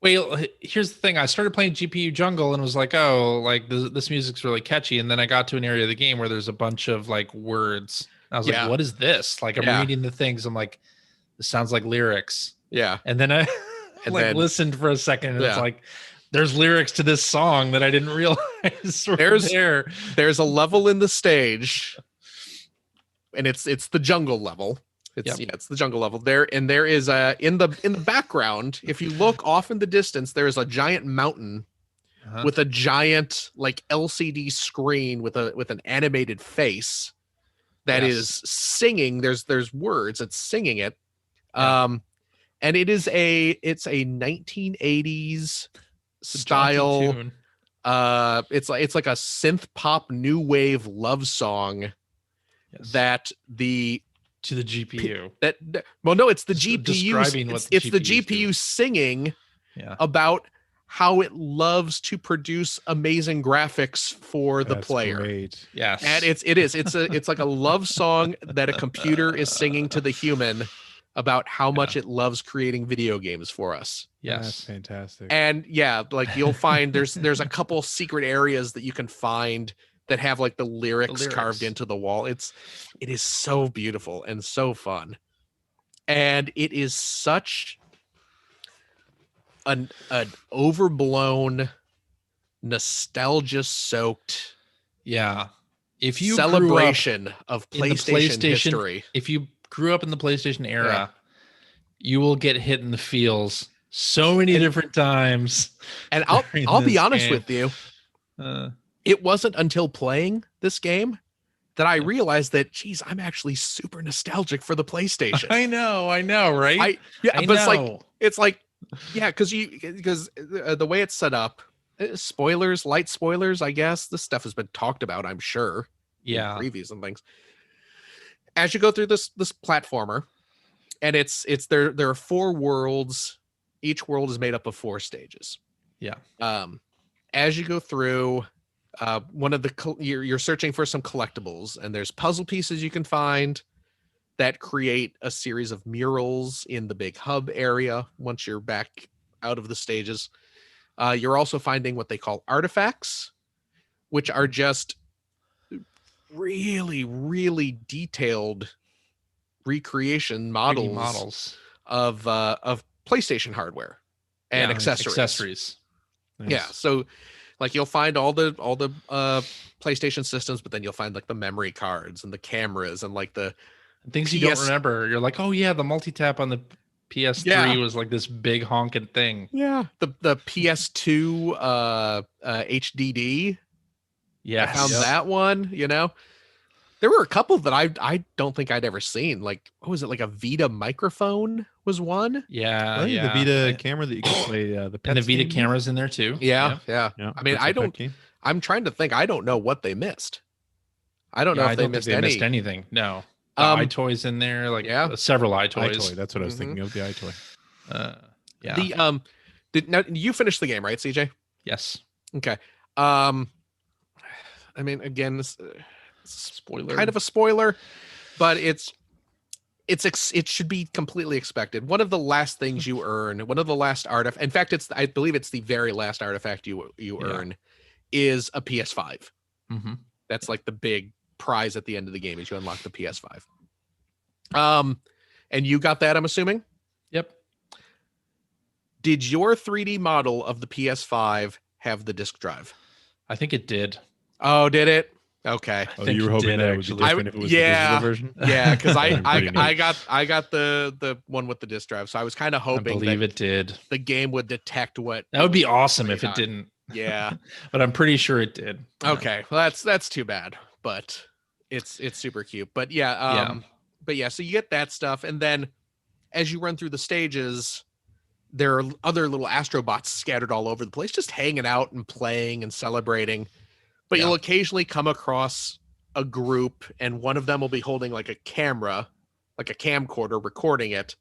Speaker 1: Well, here's the thing. I started playing GPU Jungle and was like, oh, like this music's really catchy. And then I got to an area of the game where there's a bunch of like words. I was
Speaker 3: Yeah.
Speaker 1: like, what is this? Like I'm
Speaker 3: Yeah.
Speaker 1: reading the things. I'm like, this sounds like lyrics.
Speaker 3: Yeah.
Speaker 1: And then I
Speaker 3: And
Speaker 1: like
Speaker 3: then-
Speaker 1: listened for a second and it's
Speaker 3: Yeah.
Speaker 1: like, there's lyrics to this song that I didn't realize were
Speaker 3: There's-
Speaker 1: there.
Speaker 3: There's a level in the stage, and it's the jungle level. It's the jungle level there, and there is in the background. If you look off in the distance, there is a giant mountain
Speaker 1: Uh-huh.
Speaker 3: with a giant like LCD screen with an animated face that is
Speaker 1: Yes.
Speaker 3: singing. There's words. It's singing it.
Speaker 1: Yeah.
Speaker 3: And it's a 1980s
Speaker 1: It's a jaunty
Speaker 3: style.
Speaker 1: tune.
Speaker 3: It's like a synth pop new wave love song
Speaker 1: Yes.
Speaker 3: that
Speaker 1: to the GPU.
Speaker 3: well, no, it's the
Speaker 1: Just
Speaker 3: GPU.
Speaker 1: describing what
Speaker 3: It's,
Speaker 1: the
Speaker 3: it's the
Speaker 1: GPUs do.
Speaker 3: GPU singing
Speaker 1: Yeah.
Speaker 3: about how it loves to produce amazing graphics for the
Speaker 2: That's
Speaker 3: player.
Speaker 2: great.
Speaker 1: Yes.
Speaker 3: And it's like a love song that a computer is singing to the human about how much it loves creating video games for us.
Speaker 2: That's
Speaker 1: yes.
Speaker 2: fantastic.
Speaker 3: And yeah, like you'll find there's a couple secret areas that you can find that have like the lyrics carved
Speaker 1: lyrics.
Speaker 3: into the wall. It is so beautiful and so fun. And it is such an overblown, nostalgia-soaked
Speaker 1: Yeah. If you
Speaker 3: celebration of
Speaker 1: in the
Speaker 3: PlayStation
Speaker 1: PlayStation-
Speaker 3: history.
Speaker 1: if you grew up in the PlayStation era, you will get hit in the feels so many
Speaker 3: And-
Speaker 1: different times.
Speaker 3: And
Speaker 1: during
Speaker 3: I'll be
Speaker 1: this
Speaker 3: honest
Speaker 1: game.
Speaker 3: with you,
Speaker 1: Uh,
Speaker 3: it wasn't until playing this game that I
Speaker 1: Yeah.
Speaker 3: realized that, geez, I'm actually super nostalgic for the PlayStation.
Speaker 1: I know, right?
Speaker 3: Yeah,
Speaker 1: I
Speaker 3: but
Speaker 1: know.
Speaker 3: it's like, yeah, because the way it's set up, spoilers, light spoilers, I guess. This stuff has been talked about, I'm sure, in
Speaker 1: Yeah.
Speaker 3: previews and things. As you go through this platformer, and it's there are 4 worlds. Each world is made up of 4 stages.
Speaker 1: Yeah.
Speaker 3: As you go through, one of the you're searching for some collectibles, and there's puzzle pieces you can find that create a series of murals in the big hub area. Once you're back out of the stages, you're also finding what they call artifacts, which are just really, really detailed recreation
Speaker 1: 3D
Speaker 3: models of PlayStation hardware and
Speaker 1: Yeah,
Speaker 3: accessories.
Speaker 2: Nice.
Speaker 3: Yeah, so like you'll find all the PlayStation systems, but then you'll find like the memory cards and the cameras and like the
Speaker 1: Things you don't
Speaker 3: PS
Speaker 1: remember. You're like, oh yeah, the multi-tap on the PS3
Speaker 3: Yeah.
Speaker 1: was like this big honking thing.
Speaker 3: the PS2 HDD.
Speaker 1: Yeah.
Speaker 3: I found that one, There were a couple that I don't think I'd ever seen. Like, what was it? Like a Vita microphone was one.
Speaker 1: Yeah.
Speaker 2: I think
Speaker 1: yeah.
Speaker 2: the Vita camera that you can play the
Speaker 1: and the
Speaker 2: Pets
Speaker 1: Vita
Speaker 2: game with.
Speaker 1: camera's in there too.
Speaker 3: Yeah.
Speaker 2: Yeah,
Speaker 3: I mean,
Speaker 2: that's
Speaker 3: I
Speaker 2: a pet
Speaker 3: don't.
Speaker 2: game.
Speaker 3: I'm trying to think. I don't know what they missed. I don't know
Speaker 1: I
Speaker 3: if they
Speaker 1: don't think
Speaker 3: missed
Speaker 1: they
Speaker 3: any.
Speaker 1: missed anything. No. The iToys in there, like
Speaker 3: Yeah.
Speaker 1: several iToys.
Speaker 2: iToy, that's what I was
Speaker 3: Mhm.
Speaker 2: thinking of, the iToy.
Speaker 1: Yeah.
Speaker 3: Now you finished the game, right, CJ?
Speaker 1: yes.
Speaker 3: Okay. I mean, again, this
Speaker 1: Spoiler.
Speaker 3: kind of a spoiler, but it should be completely expected. One of the last things you earn, one of the last artifact. In fact, I believe it's the very last artifact you
Speaker 1: Yeah.
Speaker 3: earn is a PS5.
Speaker 1: Mm-hmm.
Speaker 3: That's like the big prize at the end of the game is you unlock the PS5. And you got that, I'm assuming.
Speaker 1: Yep.
Speaker 3: Did your 3D model of the PS5 have the disk drive?
Speaker 1: I think it did.
Speaker 3: Oh, did it? Okay.
Speaker 2: Oh,
Speaker 1: think
Speaker 2: you were
Speaker 1: it
Speaker 2: hoping
Speaker 1: did,
Speaker 2: that it would be
Speaker 1: actually.
Speaker 2: different if it was
Speaker 3: Yeah.
Speaker 2: the digital version?
Speaker 3: Yeah, because
Speaker 2: That'd be pretty neat.
Speaker 3: I got the one with the disk drive, so I was kind of
Speaker 1: I
Speaker 3: hoping
Speaker 1: believe
Speaker 3: that
Speaker 1: it did.
Speaker 3: the game would detect what.
Speaker 1: That would be
Speaker 3: was
Speaker 1: awesome if
Speaker 3: played
Speaker 1: it
Speaker 3: on.
Speaker 1: didn't.
Speaker 3: Yeah.
Speaker 1: But I'm pretty sure it did. Yeah.
Speaker 3: Okay. Well, that's too bad, but it's super cute. But yeah. But yeah. So you get that stuff, and then as you run through the stages, there are other little astrobots scattered all over the place, just hanging out and playing and celebrating. But
Speaker 1: Yeah.
Speaker 3: you'll occasionally come across a group, and one of them will be holding like a camera, like a camcorder, recording it.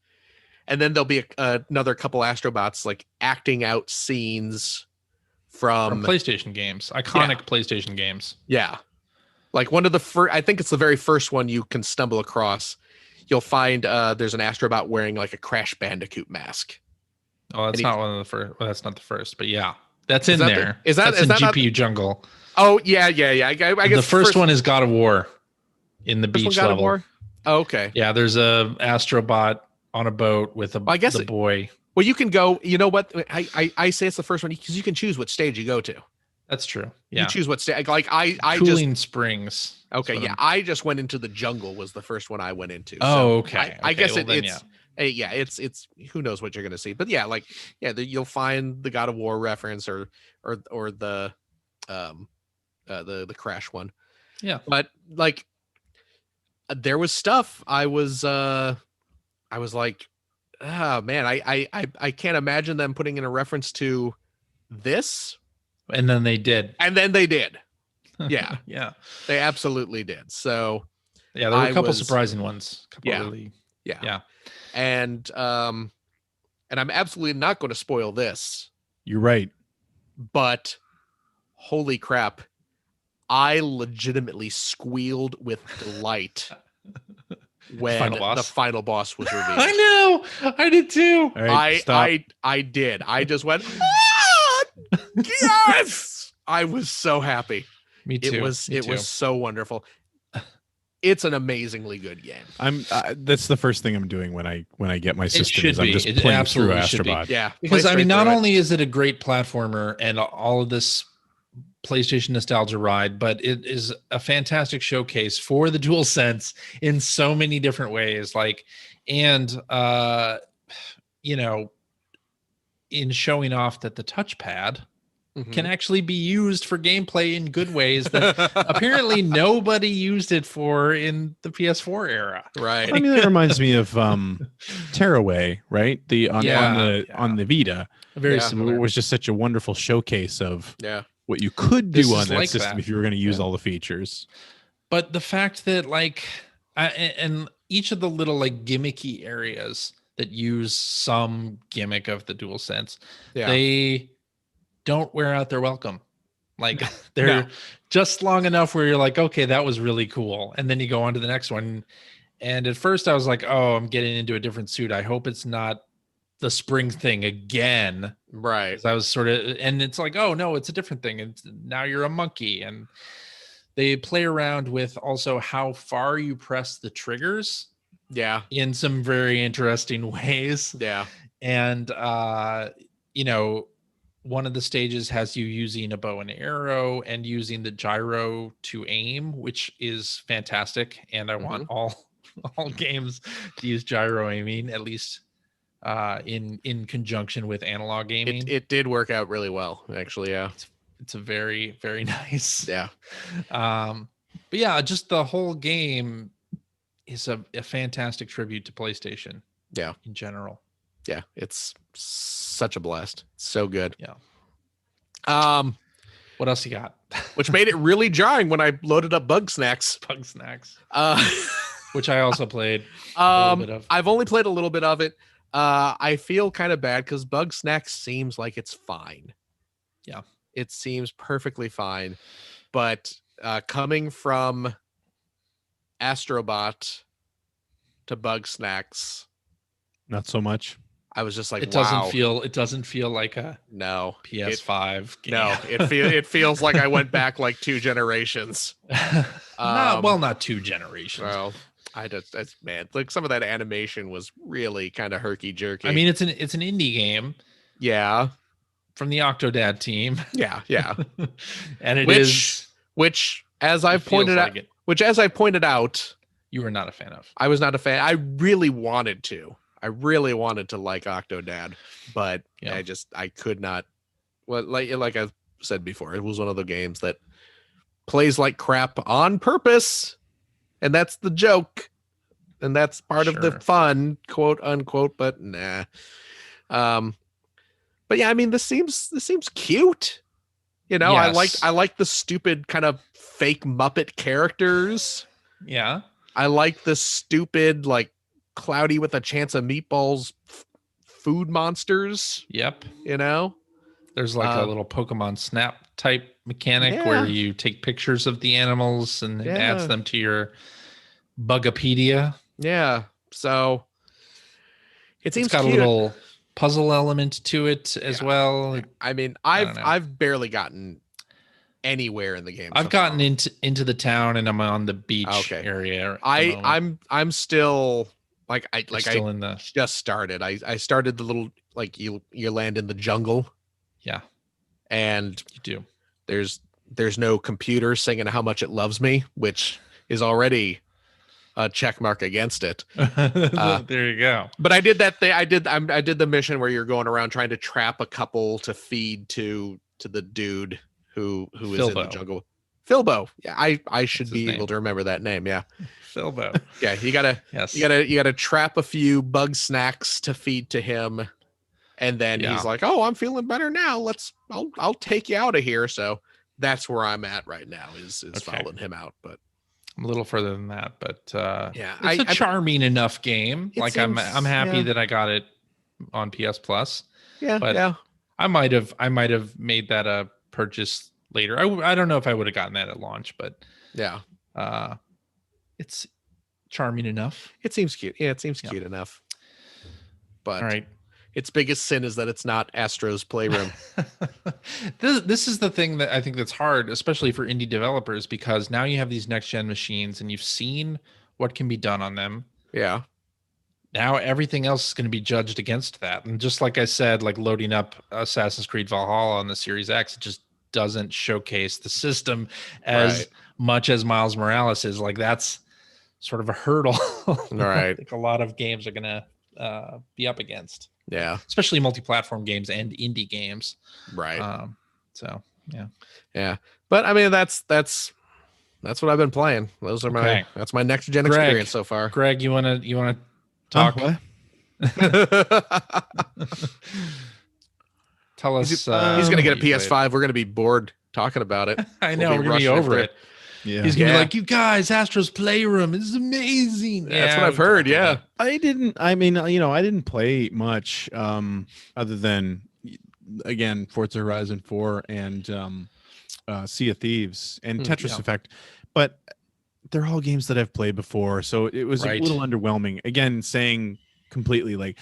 Speaker 3: And then there'll be another couple astrobots like acting out scenes
Speaker 1: From PlayStation games, iconic PlayStation games.
Speaker 3: yeah. Like one of the first, I think it's the very first one you can stumble across. You'll find there's an astrobot wearing like a Crash Bandicoot mask.
Speaker 1: Oh, that's
Speaker 3: And
Speaker 1: not one of the first. Well, that's not the first, but yeah, that's
Speaker 3: Is
Speaker 1: in
Speaker 3: that the-
Speaker 1: there.
Speaker 3: is that-
Speaker 1: that's
Speaker 3: is
Speaker 1: in
Speaker 3: that not-
Speaker 1: GPU Jungle?
Speaker 3: Oh yeah. I guess
Speaker 1: The first one is God of War in the
Speaker 3: first one
Speaker 1: beach
Speaker 3: God of
Speaker 1: level.
Speaker 3: War? Oh, okay.
Speaker 1: Yeah, there's a astrobot on a boat with a
Speaker 3: I guess
Speaker 1: the
Speaker 3: it-
Speaker 1: boy.
Speaker 3: Well, you can go. You know what? I say it's the first one because you can choose what stage you go to.
Speaker 1: That's true.
Speaker 3: You
Speaker 1: Yeah,
Speaker 3: choose what stage. Like I just
Speaker 1: Cooling Springs.
Speaker 3: okay.
Speaker 1: That's what
Speaker 3: Yeah, I just went into the jungle. Was the first one I went into.
Speaker 1: Oh, okay.
Speaker 3: I
Speaker 1: Okay,
Speaker 3: guess
Speaker 1: well then,
Speaker 3: it's yeah, it's who knows what you're gonna see, but yeah, like you'll find the God of War reference or the Crash one.
Speaker 1: Yeah.
Speaker 3: But like there was stuff I was like, oh man, I can't imagine them putting in a reference to this,
Speaker 1: And then they did.
Speaker 3: and then they did. Yeah,
Speaker 1: Yeah.
Speaker 3: they absolutely did. So
Speaker 1: Yeah. There were
Speaker 3: I
Speaker 1: a couple
Speaker 3: was-
Speaker 1: surprising ones. Couple
Speaker 3: Yeah.
Speaker 1: really.
Speaker 3: yeah,
Speaker 1: Yeah.
Speaker 3: and I'm absolutely not going to spoil this.
Speaker 2: You're right.
Speaker 3: But holy crap, I legitimately squealed with delight when
Speaker 1: Final boss?
Speaker 3: the final boss was revealed.
Speaker 1: I know. I did too.
Speaker 2: All right, stop.
Speaker 3: I did. I just went, "Ah, yes! I was so happy.
Speaker 1: Me too.
Speaker 3: It was
Speaker 1: Me too.
Speaker 3: so wonderful. it's an amazingly good game.
Speaker 2: That's the first thing I'm doing when I get my system.
Speaker 1: should
Speaker 2: Is I'm
Speaker 1: be.
Speaker 2: just
Speaker 1: It
Speaker 2: playing through
Speaker 1: absolutely should be.
Speaker 2: Astrobot.
Speaker 3: Yeah,
Speaker 1: Because
Speaker 3: play
Speaker 1: I mean,
Speaker 3: straight
Speaker 1: not
Speaker 3: through it.
Speaker 1: only is it a great platformer and all of this PlayStation nostalgia ride, but it is a fantastic showcase for the DualSense in so many different ways. Like, and in showing off that the touchpad
Speaker 3: Mhm.
Speaker 1: can actually be used for gameplay in good ways that apparently nobody used it for in the PS4 era.
Speaker 3: right.
Speaker 2: I mean, that reminds me of Tearaway, right? On the Vita.
Speaker 1: Very
Speaker 3: Yeah.
Speaker 2: It
Speaker 1: similar.
Speaker 2: was just such a wonderful showcase of
Speaker 3: Yeah.
Speaker 2: what you could
Speaker 1: This
Speaker 2: do
Speaker 1: is
Speaker 2: on that
Speaker 1: like
Speaker 2: system
Speaker 1: that.
Speaker 2: if you were going to use
Speaker 1: Yeah.
Speaker 2: all the features.
Speaker 1: But the fact that and each of the little like gimmicky areas that use some gimmick of the DualSense,
Speaker 3: Yeah.
Speaker 1: they don't wear out their welcome. Like they're
Speaker 3: No.
Speaker 1: just long enough where you're like, okay, that was really cool. And then you go on to the next one. And at first I was like, oh, I'm getting into a different suit. I hope it's not the spring thing again.
Speaker 3: Right.
Speaker 1: 'Cause I was sort of, and it's like, oh no, it's a different thing. And now you're a monkey. And they play around with also how far you press the triggers
Speaker 3: Yeah.
Speaker 1: in some very interesting ways.
Speaker 3: Yeah.
Speaker 1: And one of the stages has you using a bow and arrow and using the gyro to aim, which is fantastic. And I want all games to use gyro aiming, at least in conjunction with analog aiming.
Speaker 3: It did work out really well, actually. Yeah.
Speaker 1: It's a very, very nice.
Speaker 3: Yeah.
Speaker 1: But yeah, just the whole game is a fantastic tribute to PlayStation.
Speaker 3: Yeah.
Speaker 1: In general.
Speaker 3: Yeah. It's such a blast. So good.
Speaker 1: Yeah.
Speaker 3: What
Speaker 1: else you got?
Speaker 3: Which made it really jarring when I loaded up Bug Snacks.
Speaker 1: Bug Snacks.
Speaker 3: Which
Speaker 1: I also played a little bit of.
Speaker 3: I've only played a little bit of it. I feel kind of bad because Bug Snacks seems like it's fine.
Speaker 1: Yeah.
Speaker 3: It seems perfectly fine. But coming from Astrobot to Bug Snacks,
Speaker 2: not so much.
Speaker 3: I was just like,
Speaker 1: it
Speaker 3: wow.
Speaker 1: doesn't feel like a PS5 game.
Speaker 3: No, it feels like I went back like 2 generations.
Speaker 1: Not 2 generations.
Speaker 3: Well, that's man, like some of that animation was really kind of herky jerky.
Speaker 1: I mean, it's an indie game.
Speaker 3: Yeah.
Speaker 1: From the Octodad team.
Speaker 3: Yeah.
Speaker 1: And
Speaker 3: which as I've pointed out,
Speaker 1: you were not a fan of.
Speaker 3: I was not a fan. I really wanted to like Octodad, but I could not. Well, like I've said before, it was one of the games that plays like crap on purpose, and that's the joke, and that's part of the fun, quote unquote. But nah. But yeah, I mean, this seems cute. You know,
Speaker 1: Yes.
Speaker 3: I like the stupid kind of fake Muppet characters.
Speaker 1: Yeah.
Speaker 3: I like the stupid, like, Cloudy with a Chance of Meatballs food monsters.
Speaker 1: Yep.
Speaker 3: You know?
Speaker 1: There's like a little Pokemon Snap type mechanic where you take pictures of the animals and it adds them to your Bugopedia.
Speaker 3: Yeah. So it seems
Speaker 1: it's got
Speaker 3: cute.
Speaker 1: a little puzzle element to it as well.
Speaker 3: I mean, I've barely gotten anywhere in the game.
Speaker 1: I've gotten into the town and I'm on the beach area.
Speaker 3: I'm still I just started. I started the little you land in the jungle.
Speaker 1: Yeah.
Speaker 3: And
Speaker 1: you do.
Speaker 3: There's no computer singing how much it loves me, which is already a check mark against it.
Speaker 1: There you go.
Speaker 3: But I did that thing. I did the mission where you're going around trying to trap a couple to feed to the dude who is in the jungle. Filbo. Yeah, I should be able to remember that name. Yeah.
Speaker 1: Filbo.
Speaker 3: Yeah, you gotta trap a few Bug Snacks to feed to him. And then he's like, "Oh, I'm feeling better now. I'll take you out of here." So that's where I'm at right now is following him out. But
Speaker 1: I'm a little further than that, but
Speaker 3: yeah,
Speaker 1: it's a charming enough game. Like I'm happy that I got it on PS Plus.
Speaker 3: Yeah,
Speaker 1: but
Speaker 3: yeah.
Speaker 1: I might have made that a purchase later. I don't know if I would have gotten that at launch, but
Speaker 3: yeah,
Speaker 1: it's charming enough.
Speaker 3: It seems cute. Yeah, it seems cute enough. But
Speaker 1: all right.
Speaker 3: its biggest sin is that it's not Astro's Playroom.
Speaker 1: This is the thing that I think that's hard, especially for indie developers, because now you have these next gen machines and you've seen what can be done on them.
Speaker 3: Yeah.
Speaker 1: Now everything else is going to be judged against that. And just like I said, like loading up Assassin's Creed Valhalla on the Series X, it just doesn't showcase the system as
Speaker 3: Right.
Speaker 1: much as Miles Morales is. Like that's sort of a hurdle
Speaker 3: Right.
Speaker 1: I think a lot of games are going to be up against.
Speaker 3: Yeah.
Speaker 1: Especially multi-platform games and indie games.
Speaker 3: Right.
Speaker 1: So yeah.
Speaker 3: Yeah. But I mean, that's what I've been playing. Those are
Speaker 1: Okay.
Speaker 3: that's my next gen
Speaker 1: Greg.
Speaker 3: experience so far.
Speaker 1: Greg, you wanna talk?
Speaker 2: What?
Speaker 1: Tell us.
Speaker 3: He's gonna get a
Speaker 1: what you
Speaker 3: PS5. We're gonna be bored talking about it.
Speaker 1: played. I
Speaker 3: We'll
Speaker 1: know
Speaker 3: be
Speaker 1: we're gonna be
Speaker 3: rushing
Speaker 1: over
Speaker 3: through
Speaker 1: it.
Speaker 2: Yeah.
Speaker 1: He's gonna
Speaker 3: Yeah.
Speaker 1: be like, "You guys, Astro's Playroom is amazing."
Speaker 3: That's what
Speaker 1: Yeah,
Speaker 3: I've heard.
Speaker 1: talked about
Speaker 3: Yeah.
Speaker 2: I mean, I didn't play much other than again Forza Horizon 4 and Sea of Thieves and Tetris
Speaker 1: yeah.
Speaker 2: Effect, but they're all games that I've played before, so it was
Speaker 1: Right.
Speaker 2: a little underwhelming. Again, saying completely like,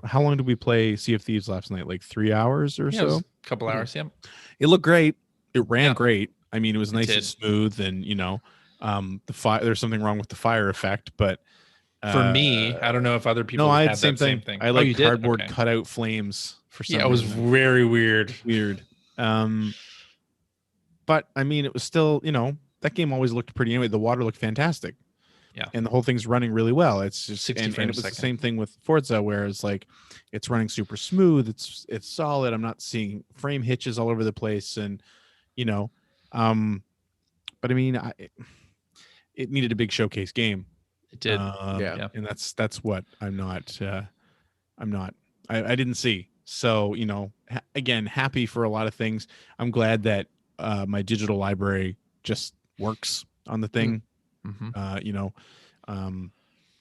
Speaker 2: how long did we play Sea of Thieves last night? Like 3 hours or
Speaker 1: Yeah, it was
Speaker 2: so.
Speaker 1: a couple hours. Yeah.
Speaker 2: It looked great. It ran
Speaker 1: Yeah.
Speaker 2: great. I mean, it was nice
Speaker 1: did.
Speaker 2: and smooth, and the fire. There's something wrong with the fire effect, but
Speaker 1: For me, I don't know if other people
Speaker 2: no, I
Speaker 1: had
Speaker 2: had the
Speaker 1: that same thing.
Speaker 2: I
Speaker 1: Oh,
Speaker 2: like
Speaker 1: you did?
Speaker 2: cardboard
Speaker 1: Okay.
Speaker 2: cutout flames for some
Speaker 1: Yeah, it was
Speaker 2: reason.
Speaker 1: very weird.
Speaker 2: Weird. But I mean, it was still, that game always looked pretty anyway. The water looked fantastic.
Speaker 1: Yeah.
Speaker 2: And the whole thing's running really well. It's just
Speaker 1: 60
Speaker 2: and it
Speaker 1: frames
Speaker 2: was
Speaker 1: a
Speaker 2: the
Speaker 1: second.
Speaker 2: same thing with Forza, where it's like it's running super smooth. It's solid. I'm not seeing frame hitches all over the place, and but I mean, it needed a big showcase game.
Speaker 1: It did.
Speaker 3: Yeah.
Speaker 2: And that's what I'm not. I didn't see. So again, happy for a lot of things. I'm glad that my digital library just works on the thing.
Speaker 1: Mhm.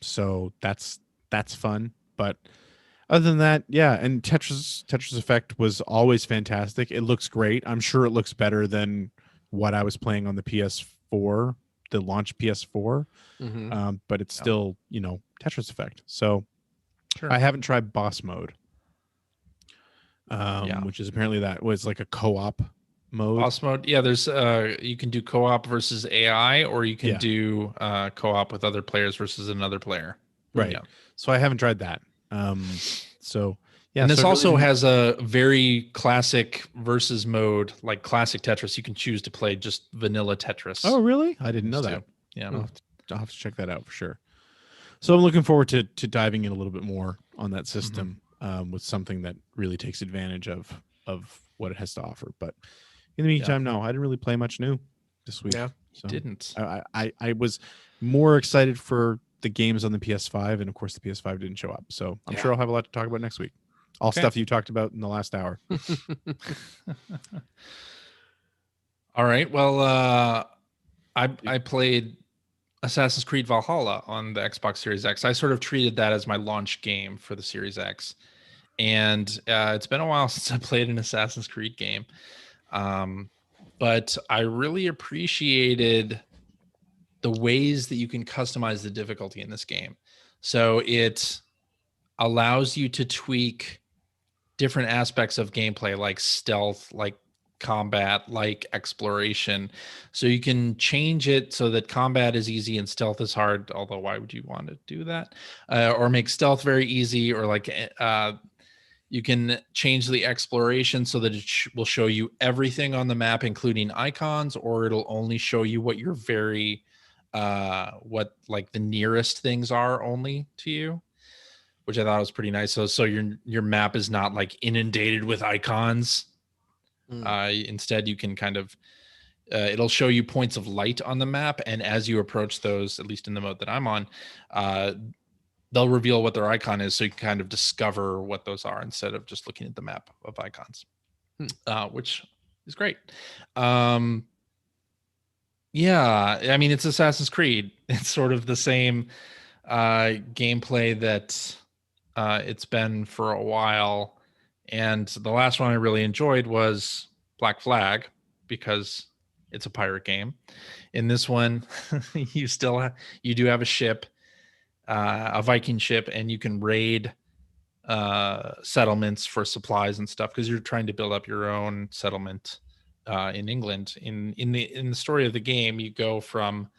Speaker 2: So that's fun. But other than that, yeah. And Tetris Effect was always fantastic. It looks great. I'm sure it looks better than what I was playing on the PS4, the launch PS4.
Speaker 3: Mhm.
Speaker 2: But it's still, Tetris Effect. So
Speaker 1: Sure.
Speaker 2: I haven't tried boss mode,
Speaker 1: Yeah.
Speaker 2: which is apparently that was like a co-op mode.
Speaker 1: Boss mode. Yeah, there's you can do co-op versus AI, or you can
Speaker 2: Yeah.
Speaker 1: do co-op with other players versus another player.
Speaker 2: Right.
Speaker 1: Yeah.
Speaker 2: So I haven't tried that. So yeah.
Speaker 1: And this
Speaker 2: so it
Speaker 1: also
Speaker 2: really-
Speaker 1: has a very classic versus mode, like classic Tetris. You can choose to play just vanilla Tetris.
Speaker 2: Oh, really? I didn't know
Speaker 1: Used
Speaker 2: that.
Speaker 1: to. Yeah.
Speaker 2: I'll have to check that out for sure. So I'm looking forward to diving in a little bit more on that system with something that really takes advantage of what it has to offer. But in the meantime, no, I didn't really play much new this week.
Speaker 3: Yeah.
Speaker 2: So
Speaker 1: Didn't.
Speaker 2: I was more excited for the games on the PS5, and of course the PS5 didn't show up. So I'm sure I'll have a lot to talk about next week. All
Speaker 1: Okay.
Speaker 2: stuff you talked about in the last hour.
Speaker 1: All right. Well, I played Assassin's Creed Valhalla on the Xbox Series X. I sort of treated that as my launch game for the Series X, and it's been a while since I played an Assassin's Creed game. But I really appreciated the ways that you can customize the difficulty in this game. So it allows you to tweak different aspects of gameplay, like stealth, like combat, like exploration. So you can change it so that combat is easy and stealth is hard. Although, why would you want to do that? Or make stealth very easy, or like you can change the exploration so that it will show you everything on the map, including icons, or it'll only show you what your very what like the nearest things are only to you, which I thought was pretty nice. So your map is not like inundated with icons. Instead, you can kind of it'll show you points of light on the map, and as you approach those, at least in the mode that I'm on, they'll reveal what their icon is, so you can kind of discover what those are instead of just looking at the map of icons, which is great. Yeah, I mean, it's Assassin's Creed. It's sort of the same gameplay that it's been for a while. And the last one I really enjoyed was Black Flag, because it's a pirate game. In this one, you do have a ship, a Viking ship, and you can raid settlements for supplies and stuff, because you're trying to build up your own settlement in England. In the story of the game, you go from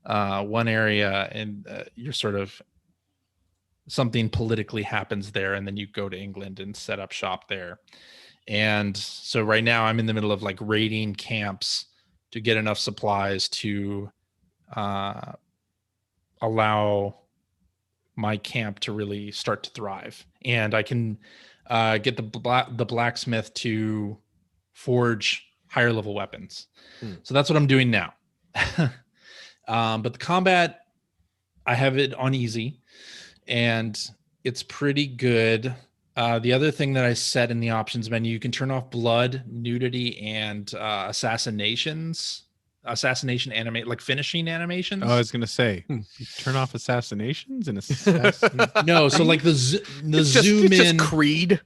Speaker 1: one area and you're sort of something politically happens there, and then you go to England and set up shop there. And so right now I'm in the middle of like raiding camps to get enough supplies to allow my camp to really start to thrive. And I can get the blacksmith to forge higher level weapons. So that's what I'm doing now. But the combat, I have it on easy, and it's pretty good. The other thing that I set in the options menu, you can turn off blood, nudity, and assassination animate, like finishing animations.
Speaker 2: Oh, I was gonna say, you turn off assassinations and
Speaker 1: no. So like the zoom
Speaker 3: it's
Speaker 1: in,
Speaker 3: just Creed,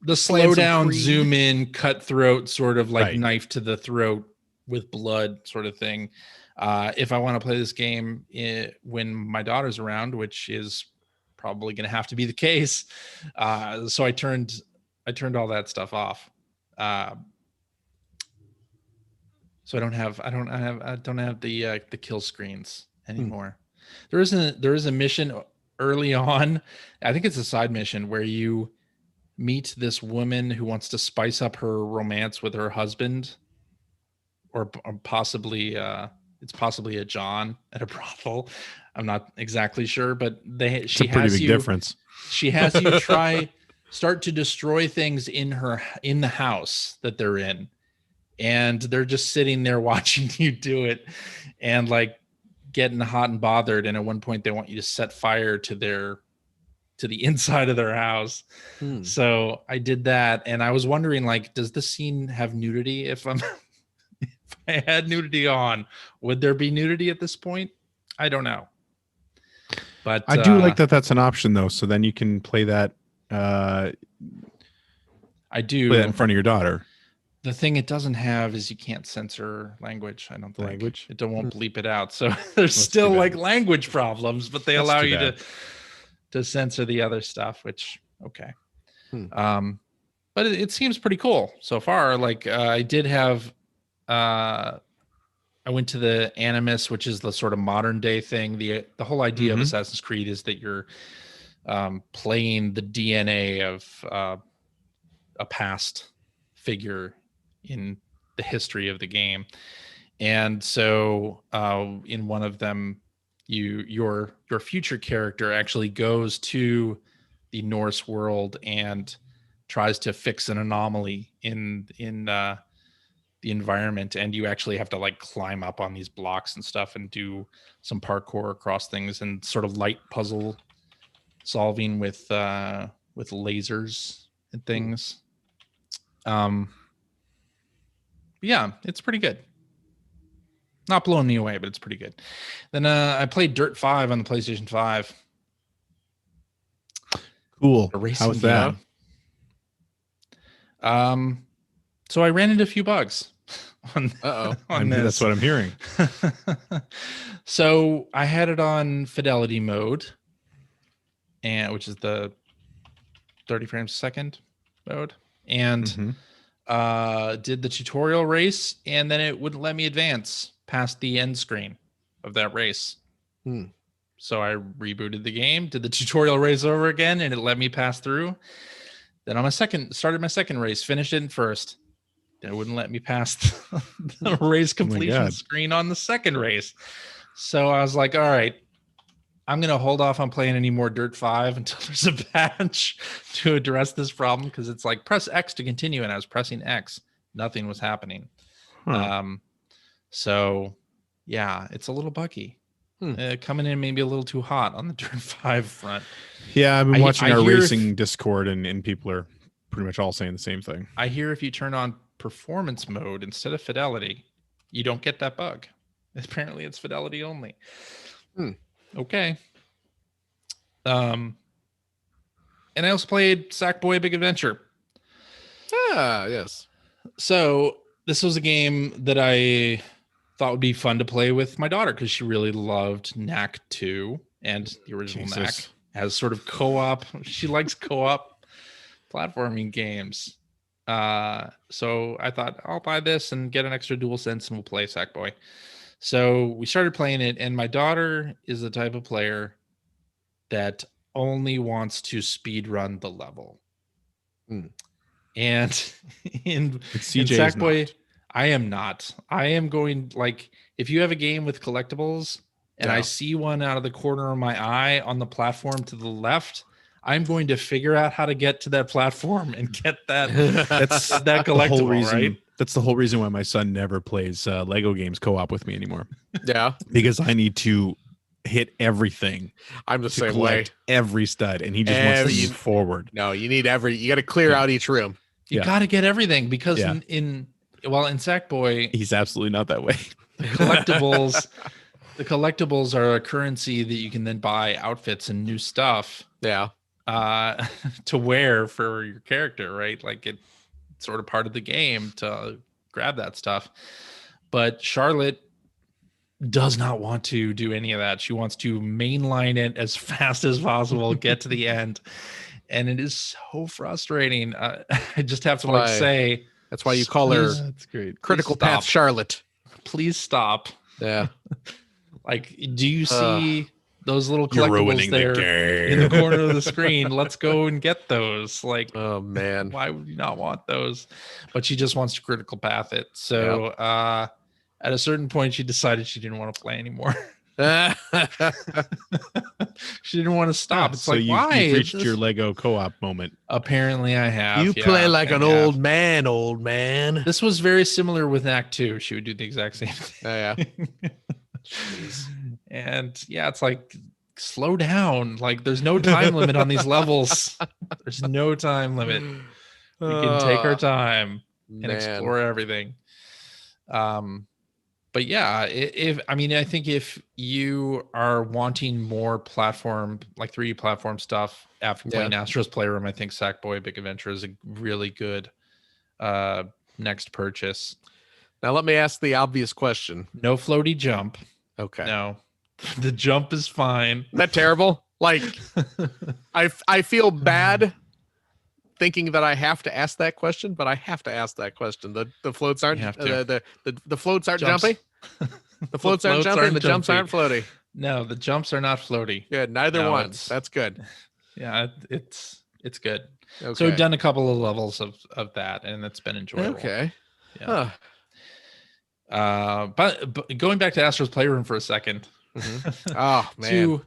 Speaker 1: the slow down,
Speaker 3: Creed.
Speaker 1: zoom in, cut throat, sort of like
Speaker 2: Right.
Speaker 1: knife to the throat with blood, sort of thing. If I want to play this game when my daughter's around, which is probably going to have to be the case, so I turned all that stuff off. So I don't have the kill screens anymore. There is a mission early on. I think it's a side mission where you meet this woman who wants to spice up her romance with her husband, or possibly it's possibly a John at a brothel. I'm not exactly sure, but
Speaker 2: It's a pretty big difference.
Speaker 1: She has you start to destroy things in the house that they're in, and they're just sitting there watching you do it, and like getting hot and bothered. And at one point, they want you to set fire to the inside of their house. So I did that, and I was wondering, like, does this scene have nudity? If I had nudity on, would there be nudity at this point? I don't know. But
Speaker 2: I do like that that's an option though, so then you can play that
Speaker 1: I do
Speaker 2: play that in front of your daughter.
Speaker 1: The thing it doesn't have is you can't censor language. I don't think
Speaker 2: Language?
Speaker 1: it won't bleep it out. So there's
Speaker 2: That's
Speaker 1: still
Speaker 2: too bad.
Speaker 1: like language problems, but they
Speaker 2: That's
Speaker 1: allow
Speaker 2: too
Speaker 1: you
Speaker 2: bad.
Speaker 1: to censor the other stuff, which okay.
Speaker 3: Hmm.
Speaker 1: But it seems pretty cool so far. Like I did have I went to the Animus, which is the sort of modern day thing. The whole idea of
Speaker 2: Mhm.
Speaker 1: Assassin's Creed is that you're playing the DNA of a past figure in the history of the game. And so in one of them, your future character actually goes to the Norse world and tries to fix an anomaly in the environment, and you actually have to like climb up on these blocks and stuff and do some parkour across things and sort of light puzzle solving with lasers and things. Yeah, it's pretty good. Not blowing me away, but it's pretty good. Then I played Dirt 5 on the PlayStation 5.
Speaker 2: Cool.
Speaker 1: A racing
Speaker 2: How's that?
Speaker 1: game. So I ran into a few bugs on
Speaker 2: That's what I'm hearing.
Speaker 1: So I had it on fidelity mode, and which is the 30 frames a second mode, and
Speaker 2: Mhm.
Speaker 1: did the tutorial race, and then it wouldn't let me advance past the end screen of that race. So I rebooted the game, did the tutorial race over again, and it let me pass through. Then on started my second race, finished it in first. Then it wouldn't let me pass the race completion
Speaker 2: God.
Speaker 1: screen on the second race. So I was like, all right, I'm going to hold off on playing any more Dirt 5 until there's a patch to address this problem, because it's like press X to continue, and I was pressing X. Nothing was happening.
Speaker 2: Huh.
Speaker 1: So yeah, it's a little buggy. Coming in maybe a little too hot on the Dirt 5 front.
Speaker 2: Yeah, I've been watching
Speaker 1: I
Speaker 2: our
Speaker 1: hear
Speaker 2: racing Discord, and people are pretty much all saying the same thing.
Speaker 1: I hear if you turn on performance mode instead of fidelity, you don't get that bug. Apparently it's fidelity only. Okay. And I also played Sackboy Big Adventure.
Speaker 3: Ah, yes.
Speaker 1: So this was a game that I thought would be fun to play with my daughter, because she really loved Knack 2 and the original
Speaker 2: Jesus.
Speaker 1: Knack. as sort of co-op. She likes co-op platforming games. So I thought I'll buy this and get an extra DualSense and we'll play Sackboy. So we started playing it, and my daughter is the type of player that only wants to speed run the level. And in
Speaker 2: CJ
Speaker 1: Sackboy, I am not. I am going, like, if you have a game with collectibles and I see one out of the corner of my eye on the platform to the left, I'm going to figure out how to get to that platform and get that that collectible, right?
Speaker 2: That's the whole reason why my son never plays Lego games co-op with me anymore.
Speaker 3: Yeah,
Speaker 2: because I need to hit everything.
Speaker 3: I'm the same way.
Speaker 2: Every stud, and he just wants to move forward.
Speaker 3: No, you need you got to clear out each room.
Speaker 1: You got to get everything, because in Sackboy,
Speaker 2: he's absolutely not that way.
Speaker 1: The collectibles are a currency that you can then buy outfits and new stuff.
Speaker 3: Yeah.
Speaker 1: To wear for your character, right? Like, it's sort of part of the game to grab that stuff. But Charlotte does not want to do any of that. She wants to mainline it as fast as possible, get to the end. And it is so frustrating. I just have to say,
Speaker 3: that's why you call her
Speaker 2: that's great.
Speaker 3: Critical Path Charlotte.
Speaker 1: Please stop.
Speaker 3: Yeah.
Speaker 1: Like, do you see those little collectibles there in the corner of the screen? Let's go and get those. Like,
Speaker 3: oh man,
Speaker 1: why would you not want those? But she just wants to Critical Path it. So at a certain point, she decided she didn't want to play anymore. She didn't want to stop. It's
Speaker 2: so
Speaker 1: like, why?
Speaker 2: You've reached your Lego co-op moment.
Speaker 1: Apparently I have.
Speaker 3: You play like an old man.
Speaker 1: This was very similar with Act 2. She would do the exact same thing.
Speaker 3: Yeah.
Speaker 1: And it's like, slow down. Like, there's no time limit on these levels. There's no time limit. We can take our time and explore everything. But yeah, I think if you are wanting more platform, like 3D platform stuff after playing Astro's Playroom, I think Sackboy Big Adventure is a really good next purchase.
Speaker 3: Now let me ask the obvious question.
Speaker 1: No floaty jump.
Speaker 3: Okay.
Speaker 1: No, the jump is fine.
Speaker 3: Isn't that terrible? Like, I feel bad thinking that I have to ask that question, but I have to ask that question. The floats aren't the floats aren't jumpy. The floats aren't jumpy. The jumps aren't floaty.
Speaker 1: No, the jumps are not floaty.
Speaker 3: Good. Neither one. That's good.
Speaker 1: Yeah, it's good.
Speaker 3: Okay.
Speaker 1: So we've done a couple of levels of that, and it's been enjoyable.
Speaker 3: Okay.
Speaker 1: Yeah. But going back to Astro's Playroom for a second.
Speaker 3: Mm-hmm. Oh man.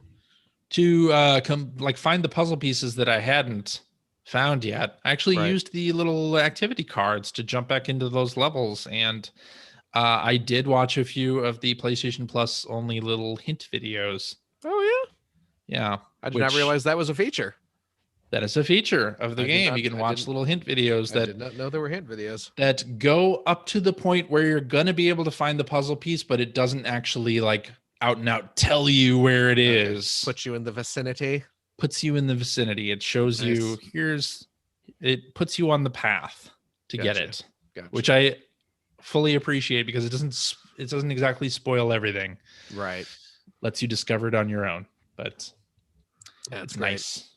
Speaker 1: to find the puzzle pieces that I hadn't found yet. I actually used the little activity cards to jump back into those levels, and I did watch a few of the PlayStation Plus only little hint videos.
Speaker 3: Oh
Speaker 1: yeah. Yeah.
Speaker 3: I did not realize that was a feature.
Speaker 1: That is a feature of the game. You can watch little hint videos
Speaker 3: I did not know there were hint videos
Speaker 1: that go up to the point where you're going to be able to find the puzzle piece, but it doesn't actually like out and out tell you where it is.
Speaker 3: Puts you in the vicinity.
Speaker 1: Puts you in the vicinity. It shows you it puts you on the path to get it, which I fully appreciate, because it doesn't exactly spoil everything.
Speaker 3: Right.
Speaker 1: Lets you discover it on your own, but
Speaker 3: it's
Speaker 1: nice.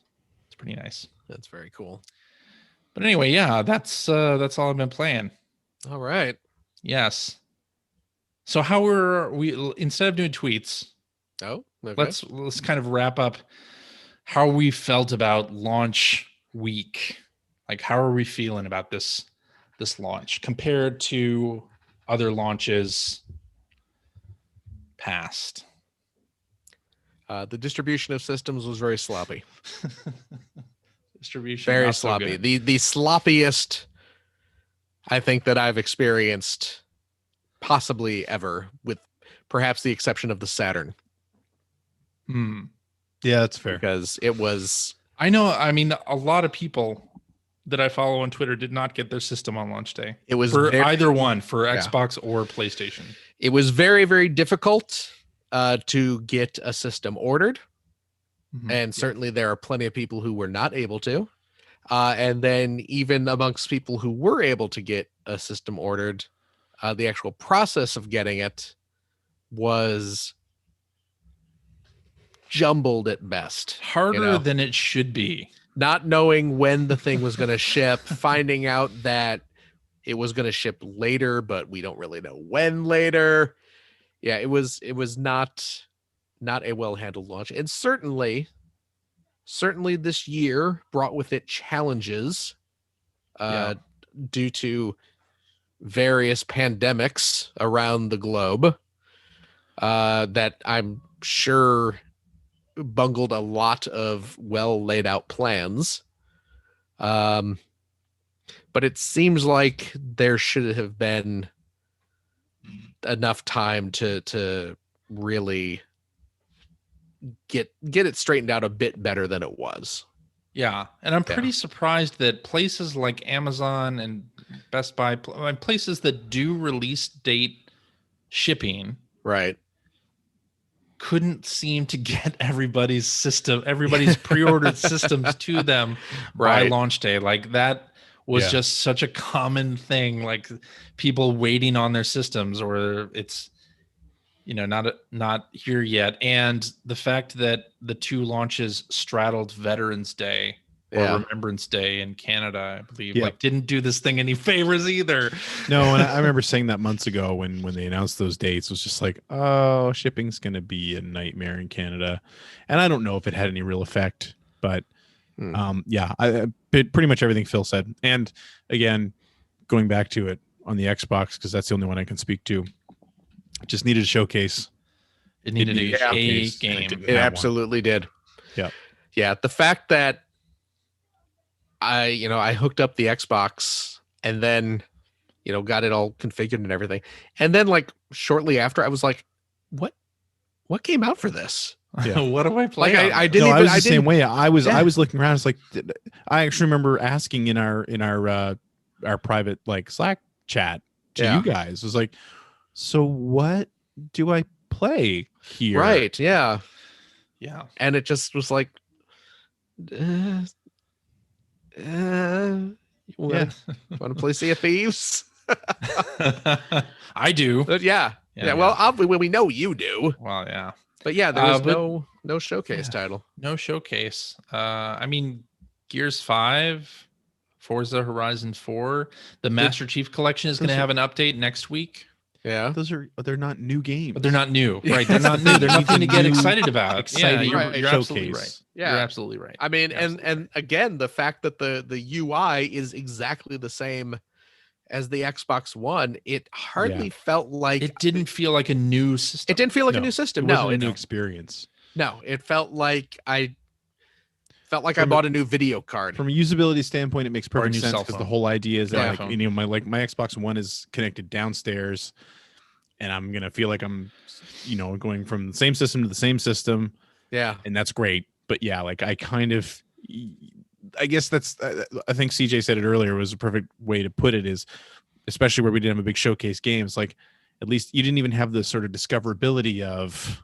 Speaker 1: Pretty nice.
Speaker 3: That's very cool.
Speaker 1: But anyway, that's all I've been playing.
Speaker 3: All right.
Speaker 1: Yes. So how were we, instead of doing tweets?
Speaker 3: Oh, okay.
Speaker 1: Let's kind of wrap up how we felt about launch week. Like, how are we feeling about this launch compared to other launches past?
Speaker 3: The distribution of systems was very sloppy.
Speaker 1: Distribution
Speaker 3: very sloppy. So the sloppiest I think that I've experienced possibly ever, with perhaps the exception of the Saturn.
Speaker 2: Yeah, that's fair.
Speaker 3: Because it was.
Speaker 1: I know. I mean, a lot of people that I follow on Twitter did not get their system on launch day.
Speaker 3: It was
Speaker 1: for either one, for Xbox or PlayStation.
Speaker 3: It was very, very difficult to get a system ordered. Mm-hmm. And certainly there are plenty of people who were not able to. And then even amongst people who were able to get a system ordered, the actual process of getting it was jumbled at best.
Speaker 1: Harder
Speaker 3: know?
Speaker 1: than it should be.
Speaker 3: Not knowing when the thing was going to ship, finding out that it was going to ship later, but we don't really know when later. Yeah, it was not a well-handled launch. And certainly this year brought with it challenges due to various pandemics around the globe that I'm sure bungled a lot of well laid out plans. But it seems like there should have been enough time to really get it straightened out a bit better than it was.
Speaker 1: Yeah, and I'm pretty surprised that places like Amazon and Best Buy, places that do release date shipping,
Speaker 3: right,
Speaker 1: couldn't seem to get everybody's pre-ordered systems to them by launch day. Like that was just such a common thing, like people waiting on their systems, or it's not here yet. And the fact that the two launches straddled Veterans Day or Remembrance Day in Canada, I believe, like didn't do this thing any favors either.
Speaker 2: No, and I remember saying that months ago when they announced those dates. It was just like, oh, shipping's going to be a nightmare in Canada. And I don't know if it had any real effect, but pretty much everything Phil said. And again, going back to it on the Xbox, because that's the only one I can speak to, it just needed a showcase.
Speaker 1: It needed a game.
Speaker 3: It absolutely did.
Speaker 2: Yeah.
Speaker 3: Yeah. The fact that I hooked up the Xbox and then, got it all configured and everything. And then like shortly after, I was like, what came out for this?
Speaker 1: Yeah. What do I play?
Speaker 3: Like I didn't.
Speaker 2: I was the same way. I was looking around. It's like, I actually remember asking in our private like Slack chat to you guys. It was like, so what do I play here?
Speaker 3: Right. Yeah.
Speaker 1: Yeah.
Speaker 3: And it just was like, want to play Sea of Thieves?
Speaker 1: I do.
Speaker 3: But yeah. Well, we know you do.
Speaker 1: Well, yeah.
Speaker 3: But yeah, there was no showcase title.
Speaker 1: No showcase. I mean, Gears 5, Forza Horizon 4, the Master Chief Collection is going to have an update next week.
Speaker 3: Yeah,
Speaker 2: they're not new games.
Speaker 1: But they're not new, right? They're not new. They're nothing to get excited about. You're absolutely right.
Speaker 3: Yeah,
Speaker 1: you're absolutely right.
Speaker 3: I mean, and again, the fact that the UI is exactly the same as the Xbox One, it hardly felt like
Speaker 1: it didn't feel like a new system.
Speaker 3: It didn't feel like a new system.
Speaker 2: It wasn't a new experience.
Speaker 3: No, it felt like I bought a new video card.
Speaker 2: From a usability standpoint, it makes perfect sense because the whole idea is that my Xbox One is connected downstairs, and I'm gonna feel like I'm, going from the same system to the same system.
Speaker 3: Yeah,
Speaker 2: and that's great. But yeah, like I guess that's I think CJ said it earlier was a perfect way to put it, is especially where we didn't have a big showcase games, like at least you didn't even have the sort of discoverability of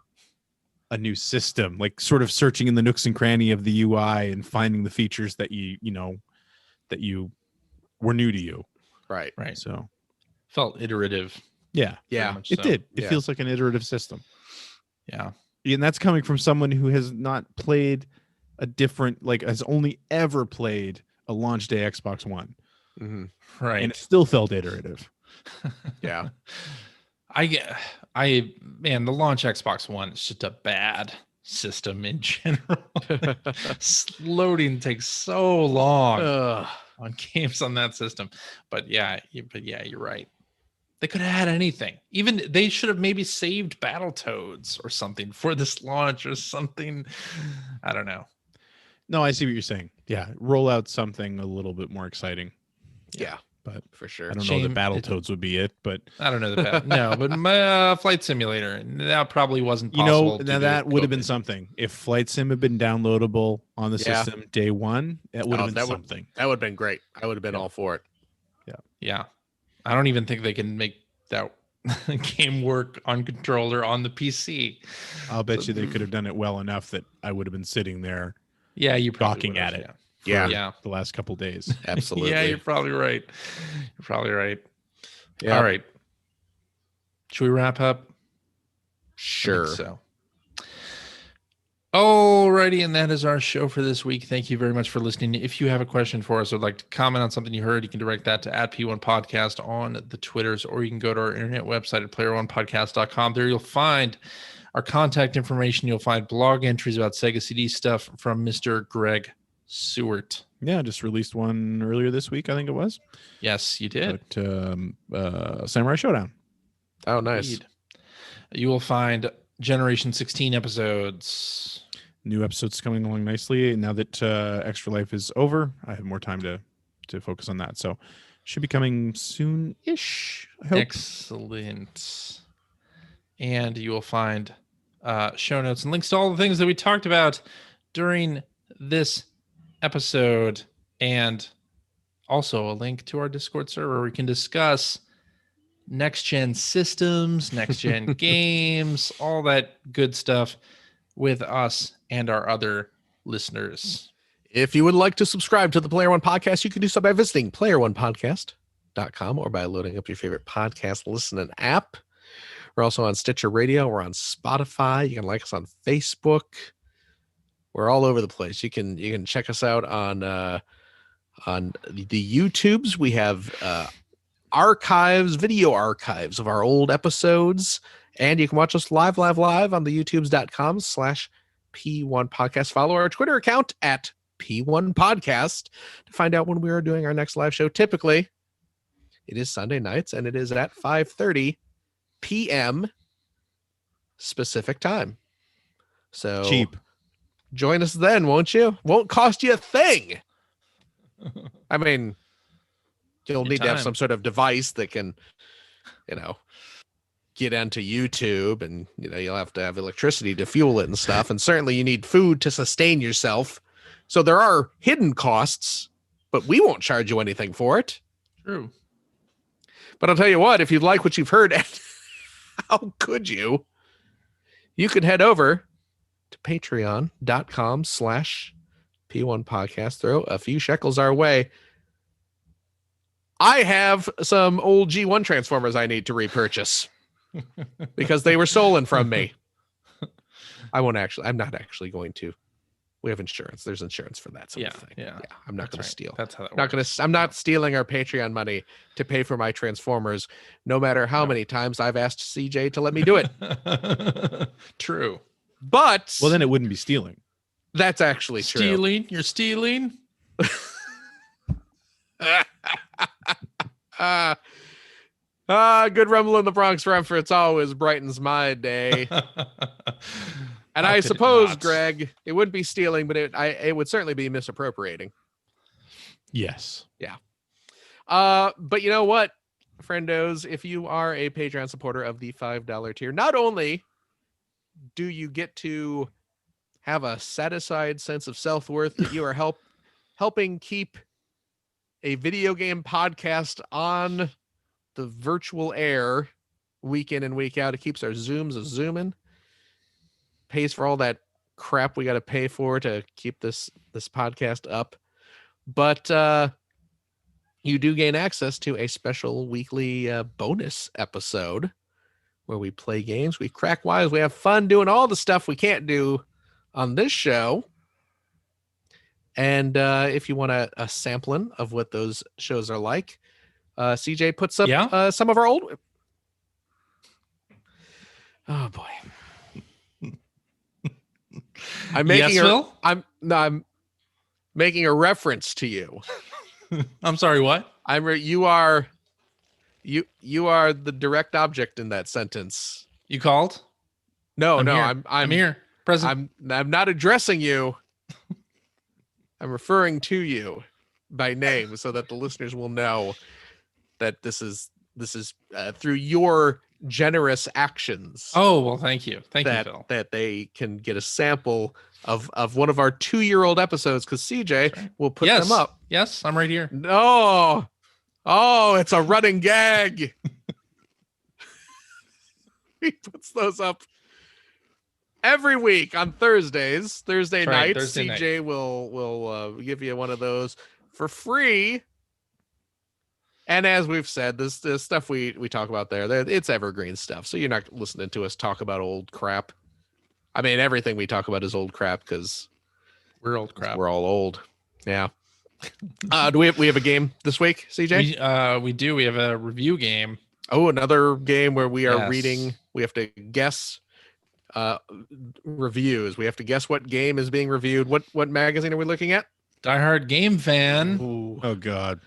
Speaker 2: a new system, like sort of searching in the nooks and cranny of the UI and finding the features that that were new to you.
Speaker 3: Right.
Speaker 2: So
Speaker 1: felt iterative.
Speaker 2: Yeah. It did. It feels like an iterative system.
Speaker 1: Yeah.
Speaker 2: And that's coming from someone who has not played has only ever played a launch day Xbox One.
Speaker 3: Mm-hmm.
Speaker 1: Right.
Speaker 2: And it still felt iterative.
Speaker 3: Yeah.
Speaker 1: The launch Xbox One is just a bad system in general. Loading takes so long on games on that system. But yeah, you're right. They could have had anything. Even they should have maybe saved Battletoads or something for this launch or something. I don't know.
Speaker 2: No, I see what you're saying. Yeah, roll out something a little bit more exciting.
Speaker 3: Yeah,
Speaker 2: but
Speaker 3: for sure.
Speaker 2: I don't know that Battletoads would be it, but
Speaker 1: I don't know but my Flight Simulator, that probably wasn't possible.
Speaker 2: Now that would have been something. If Flight Sim had been downloadable on the system day one, that would have been something.
Speaker 3: That would have been great. I would have been all for it.
Speaker 1: Yeah. I don't even think they can make that game work on controller on the PC.
Speaker 2: I'll bet you they could have done it well enough that I would have been sitting there.
Speaker 1: Yeah, you
Speaker 2: gawking at it.
Speaker 3: Yeah.
Speaker 2: The last couple days.
Speaker 3: Absolutely.
Speaker 1: Yeah, you're probably right. Yeah. All right. Should we wrap up?
Speaker 3: Sure.
Speaker 1: I think so. Alrighty, and that is our show for this week. Thank you very much for listening. If you have a question for us or would like to comment on something you heard, you can direct that to @P1Podcast on the Twitters, or you can go to our internet website at player1podcast.com. There you'll find our contact information. You'll find blog entries about Sega CD stuff from Mr. Greg Seward.
Speaker 2: Yeah, just released one earlier this week, I think it was.
Speaker 1: Yes, you did.
Speaker 2: But, Samurai Showdown.
Speaker 3: Oh, nice.
Speaker 1: Indeed. You will find Generation 16 episodes.
Speaker 2: New episodes coming along nicely. Now that Extra Life is over, I have more time to focus on that. So should be coming soon-ish, I hope.
Speaker 1: Excellent. And you will find show notes and links to all the things that we talked about during this episode, and also a link to our Discord server where we can discuss next-gen systems, next-gen games, all that good stuff with us and our other listeners.
Speaker 3: If you would like to subscribe to the Player One Podcast, you can do so by visiting playeronepodcast.com or by loading up your favorite podcast listening app. We're also on Stitcher Radio. We're on Spotify. You can like us on Facebook. We're all over the place. You can check us out on the YouTubes. We have video archives of our old episodes, and you can watch us live on the youtubes.com/P1 Podcast. Follow our Twitter account at P1 Podcast to find out when we are doing our next live show. Typically, it is Sunday nights, and it is at 5:30 p.m. specific time. So
Speaker 2: Cheap.
Speaker 3: join us then, won't you? Won't cost you a thing. I mean, you'll need to have some sort of device that can, get onto YouTube, and you'll have to have electricity to fuel it and stuff, and certainly you need food to sustain yourself. So there are hidden costs, but we won't charge you anything for it.
Speaker 1: True.
Speaker 3: But I'll tell you what, if you like what you've heard, how could you? You could head over to patreon.com/P1 Podcast. Throw a few shekels our way. I have some old G1 Transformers I need to repurchase because they were stolen from me. I'm not actually going to. We have insurance. There's insurance for that sort of thing. Yeah. I'm not going to steal.
Speaker 1: That's how that works.
Speaker 3: I'm not stealing our Patreon money to pay for my Transformers, no matter how many times I've asked CJ to let me do it.
Speaker 1: True.
Speaker 3: But
Speaker 2: Well, then it wouldn't be stealing.
Speaker 3: that's actually true.
Speaker 1: Stealing? You're stealing?
Speaker 3: Good Rumble in the Bronx reference always brightens my day. And I suppose, Greg, it wouldn't be stealing, but it would certainly be misappropriating.
Speaker 2: Yes.
Speaker 3: But you know what, friendos, if you are a Patreon supporter of the $5 tier, not only do you get to have a satisfied sense of self-worth that you are helping keep a video game podcast on the virtual air week in and week out. It keeps our Zooms zooming, pays for all that crap we got to pay for to keep this podcast up. But you do gain access to a special weekly bonus episode where we play games, we crack wise, we have fun doing all the stuff we can't do on this show. And if you want a sampling of what those shows are like, CJ puts up some of our old. Oh boy. I'm making a reference to you.
Speaker 1: I'm sorry, what?
Speaker 3: You are the direct object in that sentence.
Speaker 1: You called?
Speaker 3: I'm
Speaker 1: here. Present.
Speaker 3: I'm not addressing you. I'm referring to you by name so that the listeners will know that this is through your generous actions.
Speaker 1: Oh, well, thank you. Thank you, Phil.
Speaker 3: That they can get a sample of one of our 2-year-old episodes, because CJ will put them up.
Speaker 1: Yes, I'm right here.
Speaker 3: No. Oh, it's a running gag. He puts those up every week on Thursdays. Thursday nights. CJ will give you one of those for free. And as we've said, this stuff we talk about there, it's evergreen stuff. So you're not listening to us talk about old crap. I mean, everything we talk about is old crap because
Speaker 1: We're old crap.
Speaker 3: we're all old. Yeah. Do we have a game this week, CJ?
Speaker 1: We do. We have a review game.
Speaker 3: Oh, another game where we are
Speaker 1: Yes.
Speaker 3: reading. We have to guess reviews. We have to guess what game is being reviewed. What magazine are we looking at?
Speaker 1: Die Hard Game Fan
Speaker 3: Ooh,
Speaker 2: Oh God.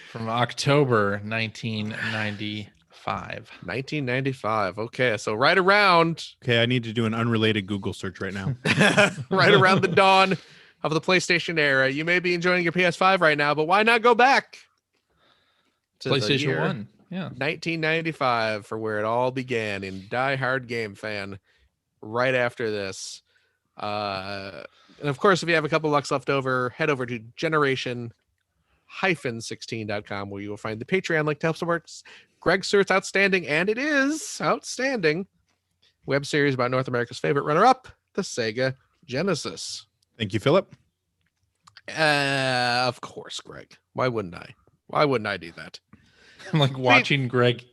Speaker 1: from October 1995.
Speaker 3: 1995. Okay, so right around
Speaker 2: Okay, I need to do an unrelated Google search right now.
Speaker 3: right around the dawn of the PlayStation era. You may be enjoying your PS5 right now, but why not go back to the
Speaker 1: PlayStation
Speaker 3: year
Speaker 1: 1. Yeah.
Speaker 3: 1995 for where it all began in Die Hard Game Fan right after this. And of course, if you have a couple bucks left over, head over to generation-16.com where you will find the Patreon link to help support Greg Stewart's outstanding, and it is outstanding, web series about North America's favorite runner-up, the Sega Genesis.
Speaker 2: Thank you, Philip.
Speaker 3: Of course, Greg. Why wouldn't I? Why wouldn't I do that?
Speaker 1: I'm like watching Greg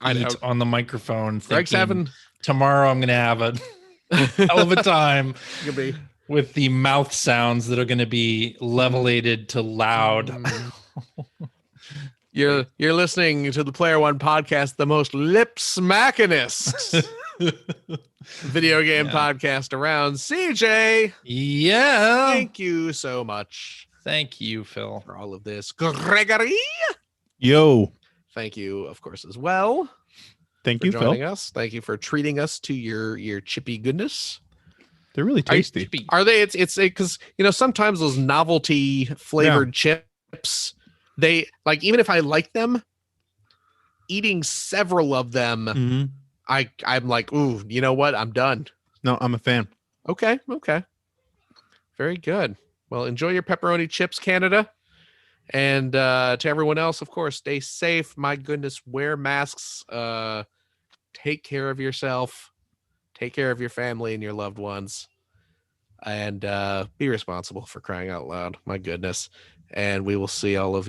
Speaker 3: I know.
Speaker 1: eat on the microphone.
Speaker 3: Greg's
Speaker 1: thinking,
Speaker 3: having
Speaker 1: tomorrow I'm going to have a hell of a time
Speaker 3: could be
Speaker 1: with the mouth sounds that are going to be levelated to loud.
Speaker 3: You're listening to the Player One podcast, the most lip smackinest video game
Speaker 1: Yeah.
Speaker 3: podcast around. CJ,
Speaker 1: Yeah.
Speaker 3: thank you so much
Speaker 1: Thank you, Phil.
Speaker 3: for all of this. Gregory,
Speaker 2: Yo.
Speaker 3: thank you, of course, as well
Speaker 2: Thank
Speaker 3: for
Speaker 2: you,
Speaker 3: joining
Speaker 2: Phil.
Speaker 3: us. Thank you for treating us to your chippy goodness.
Speaker 2: They're really
Speaker 3: Are you-
Speaker 2: tasty.
Speaker 3: Are they? It's because sometimes those novelty flavored chips, they like, even if I like them, eating several of them,
Speaker 2: Mhm.
Speaker 3: I'm like, ooh, you know what? I'm done.
Speaker 2: No, I'm a fan.
Speaker 3: Okay. Very good. Well, enjoy your pepperoni chips, Canada. And to everyone else, of course, stay safe. My goodness, wear masks. Take care of yourself. Take care of your family and your loved ones. And be responsible, for crying out loud. My goodness. And we will see all of you